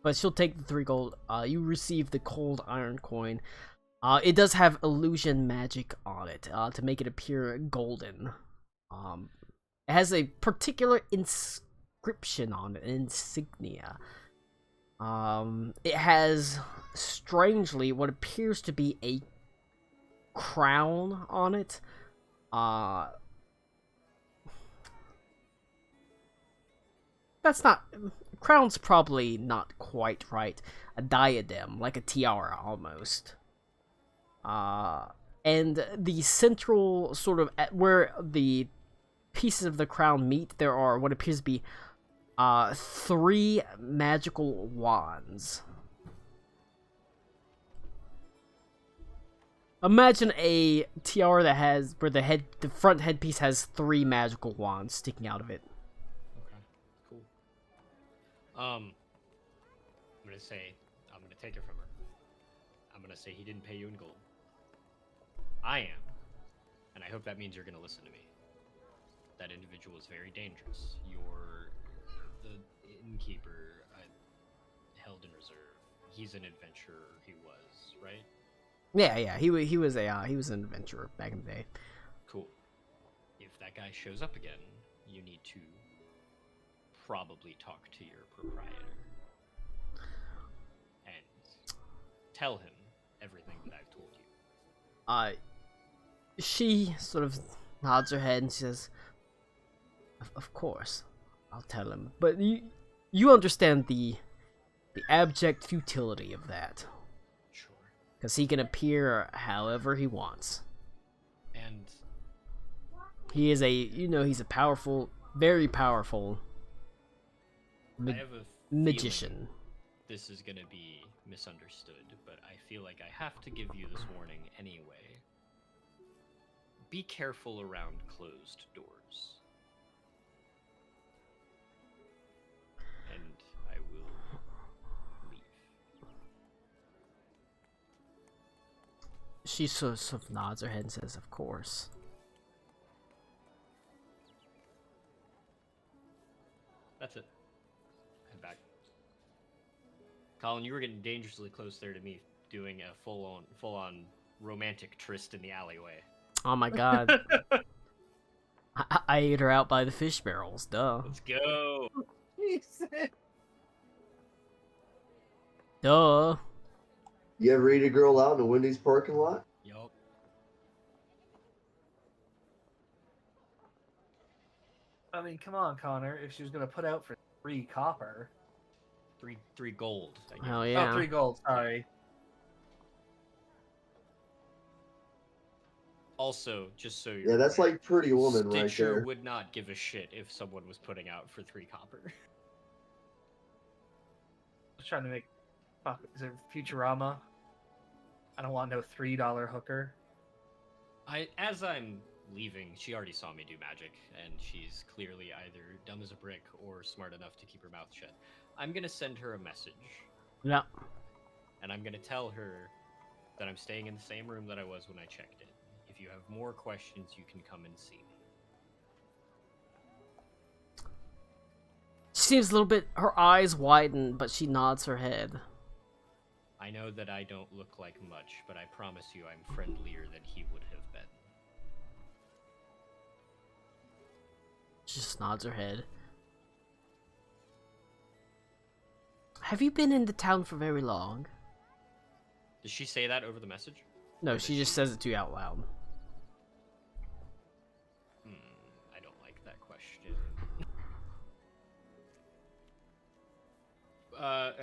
But she'll take the 3 gold. You receive the cold iron coin. It does have illusion magic on it to make it appear golden. It has a particular inscription on it, an insignia. It has, strangely, what appears to be a crown on it. That's not... Crown's probably not quite right. A diadem, like a tiara, almost. And the central sort of... where the pieces of the crown meet, there are what appears to be 3 magical wands. Imagine a tiara that has... where the front headpiece has 3 magical wands sticking out of it. Okay, cool. I'm gonna take it from her. I'm gonna say he didn't pay you in gold. I am. And I hope that means you're gonna listen to me. That individual is very dangerous. You're the innkeeper held in reserve. He's an adventurer, he was, right? Yeah, he was an adventurer back in the day. Cool. If that guy shows up again, you need to probably talk to your proprietor and tell him everything that I've told you. She sort of nods her head and says, "Of course, I'll tell him. But you understand the The abject futility of that. Sure. Because he can appear however he wants. And He is he's a powerful, very powerful I have a magician. feeling this is gonna be misunderstood, but I feel like I have to give you this warning anyway. Be careful around closed doors. And I will leave. She sort of nods her head and says, "Of course." That's it. Head back. Colin, you were getting dangerously close there to me doing a full-on romantic tryst in the alleyway. Oh my god. I ate her out by the fish barrels, duh. Let's go. Jesus. Duh. You ever eat a girl out in a Wendy's parking lot? Yup. I mean, come on, Connor. If she was gonna put out for 3 copper, Three gold. I guess. Hell yeah. oh, 3 gold. Sorry. Also, just so you're Yeah, that's aware, like Pretty Woman right Stitcher there. would not give a shit if someone was putting out for 3 copper. I was trying to make. Fuck, is it Futurama? I don't want no $3 hooker. As I'm leaving, she already saw me do magic, and she's clearly either dumb as a brick or smart enough to keep her mouth shut. I'm gonna send her a message, Yeah. and I'm gonna tell her that I'm staying in the same room that I was when I checked in. If you have more questions, you can come and see me. She seems a little bit, her eyes widen, but she nods her head. I know that I don't look like much, but I promise you I'm friendlier than he would have been. She just nods her head. Have you been in the town for very long? Did she say that over the message? No, she just says it to you out loud. I don't like that question.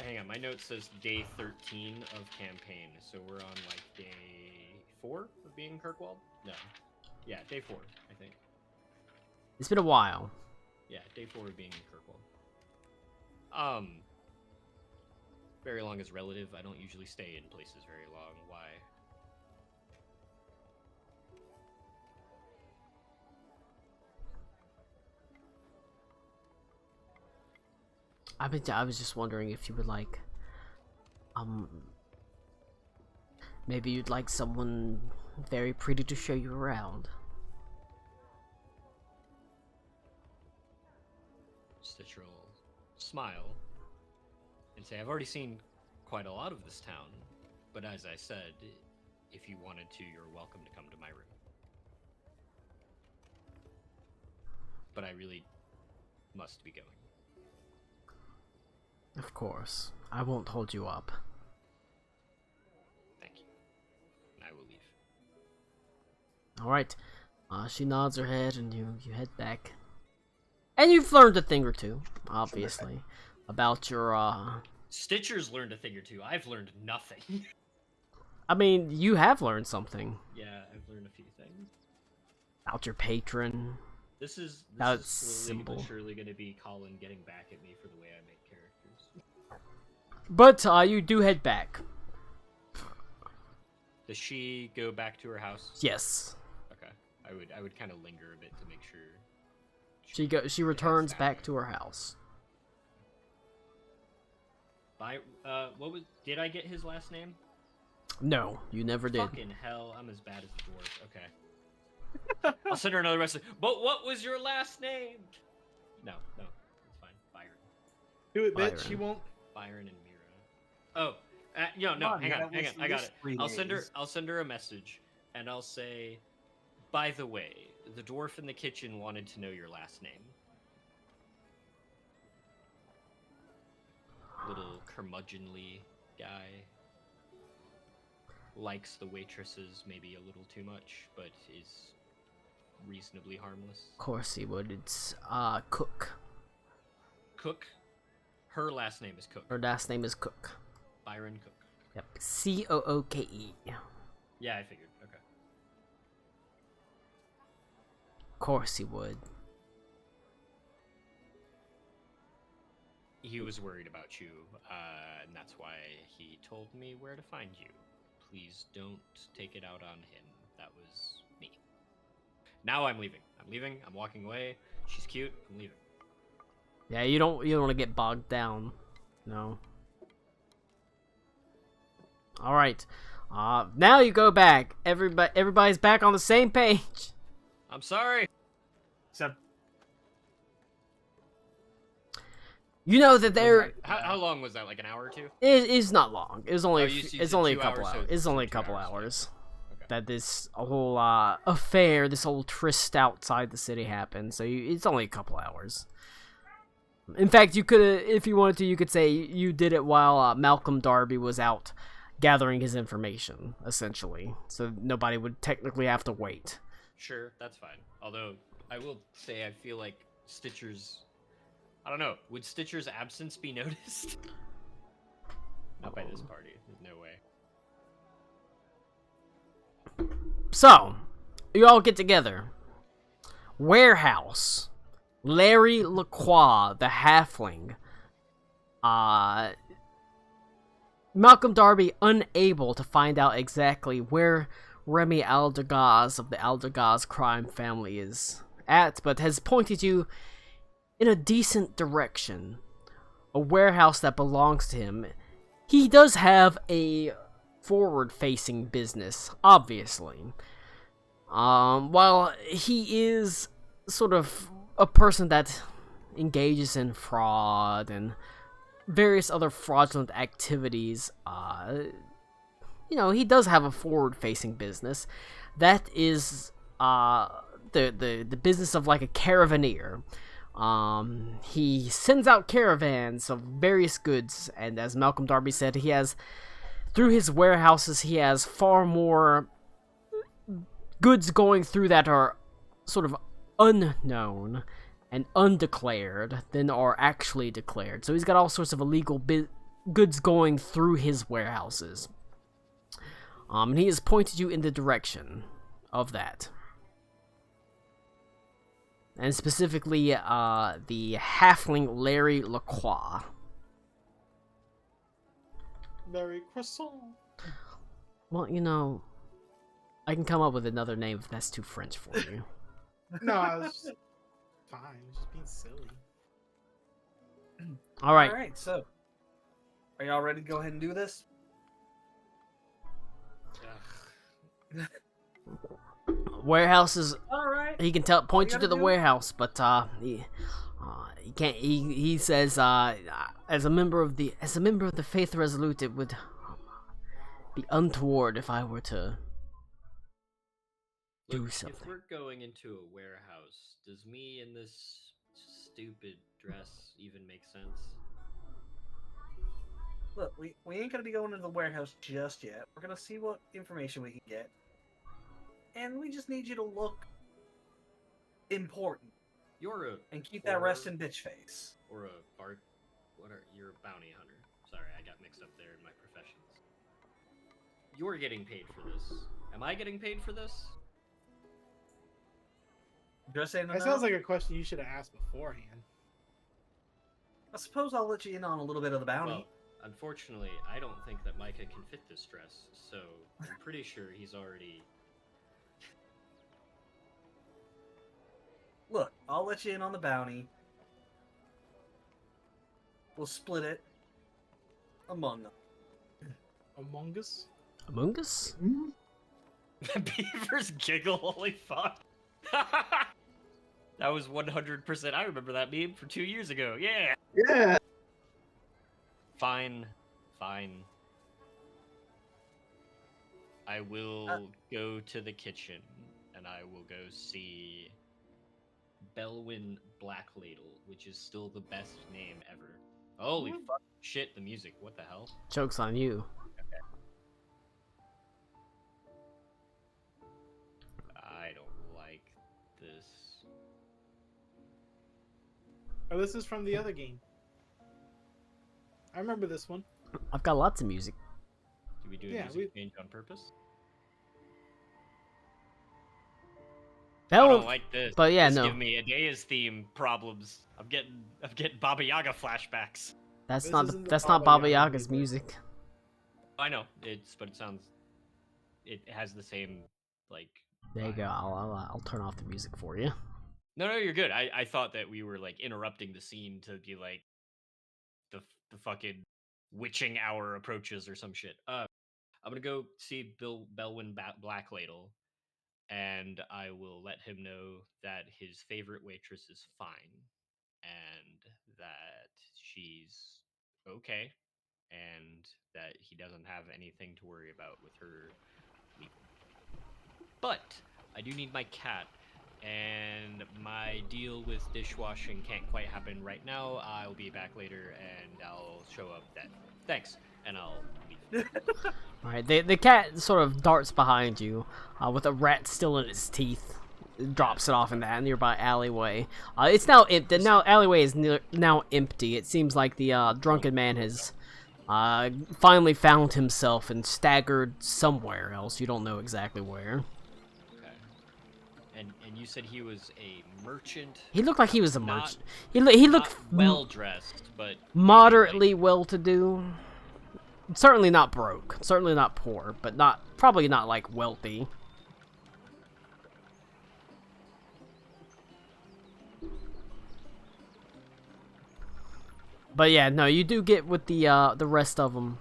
Hang on, my note says day 13 of campaign, so we're on like day 4 of being Kirkwall? No. Yeah, day 4, I think. It's been a while. Yeah, day 4 of being in Kirkwall. Very long is relative. I don't usually stay in places very long. Why? I was just wondering if you would like, maybe you'd like someone very pretty to show you around. Stitcher will smile and say, I've already seen quite a lot of this town, but as I said, if you wanted to, you're welcome to come to my room. But I really must be going. Of course. I won't hold you up. Thank you. And I will leave. Alright. She nods her head and you head back. And you've learned a thing or two, obviously. About your, Stitcher's learned a thing or two. I've learned nothing. I mean, you have learned something. Yeah, I've learned a few things. About your patron. This is That's slowly but simple. surely going to be Colin getting back at me for the way I make characters. But, you do head back. Does she go back to her house? Yes. Okay. I would kind of linger a bit to make sure. She returns back to her house. Did I get his last name? No, you never did. Fucking hell, I'm as bad as the dwarf. Okay. I'll send her another message. But what was your last name? No, it's fine. Byron. Do it, bitch. Byron. She won't. Byron and Mira. Oh, no, Come on, hang man, on. at I got least it. 3 days. I'll send her a message, and I'll say, by the way, the dwarf in the kitchen wanted to know your last name. Little curmudgeonly guy. Likes the waitresses maybe a little too much, but is reasonably harmless. Of course he would. It's, Cook. Cook? Her last name is Cook. Her last name is Cook. Byron Cook. Yep. Cooke. Yeah, I figured. Okay. Of course he would. He was worried about you, and that's why he told me where to find you. Please don't take it out on him. That was me. Now I'm leaving. I'm walking away. She's cute. I'm leaving. Yeah, you don't want to get bogged down. No. All right. Now you go back. Everybody's back on the same page. I'm sorry. Except, You know that there How long was that? Like an hour or two? it is not long. It was only Oh, you it's said only a 2 couple hours, hours. so It's only a 2 couple hours, yeah. hours Okay. that this whole affair, this whole tryst outside the city happened. So it's only a couple hours. In fact, you could, if you wanted to, you could say you did it while Malcolm Darby was out gathering his information, essentially. So nobody would technically have to wait. Sure, that's fine. Although, I will say I feel like Stitcher's... I don't know. Would Stitcher's absence be noticed? Not by this party. There's no way. So, you all get together. Warehouse. Larry Lacroix, the halfling. Malcolm Darby unable to find out exactly where Remy Aldegaz of the Aldegaz crime family is at, but has pointed you in a decent direction. A warehouse that belongs to him. He does have a forward-facing business, obviously. While he is sort of a person that engages in fraud and various other fraudulent activities, he does have a forward-facing business. That is the business of like a caravaneer. He sends out caravans of various goods, and as Malcolm Darby said, he has, through his warehouses, he has far more goods going through that are sort of unknown and undeclared than are actually declared. So he's got all sorts of illegal goods going through his warehouses. And he has pointed you in the direction of that. And specifically, the halfling Larry Lacroix. Larry Croissant. Well, I can come up with another name if that's too French for you. No, I was just fine. I was just being silly. All right. All right, so are y'all ready to go ahead and do this? Warehouses. All right. He can point you to the do- warehouse, but he can't. He says as a member of the Faith Resolute, it would be untoward if I were to do something. If we're going into a warehouse, does me in this stupid dress even make sense? Look, we ain't gonna be going into the warehouse just yet. We're gonna see what information we can get, and we just need you to look important You're a and keep that resting bitch face. or a bard. You're a bounty hunter? Sorry, I got mixed up there in my professions. You're getting paid for this. Am I getting paid for this? Just saying. That sounds like a question you should have asked beforehand. I suppose I'll let you in on a little bit of the bounty. Well, unfortunately, I don't think that Micah can fit this dress, so I'm pretty sure he's already... Look, I'll let you in on the bounty. We'll split it among them. Among Us? Among Us? Beavers giggle, holy fuck. That was 100%. I remember that meme from 2 years ago. Yeah. Yeah. Fine. I will go to the kitchen and I will go see Belwyn Black Ladle, which is still the best name ever. Holy fuck. Shit, the music. What the hell? Joke's on you. I don't like this. Oh, this is from the other game. I remember this one. I've got lots of music. Did we do a Yeah, music change on purpose? That I one, don't like this. but yeah, this no. give me Adea's theme problems. I'm getting Baba Yaga flashbacks. That's This not isn't the that's not Baba Baba Yaga Yaga's music. music. I know but it sounds. It has the same like. There you vibe. go. I'll turn off the music for you. No, you're good. I thought that we were like interrupting the scene to be like the fucking witching hour approaches or some shit. I'm gonna go see Belwyn Black Ladle, and I will let him know that his favorite waitress is fine, and that she's okay, and that he doesn't have anything to worry about with her leaving. But I do need my cat, and my deal with dishwashing can't quite happen right now. I'll be back later, and I'll show up then. Thanks, and I'll leave. All right. The cat sort of darts behind you, with a rat still in its teeth. It drops it off in that nearby alleyway. It's now the alleyway is now empty. It seems like the drunken man has finally found himself and staggered somewhere else. You don't know exactly where. And you said he was a merchant. He looked like he was a Not- merchant. He looked well dressed, but moderately well-to-do. Certainly not broke. Certainly not poor, but probably not like wealthy. But yeah, no, you do get with the rest of them.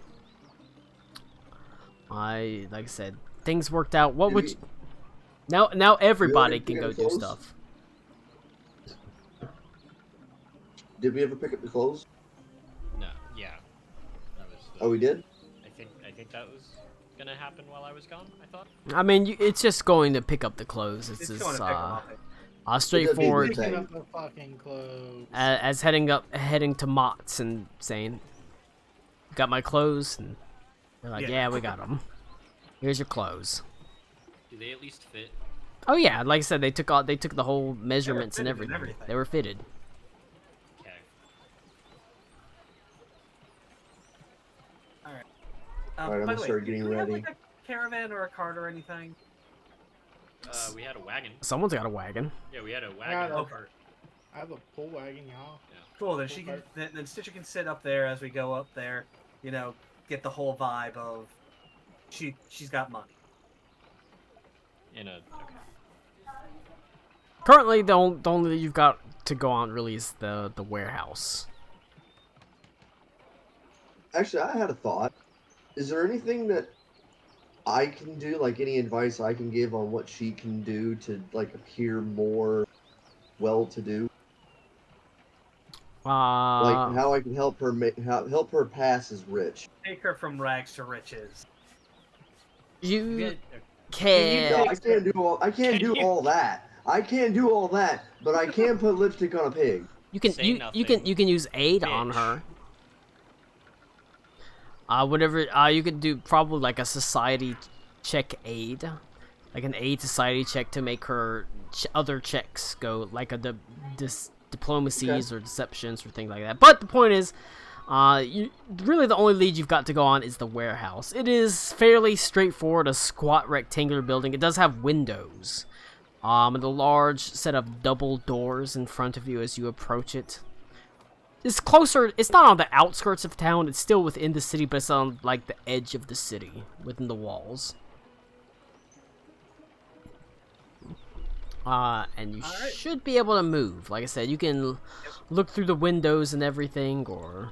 Like I said, things worked out. What would you... Now everybody can go do stuff. Did we ever pick up the clothes? No, yeah. That was Oh, we did? I think that was gonna happen while I was gone, I thought. I mean, it's just going to pick up the clothes. It's It's just going to pick 'em up. straightforward. Picking up the fucking clothes. As heading to Mott's and saying, "Got my clothes?" And they're like, Yeah. "Yeah, we got them. Here's your clothes." Do they at least fit? Oh yeah, like I said, they took the whole measurements and fitted and everything. everything. They were fitted. Okay. Alright, I'm by gonna the way, start getting do we have, ready. like, a caravan or a cart or anything? We had a wagon. Someone's got a wagon. Yeah, we had a Yeah, wagon. no. cart. I have a pull wagon, y'all. Cool. Then she can. Then Stitcher can sit up there as we go up there. You know, get the whole vibe of she's got money. Okay. Currently, the only you've got to go on really is the warehouse. Actually, I had a thought. Is there anything that I can do, like any advice I can give on what she can do to like appear more well-to-do? Like how I can help her help her pass as rich. Take her from rags to riches. You No, can. I can't do all. I can't do all that. I can't do all that, but I can put lipstick on a pig. You can Say you nothing, can use aid on bitch. her. Whatever. You could do probably like a society check aid, like an aid society check to make her other checks go, like diplomacies or deceptions or things like that. But the point is, really the only lead you've got to go on is the warehouse. It is fairly straightforward, a squat rectangular building. It does have windows, and a large set of double doors in front of you as you approach it. It's closer. It's not on the outskirts of town. It's still within the city, but it's on like the edge of the city, within the walls. And you should be able to move. Like I said, you can look through the windows and everything, or...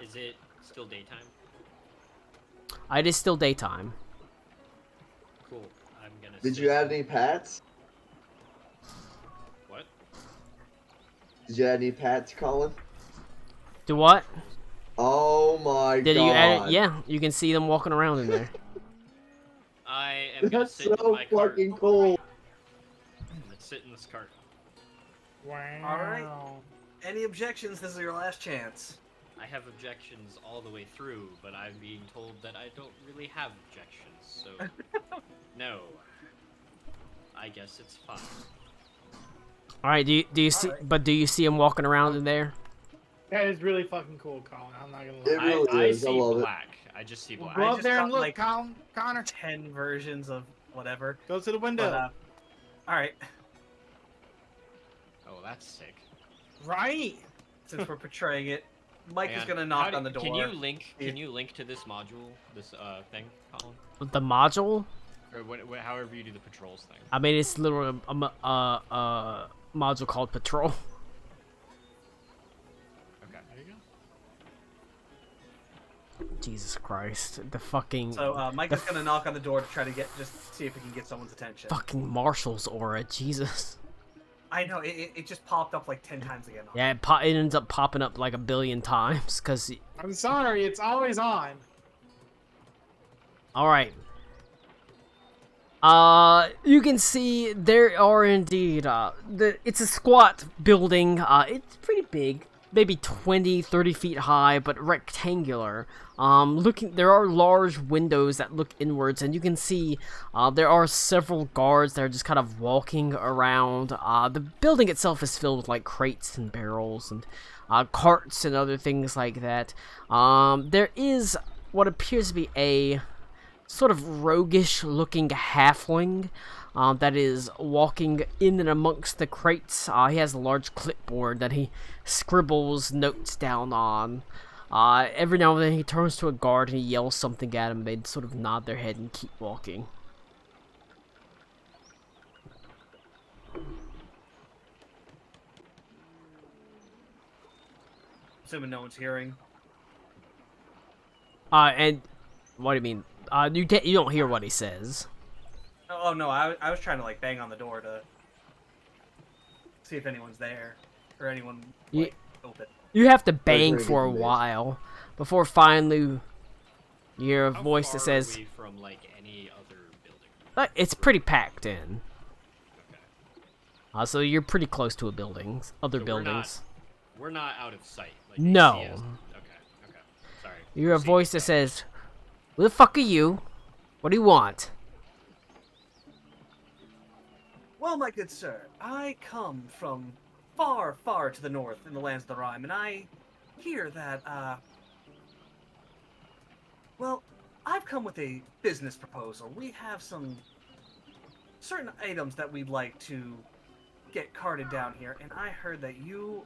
Is it still daytime? It is still daytime. Cool. I'm gonna. Did sit- you add any pats? What? Did you add any pats, Colin? Do what? Oh my god! Did you add it? Yeah, you can see them walking around in there. I am gonna That's sit in so my cart. fucking cool. Let's sit in this cart. Wow. Alright. Any objections? This is your last chance. I have objections all the way through, but I'm being told that I don't really have objections, so no. I guess it's fine. All right. Do you see? Alright. But do you see them walking around in there? That is really fucking cool, Colin. I'm not gonna It lie. really I is. I see love it. black. I just see black. Go I up just there and got, look, like, Connor. 10 versions of whatever. Go to the window. But, all right. Oh, that's sick. Right. Since we're portraying it, Mike is And gonna how knock do- on the door. Can you link? Can you link to this module? This thing, Colin? The module? Or however you do the patrols thing. I mean, it's literally a module called Patrol. Okay. There you go. Jesus Christ. The fucking... So Mike is gonna knock on the door to try to just see if he can get someone's attention. Fucking Marshall's aura, Jesus. I know it just popped up like 10 times again. Yeah, it ends up popping up like a billion times, because... I'm sorry, it's always on. Alright. You can see there are indeed, it's a squat building, it's pretty big, maybe 20, 30 feet high, but rectangular. There are large windows that look inwards, and you can see, there are several guards that are just kind of walking around. The building itself is filled with, like, crates and barrels and, carts and other things like that. There is what appears to be a sort of roguish looking halfling that is walking in and amongst the crates. He has a large clipboard that he scribbles notes down on. Every now and then he turns to a guard and he yells something at him. They sort of nod their head and keep walking. Assuming no one's hearing. And what do you mean? You don't hear what he says. Oh no, I was trying to like bang on the door to see if anyone's there or anyone like, open. You have to bang Very for a good base. while before finally you hear a How voice far that says, are we from like any other building? it's pretty packed in. Okay. So you're pretty close to a building, other So buildings. We're not out of sight. Like, they No. see us. Okay. Sorry. You hear a See, voice that says, "Who the fuck are you? What do you want?" Well, my good sir, I come from far, far to the north in the lands of the Rime, and I hear that, well, I've come with a business proposal. We have some certain items that we'd like to get carted down here, and I heard that you,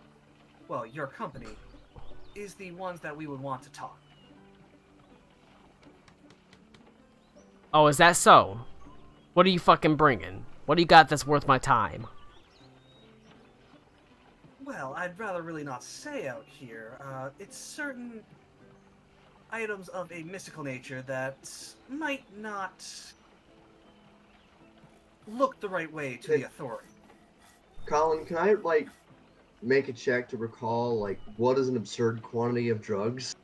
well, your company, is the ones that we would want to talk. Oh, is that so? What are you fucking bringing? What do you got that's worth my time? Well, I'd rather really not say out here. It's certain items of a mystical nature that might not look the right way to the authority. Colin, can I like make a check to recall like what is an absurd quantity of drugs?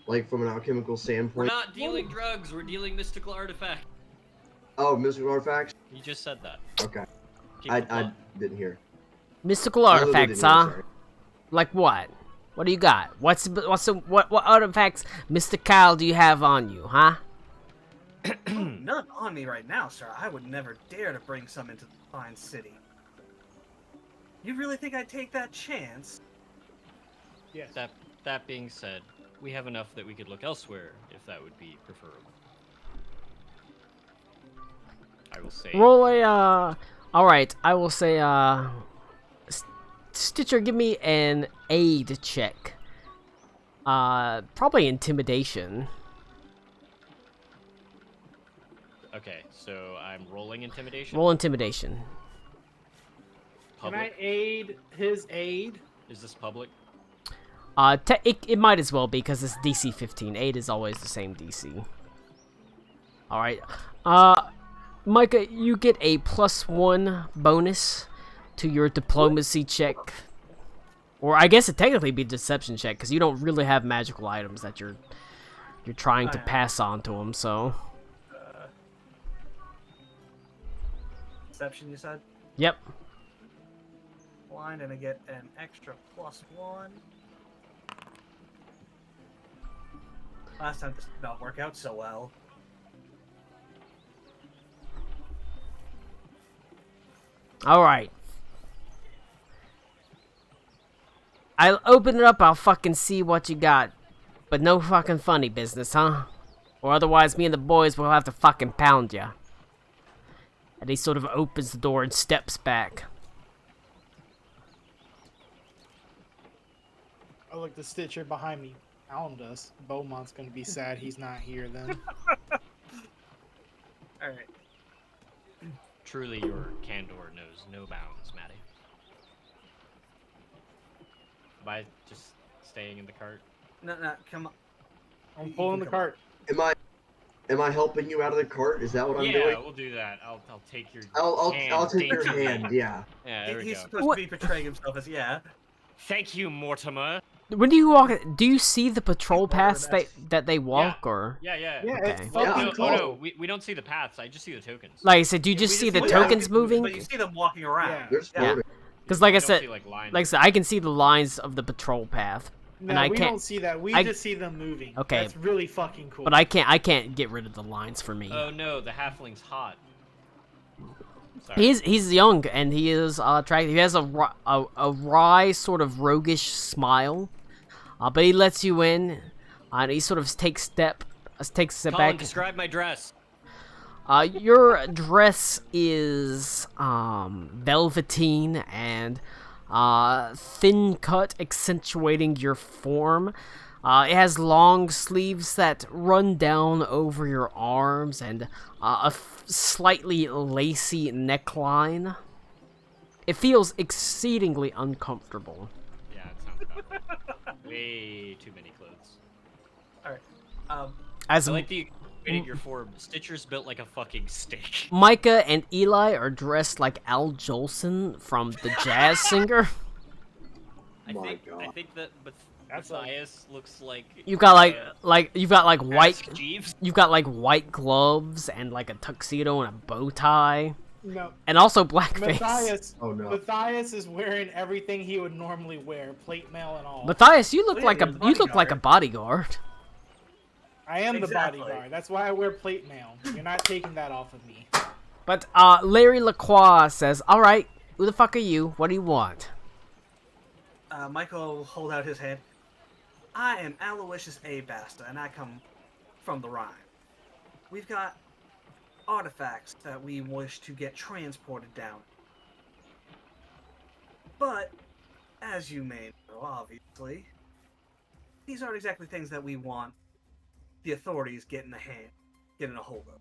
Like from an alchemical We're standpoint. not dealing drugs. We're dealing mystical artifacts. Oh, mystical artifacts? You just said that. Okay. Keep I it plot. didn't hear. Mystical I literally artifacts, didn't hear, huh? sorry. Like what? What do you got? What artifacts, Mr. Kyle, do you have on you, huh? None on me right now, sir. I would never dare to bring some into the fine city. You really think I'd take that chance? Yes. That being said, we have enough that we could look elsewhere if that would be preferable. I will say. Roll a, alright, I will say, Stitcher, give me an aid check. Probably intimidation. Okay, so I'm rolling intimidation. Roll intimidation. Can I Public. aid his aid? Is this public? It might as well be, because it's DC 15. 8 is always the same DC. Alright. Micah, you get a +1 bonus to your diplomacy check. Or I guess it technically be deception check, because you don't really have magical items that you're trying to pass on to him, so... Deception, you said? Yep. Blind, and I get an extra +1. Last time this did not work out so well. I'll open it up, I'll fucking see what you got. But no fucking funny business, huh? Or otherwise me and the boys will have to fucking pound ya. And he sort of opens the door and steps back. Oh, look, the Stitcher behind me found us. Beaumont's gonna be sad he's not here then. Alright. Truly, your candor knows no bounds, Maddie. Am I just staying in the cart? No, come on. I'm You pulling can the come cart. Am I helping you out of the cart? Is that what I'm Yeah, doing? we'll do that. I'll take your I'll hand take your daintily. hand. Yeah. Yeah, there we He's go. supposed What? to be portraying himself as, yeah. Thank you, Mortimer. When do you walk? Do you see the patrol More or paths less. that they walk, or Yeah. Yeah, Okay. it's Yeah, fucking No, cool. oh no, we don't see the paths. I just see the tokens. like I said, do you We just see the see tokens tokens, moving? But you see them walking around. Yeah. There's Yeah. floating. Because like We I don't said, see, lines. like I said, I can see the lines of the patrol path, No, and I we can't. don't see that. We I- just see them moving. Okay. That's really fucking cool. But I can't get rid of the lines for me. Oh no, the halfling's hot. Sorry. He's young and he is attractive. He has a wry sort of roguish smile, but he lets you in, and he sort of takes a step Colin, back. describe my dress. Your dress is velveteen and thin cut, accentuating your form. It has long sleeves that run down over your arms and a slightly lacy neckline. It feels exceedingly uncomfortable. Yeah, it sounds about right. Way too many clothes. Alright. As I like the equating your form. Stitcher's built like a fucking steak. Micah and Eli are dressed like Al Jolson from the jazz singer. I My think God. that That's like- Matthias looks like You've got like white. Ask Jeeves. You've got like white gloves and like a tuxedo and a bow tie, no, and also blackface. Matthias. Oh no. Matthias is wearing everything he would normally wear, plate mail and all. Matthias, you look Oh, yeah, like you're a the you look like a bodyguard. I am Exactly. the bodyguard. That's why I wear plate mail. You're not taking that off of me. But Larry Lacroix says, "All right, who the fuck are you? What do you want?" Michael will hold out his hand. I am Aloysius A. Basta, and I come from the Rhine. We've got artifacts that we wish to get transported down. But, as you may know, obviously, these aren't exactly things that we want the authorities getting a hold of.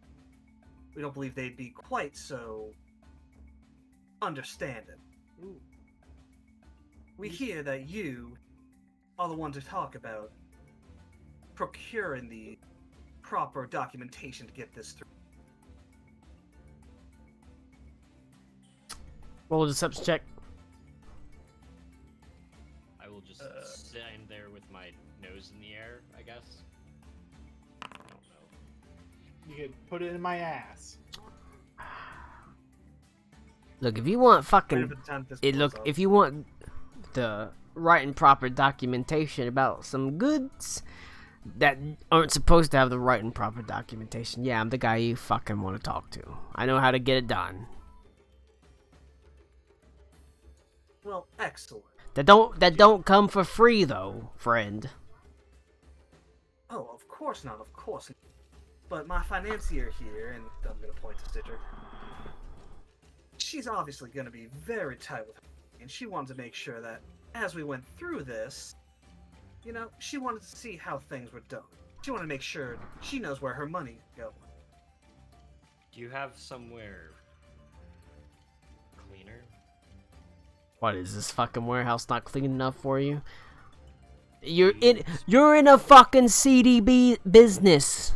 We don't believe they'd be quite so understanding. Ooh. We hear that you are the one to talk about procuring the proper documentation to get this through. Roll a deception check. I will just stand there with my nose in the air, I guess. I don't know. You could put it in my ass. Look, if you want fucking Wait for the time this it, goes look, up. if you want the right and proper documentation about some goods that aren't supposed to have the right and proper documentation, yeah, I'm the guy you fucking want to talk to. I know how to get it done. Well, excellent. That don't come for free though, friend. Oh, of course not, of course not. But my financier here, and I'm going to point to Stitcher, she's obviously going to be very tight with her, and she wanted to make sure that as we went through this, you know, she wanted to see how things were done. She wanted to make sure she knows where her money goes. Do you have somewhere cleaner? What is this fucking warehouse not clean enough for you? You're in a fucking CDB business,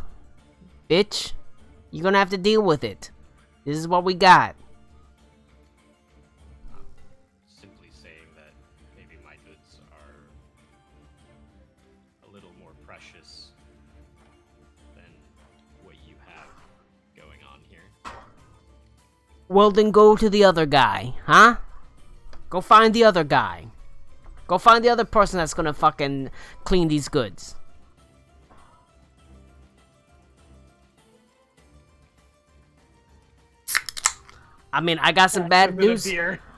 bitch. You're gonna have to deal with it. This is what we got. Simply saying that maybe my goods are a little more precious than what you have going on here. Well, then go to the other guy, huh? Go find the other guy. Go find the other person that's gonna fucking clean these goods. I mean, I got some bad news.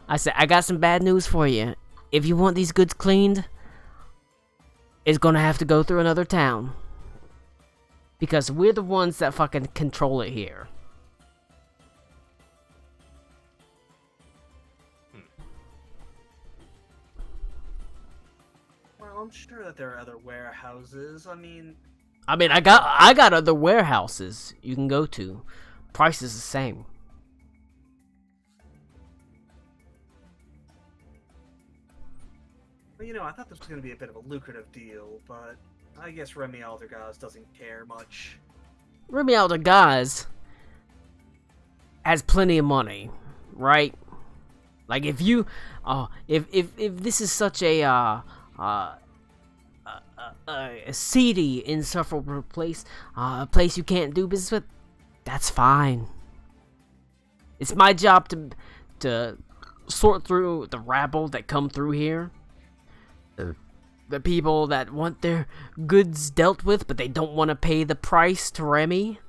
I said, I got some bad news for you. If you want these goods cleaned, is gonna have to go through another town. Because we're the ones that fucking control it here. Well, I'm sure that there are other warehouses. I mean, I got other warehouses you can go to. Price is the same. well, I thought this was going to be a bit of a lucrative deal, but I guess Remy Aldergaz doesn't care much. Remy Aldergaz has plenty of money, right? Like if you, if this is such a seedy, insufferable place, a place you can't do business with, that's fine. It's my job to sort through the rabble that come through here. The people that want their goods dealt with, but they don't want to pay the price to Remy.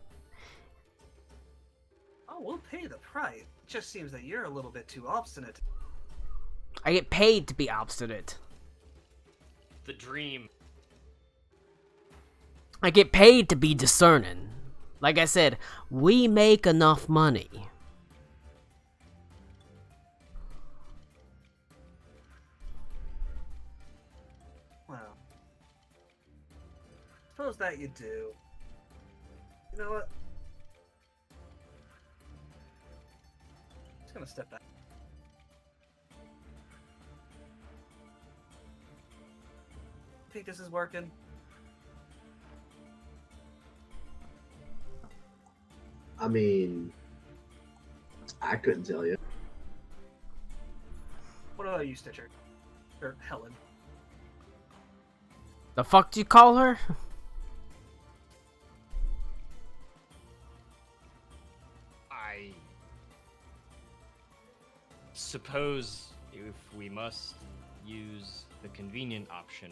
Oh, we'll pay the price. It just seems that you're a little bit too obstinate. I get paid to be obstinate. The dream. I get paid to be discerning. Like I said, we make enough money. Well, suppose that you do. You know what? Just gonna step back. Think this is working? I mean, I couldn't tell you. What about you, Stitcher? Or Helen? The fuck do you call her? I suppose if we must use the convenient option,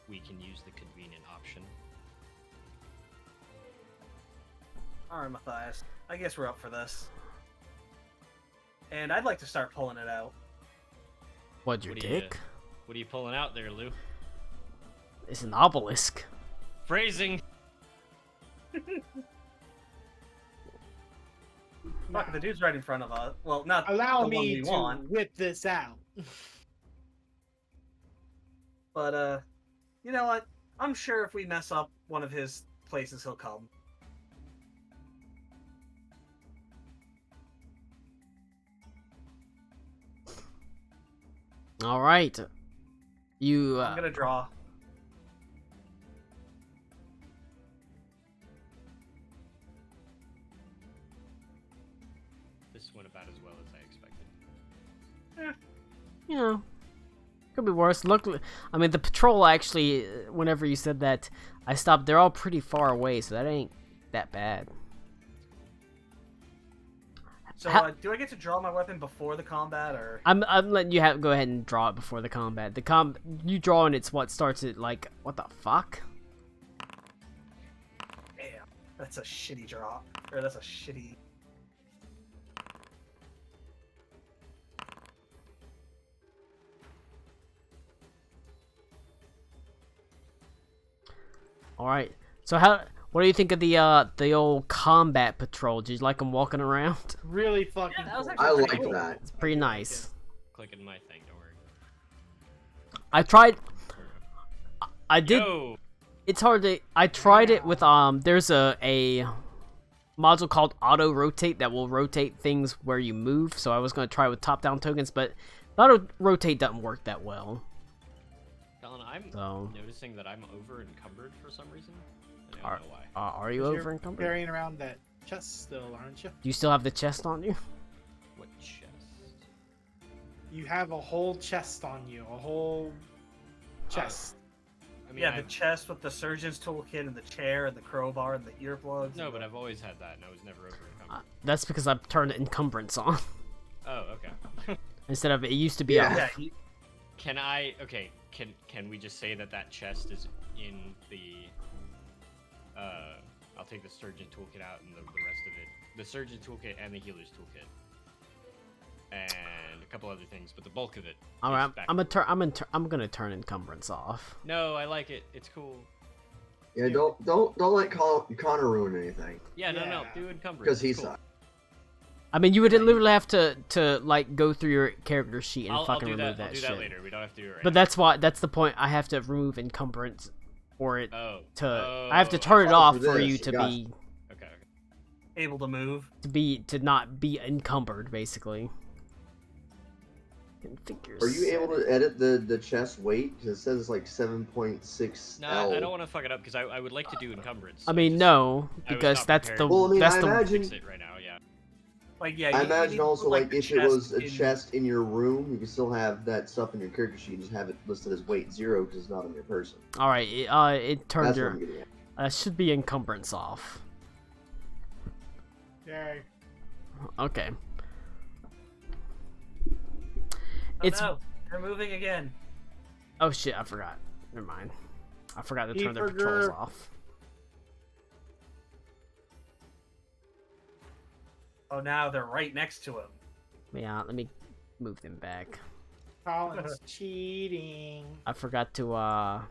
we can use the convenient option. Alright, Matthias. I guess we're up for this. And I'd like to start pulling it out. What, your dick? What are you pulling out there, Lou? It's an obelisk. Phrasing! Fuck, the dude's right in front of us. Well, not Allow the one me we to want. whip this out. But, you know what? I'm sure if we mess up one of his places, he'll come. All right. You. I'm gonna draw. This went about as well as I expected. You know, could be worse. Luckily, I mean, the patrol actually. Whenever you said that, I stopped. They're all pretty far away, so that ain't that bad. So, do I get to draw my weapon before the combat, or...? I'm letting you go ahead and draw it before the combat. You draw and it's what starts it, like, what the fuck? Damn, that's a shitty draw. Or that's a shitty... Alright, so what do you think of the old combat patrol? Did you like them walking around? Really fucking Yeah, that was cool. actually I pretty like cool. that. It's pretty nice. Clicking my thing, don't worry. I did. Yo! It's hard to. I tried it with There's a module called auto rotate that will rotate things where you move. So I was gonna try with top down tokens, but auto rotate doesn't work that well. Colin, I'm So noticing that I'm over encumbered for some reason. I don't know why. are you You're over encumbered? carrying around that chest still, aren't you? Do you still have the chest on you? What chest? You have a whole chest on you, a whole chest. I mean, Yeah, the chest with the surgeon's toolkit and the chair and the crowbar and the earplugs. No, but I've always had that, and I was never over encumbered. That's because I've turned encumbrance on Oh, okay. instead of it used to be Yeah. off. Yeah, he, Can I? Okay. Can we just say that chest is in the? I'll take the surgeon toolkit out and the rest of it. The surgeon toolkit and the healer's toolkit. And couple other things, but the bulk of it. All is right, back I'm to gonna work. I'm gonna turn encumbrance off. No, I like it. It's cool. Yeah, don't let Connor ruin anything Yeah, no, Yeah. do encumbrance. because he It's cool. sucks. I mean, you would literally have to like go through your character sheet and I'll fucking do remove that. I'll do shit. that later. We don't have to do it right But now. that's the point. I have to remove encumbrance for it Oh. to. I have to turn it Oh, off for for this, you to gotcha. be Okay. Able to move. to not be encumbered, basically. Configure Are you able to edit the chest weight? Because it says it's like 7.6 No, L. I don't want to fuck it up because I would like to do encumbrance. I mean, just- no, I was because not that's the prepared. Well, I mean, that's I the imagine- Fix it right now. Yeah. Like, yeah. I you imagine need to also put, like the if it was a in- chest in your room, you can still have that stuff in your character sheet. Just have it listed as weight 0 because it's not on your person. all right. It turned That's what your I'm getting at. should be encumbrance off. Yay. Okay. Oh, It's no, they're moving again. oh shit! I forgot. Never mind. I forgot to He turn their patrols forgot. off. Oh, now they're right next to him. Yeah, let me move them back. Colin's cheating. I forgot to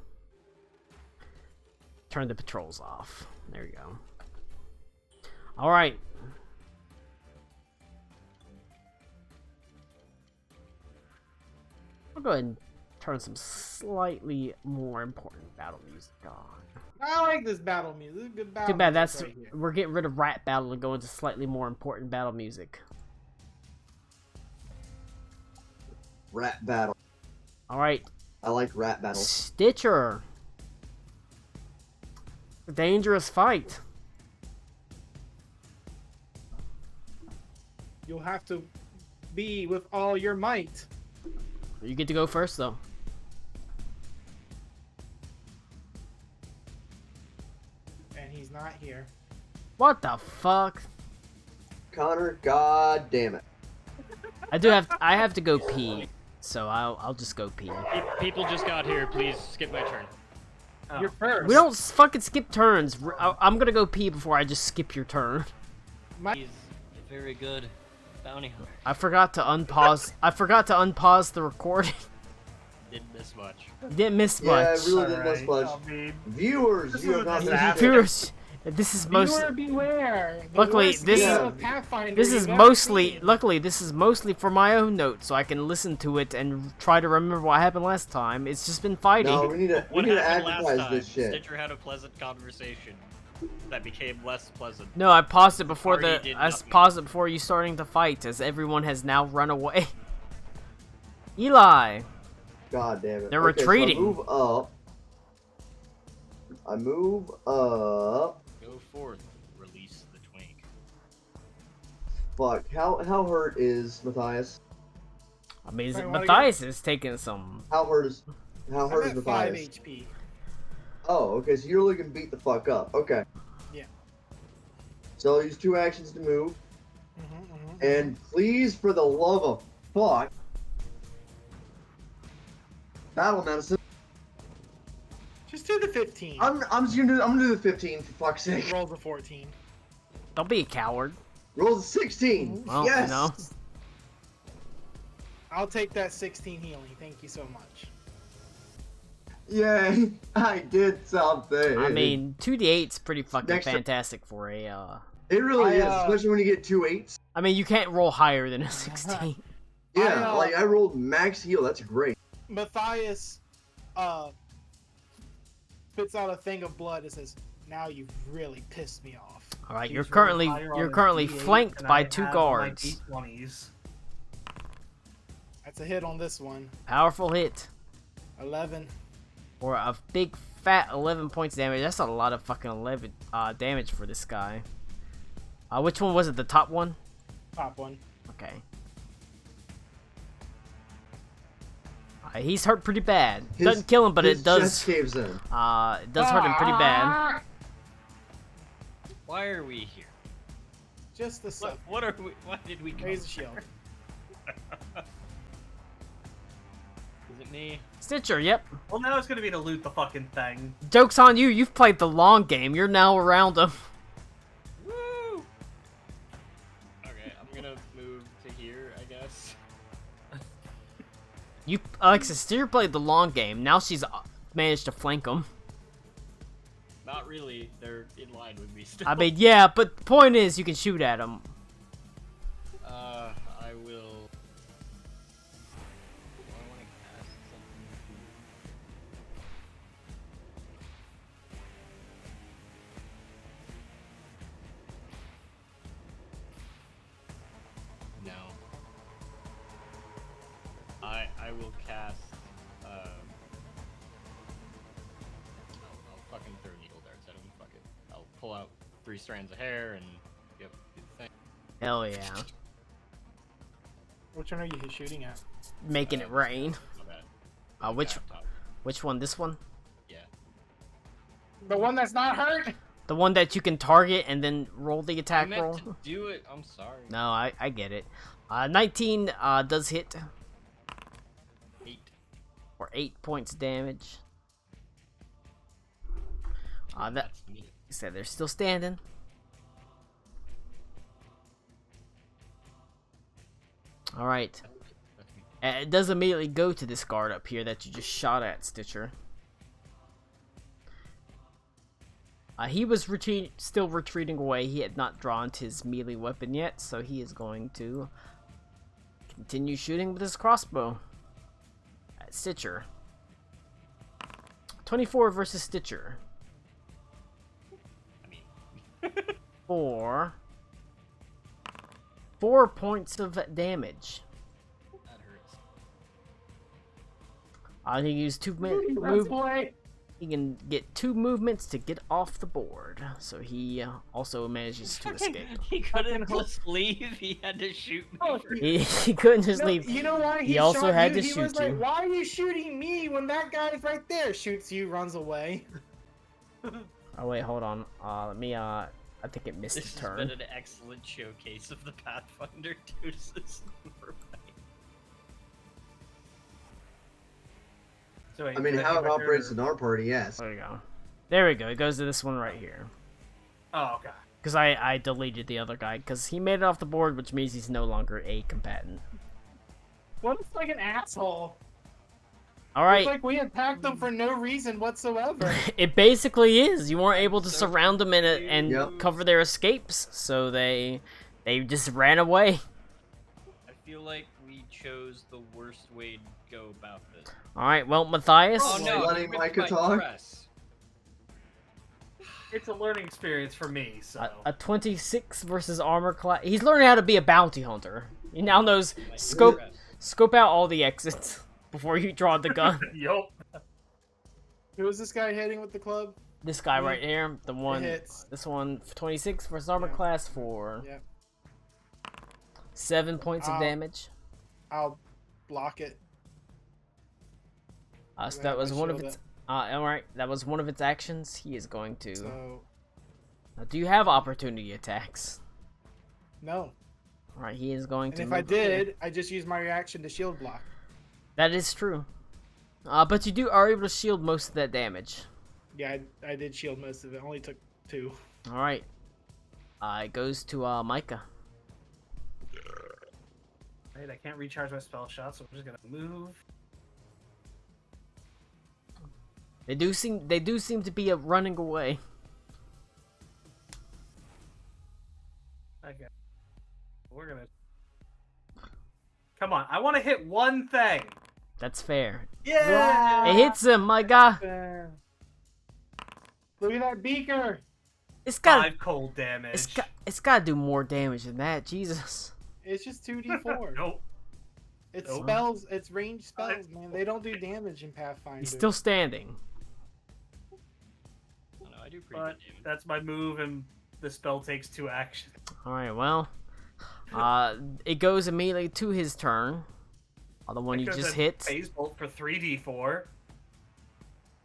turn the patrols off. There you go. All right. I'll go ahead and turn some slightly more important battle music on. I like this battle music. This is good battle Too bad music that's right here. we're getting rid of rap battle and going to slightly more important battle music. Rat battle. All right, I like rat battles. Stitcher. Dangerous fight. You'll have to be with all your might. You get to go first though. And he's not here. What the fuck? Connor, god damn it. I have to go pee. So I'll just go pee. People just got here. Please skip my turn. Oh. You're first. We don't fucking skip turns. I'm gonna go pee before I just skip your turn. He's very good bounty hunter. I forgot to unpause. I forgot to unpause the recording. Didn't miss much. Didn't miss Yeah, I much. really didn't miss much. I mean, Viewers, This you is have a not disaster. listened to Viewers, this is most. Viewer beware. The Luckily, worst this game is- of Pathfinder This is you've ever mostly. seen. Luckily, this is mostly for my own notes, so I can listen to it and try to remember what happened last time. It's just been fighting. No, we need to What we need to happened last advertise time? this shit. Stitcher had a pleasant conversation that became less pleasant. No, I paused it before Party did I nothing. paused it before you starting to fight, as everyone has now run away. Eli, God damn it. They're Okay, retreating. So I move up. I move up. Go forth, release the twink. Fuck. How hurt is Matthias? I mean, Wait, what Matthias is taking some. How hurt is I'm Matthias? at 5 HP. Oh, okay, so you're looking beat the fuck up. Okay. Yeah. So I'll use 2 actions to move. Mm-hmm. And please, for the love of fuck, battle medicine. Just do the 15. I'm gonna do the 15 for fuck's sake. Rolls a 14. Don't be a coward. Rolls a 16. Well, yes. you know. I'll take that 16 healing. Thank you so much. Yay! I did something. I mean, 2d8's pretty fucking Next- fantastic for a. it really is, I, especially when you get 2 8s. I mean, you can't roll higher than a 16. Yeah, I, like I rolled max heal. That's great. Matthias spits out a thing of blood and says, "Now you've really pissed me off." All right, he's you're rolling higher on you're his currently D8 flanked than by I 2 have on my guards. D20s. That's a hit on this one. Powerful hit. 11. Or a big fat 11 points damage. That's a lot of fucking 11 damage for this guy. Which one was it? The top one? Top one. Okay. He's hurt pretty bad. Doesn't kill him, but his it does. chest caves in. It does hurt him pretty bad. Why are we here? Just the stuff. What are we? Why did we come? Raise the shield. Is it me? Stitcher, yep. Well, now it's gonna be to loot the fucking thing. Joke's on you. You've played the long game. You're now around him. Woo! Okay, I'm gonna move to here, I guess. Alexis, Stitcher played the long game. Now she's managed to flank him. Not really. They're in line with me still. I mean, yeah, but the point is, you can shoot at them. I will. Do I want to cast something to... No. I will cast. I'll fucking throw needle darts at him. Fuck it. I'll pull out 3 strands of hair and yep, do the thing. Hell yeah. Which one are you shooting at? Making it rain. My bad. Which one? This one? Yeah. The one that's not hurt? The one that you can target and then roll the I attack meant roll? to do it. I'm sorry. No, I get it. 19 does hit 8. for 8 points damage. That That's me. said they're still standing. All right. That's me. It does immediately go to this guard up here that you just shot at, Stitcher. He was still retreating away. He had not drawn his melee weapon yet, so he is going to continue shooting with his crossbow at Stitcher. 24 versus Stitcher. I mean, For 4 points of damage. that hurts. I think he used 2 Let's move. play. He can get 2 movements to get off the board, so he also manages to escape. He couldn't just leave. He had to shoot me. He couldn't just No, leave. you know why He also shot had you? to He shoot was like, you. why are you shooting me when that guy's right there? Shoots you, runs away. Oh wait, hold on. Let me. I think it missed This a has been turn. an excellent showcase of the Pathfinder 2 system for me. So wait, I mean, did how it hit operates her- in our party, yes. There we go. There we go. It goes to this one right here. Oh, okay. Because I deleted the other guy because he made it off the board, which means he's no longer a combatant. What is like an asshole? All It's right. like we attacked them for no reason whatsoever. It basically is. You weren't able to surround them and Yep. cover their escapes, so they just ran away. I feel like we chose the worst way to go about this. All right. Well, Matthias. Oh no! letting you ripped Micah my talk? dress. It's a learning experience for me, so. A 26 versus armor class. He's learning how to be a bounty hunter. He now knows My scope dress. out all the exits before you draw the gun. Yup. Who was this guy hitting with the club? This guy right here, the one, hits. this one, 26 versus armor Yeah. class for Yep. 7 points of Ow. damage. I'll block it. So Yeah, that was I one of showed its. All right, that was one of its actions. He is going to. So Now, do you have opportunity attacks? no. All right, he is going And to. if I move here. did, I just used my reaction to shield block. That is true. But you are able to shield most of that damage. Yeah, I did shield most of it. Only took 2. All right. It goes to Micah. Right, I can't recharge my spell shot, so I'm just gonna move. They do seem to be running away. Okay. We're gonna. Come on, I want to hit one thing. That's fair. Yeah. It hits him, my guy. Look at that beaker. It's got. 5 cold damage. It's got to do more damage than that. Jesus. It's just 2d4. Nope. It's Nope. spells. It's ranged spells, man. They don't do damage in Pathfinder. He's still standing. Oh, no, I do pretty But good damage. that's my move, and the spell takes 2 actions. All right. Well, it goes immediately to his turn. The one you Because just a hit. Phase bolt for 3d4.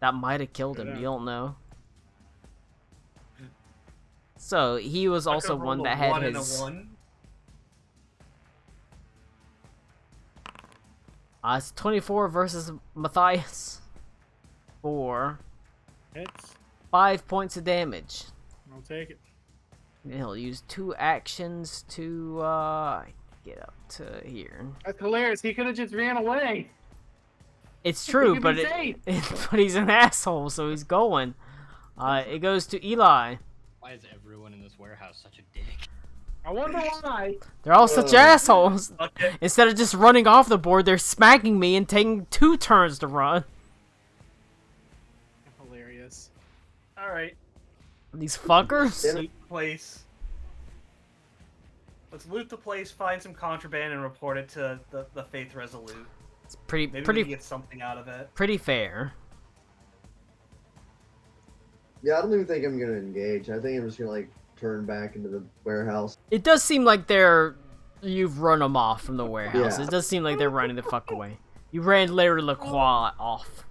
That might have killed him. You don't know. So he was also I could've one rolled that a had 1 and a his. 1. It's 24 versus Matthias. For Hits. 5 points of damage. I'll take it. And he'll use 2 actions to get up to here. That's hilarious. He could have just ran away. It's true, You've but been but he's an asshole, so he's going. It goes to Eli. Why is everyone in this warehouse such a dick? I wonder why. They're all such assholes. Okay. Instead of just running off the board, they're smacking me and taking 2 turns to run. Hilarious. All right. These fuckers. Loot the place. Let's loot the place, find some contraband, and report it to the Faith Resolute. It's pretty Maybe we pretty can get something out of it. pretty fair. Yeah, I don't even think I'm gonna engage. I think I'm just gonna like turn back into the warehouse. It does seem like you've run them off from the warehouse. Yeah. It does seem like they're running the fuck away. You ran Larry LaCroix off.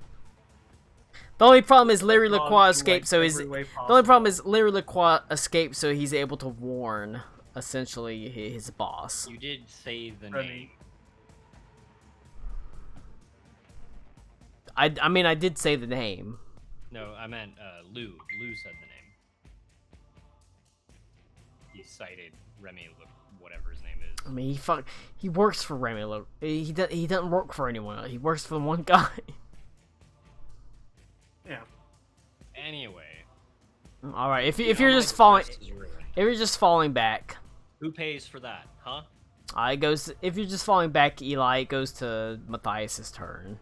The only problem is Larry LaCroix escaped, so he's... The only problem is Larry LaCroix escaped, so he's able to warn, essentially, his boss. You did say the Remy. name. I mean, I did say the name. No, I meant Lou. Lou said the name. He cited Remy, whatever his name is. I mean, he works for Remy. He doesn't work for anyone. He works for the one guy. Yeah. Anyway. All right, if you you're know, just my falling, quest is ruined. if you're just falling back, Who pays for that, huh? it goes. If you're just falling back, Eli, it goes to Matthias's turn.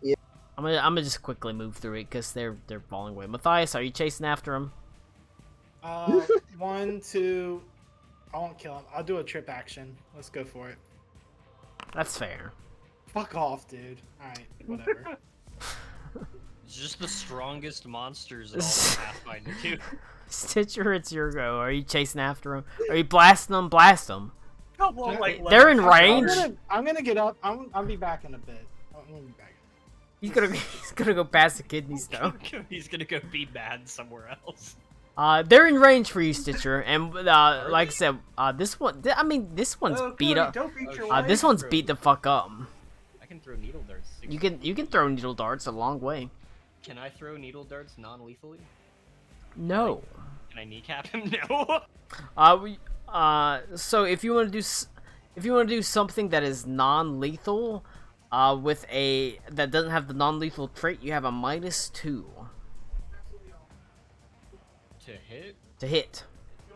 Yeah. I'm gonna just quickly move through it because they're falling away. Matthias, are you chasing after him? 1, 2. I won't kill him. I'll do a trip action. Let's go for it. That's fair. Fuck off, dude. Alright, whatever. It's just the strongest monsters in all of Pathfinder 2. Stitcher, it's your go. Are you chasing after him? Are you blasting them? Blast them. Couple of, like, They're in level- range. I'm gonna get up. I'll be back in a bit. I'm gonna be back. He's gonna go past the kidney stone. He's gonna go be mad somewhere else. They're in range for you, Stitcher, and like I said, this one. I mean, this one's Oh, beat Cody, up. Don't beat your This wife. one's beat the fuck up. I can throw needle darts. You can throw needle darts a long way. Can I throw needle darts non-lethally? No. Can I kneecap him? No. So if you want to do something that is non-lethal, that doesn't have the non-lethal trait, you have a -2 To hit? to hit. I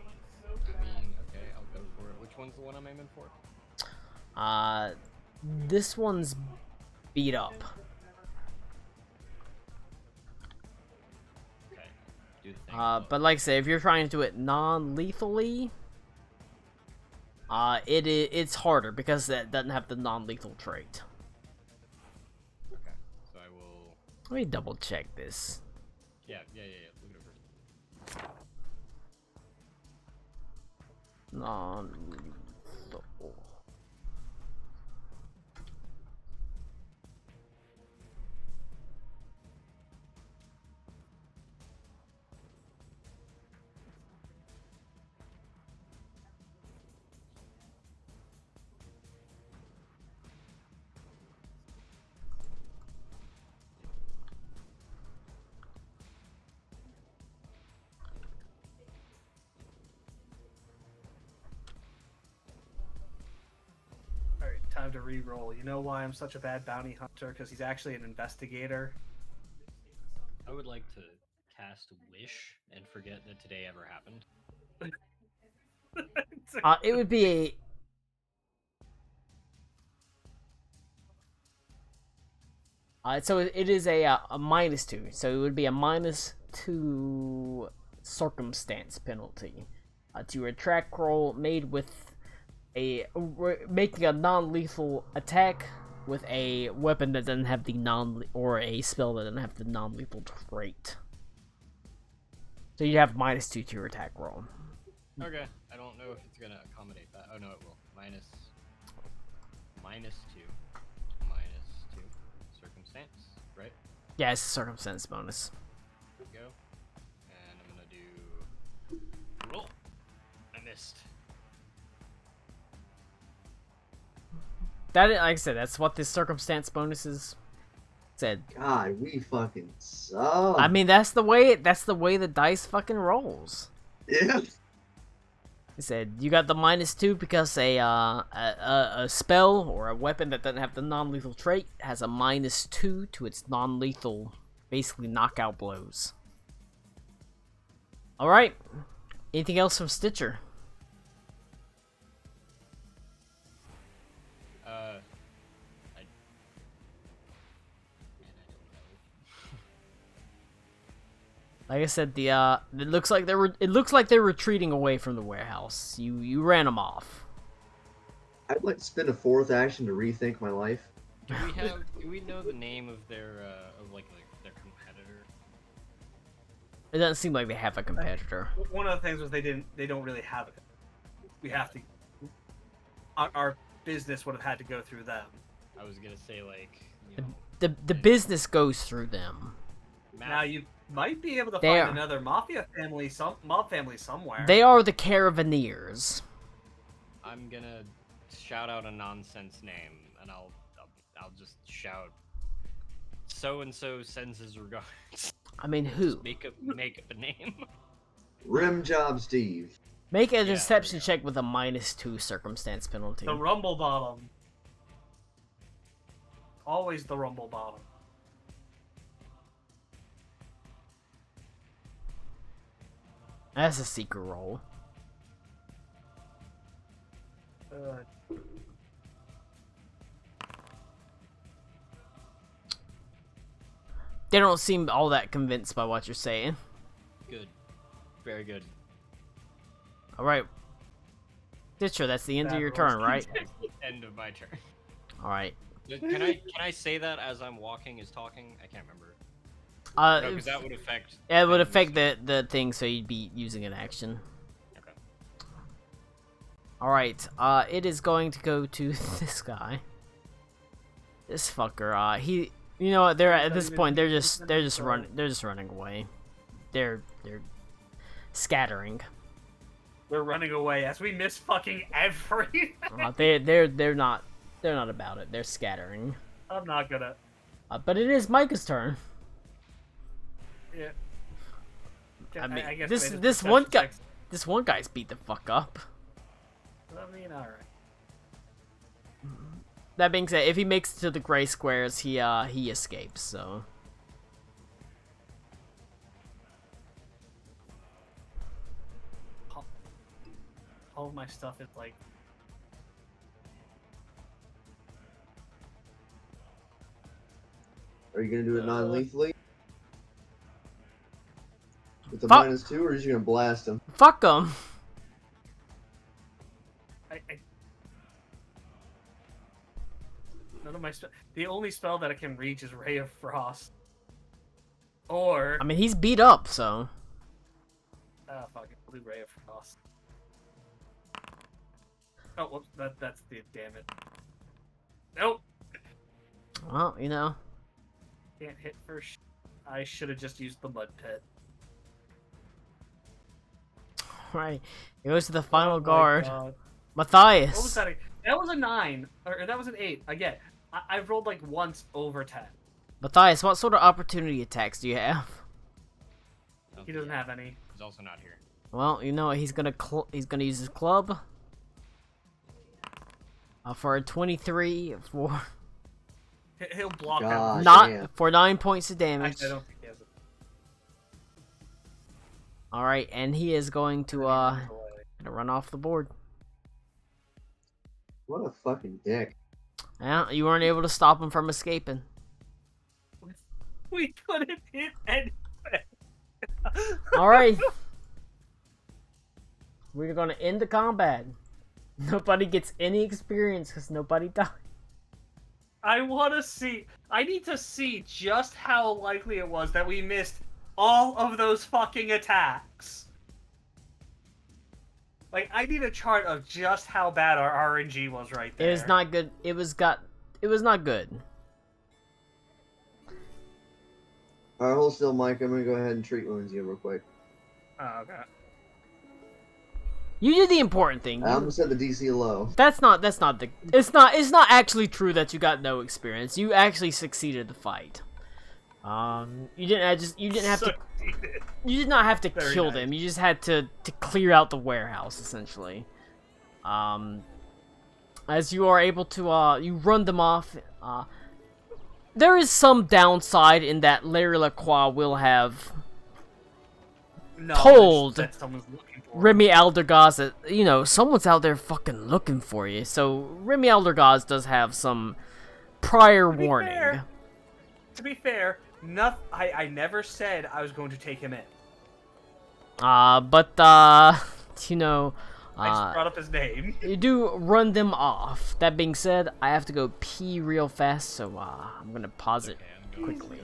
mean, okay, I'll go for it. Which one's the one I'm aiming for? This one's beat up. Okay. Do the thing. But like I say, if you're trying to do it non-lethally, it's harder because that doesn't have the non-lethal trait. Okay. So I will. Let me double check this. Yeah. Look at it first. Non-lethal. Alright, time to re-roll. You know why I'm such a bad bounty hunter? Because he's actually an investigator. I would like to cast Wish and forget that today ever happened. It would be so it is a -2, so it would be a -2 circumstance penalty to a track roll made with making a non-lethal attack with a weapon that doesn't have the or a spell that doesn't have the non-lethal trait. So you have -2 to your attack roll. Okay. I don't know if it's gonna accommodate that. Oh no, it will. -2. -2. Circumstance, right? Yeah, it's a circumstance bonus. There we go. And I'm gonna do roll. I missed. Like I said, that's what the circumstance bonuses said. God, we fucking suck. I mean, that's the way the dice fucking rolls. Yeah. He said you got the -2 because a spell or a weapon that doesn't have the non-lethal trait has a -2 to its non-lethal, basically knockout blows. All right. Anything else from Stitcher? Like I said, it looks like they're retreating away from the warehouse. You ran them off. I'd like to spend a 4th action to rethink my life. Do we know the name of their their competitor? It doesn't seem like they have a competitor. One of the things was they don't really have it. We have to. Our business would have had to go through them. I was gonna say The business goes through them. Now you might be able to find another mob family somewhere. They are the Caravanneers. I'm gonna shout out a nonsense name, and I'll just shout. So and so sends his regards. I mean, who? Just make up a name. Rim Job Steve. Make a deception check with a -2 circumstance penalty. The Rumble Bottom. Always the Rumble Bottom. That's a secret roll. They don't seem all that convinced by what you're saying. Good. Very good. Alright. Stitcher, that's the end of your turn, right? End of my turn. Alright. Can I say that as I'm walking is talking? I can't remember. No, because that would affect... It would affect the thing, so you'd be using an action. Okay. Alright, it is going to go to this guy. This fucker, you know what, they're at this point, they're just running away. They're scattering. We're running away as we miss fucking everything. They're not about it. They're scattering. I'm not gonna. But it is Micah's turn. Yeah. I mean, I guess this one guy's beat the fuck up. I mean, all right. That being said, if he makes it to the gray squares, he escapes. So. All of my stuff is like. Are you gonna do it non-lethally? With the Fuck. -2, or are you just gonna blast him? Fuck him. None of my the only spell that I can reach is Ray of Frost. Or. I mean, he's beat up, so. Oh, fucking blue Ray of Frost. Oh, whoops, that's the damn it. Nope. Well, you know. Can't hit first. I should have just used the mud pit. Right. It goes to the final guard. God. Matthias. What was that? That was a 9. Or that was an 8. Again, I've rolled like once over 10. Matthias, what sort of opportunity attacks do you have? He doesn't have any. He's also not here. Well, you know what? He's gonna use his club. For a 23 for He'll block God. that. Damn. for 9 points of damage. Actually, I don't think he has it. All right, and he is going to gonna run off the board. What a fucking dick. Yeah, you weren't able to stop him from escaping. We couldn't hit anything. All right, we're gonna end the combat. Nobody gets any experience because nobody died. I need to see just how likely it was that we missed all of those fucking attacks. Like, I need a chart of just how bad our RNG was right there. It was not good. It was not good. Alright, hold still, Mike. I'm gonna go ahead and treat wounds you real quick. Oh, okay. You did the important thing. I'm gonna set the DC low. It's not actually true that you got no experience. You actually succeeded the fight. You didn't have to. Succeeded. You did not have to Very kill nice. them. You just had to clear out the warehouse, essentially. As you are able to, you run them off. There is some downside in that Larry Lacroix will have Knowledge told that someone's looking for him. Remy Aldergaz that, you know, someone's out there fucking looking for you. So Remy Aldergaz does have some prior To be warning. fair- To be fair, I never said I was going to take him in. You know, I just brought up his name. you do run them off. That being said, I have to go pee real fast, so I'm gonna pause it Okay, I'm going quickly. to.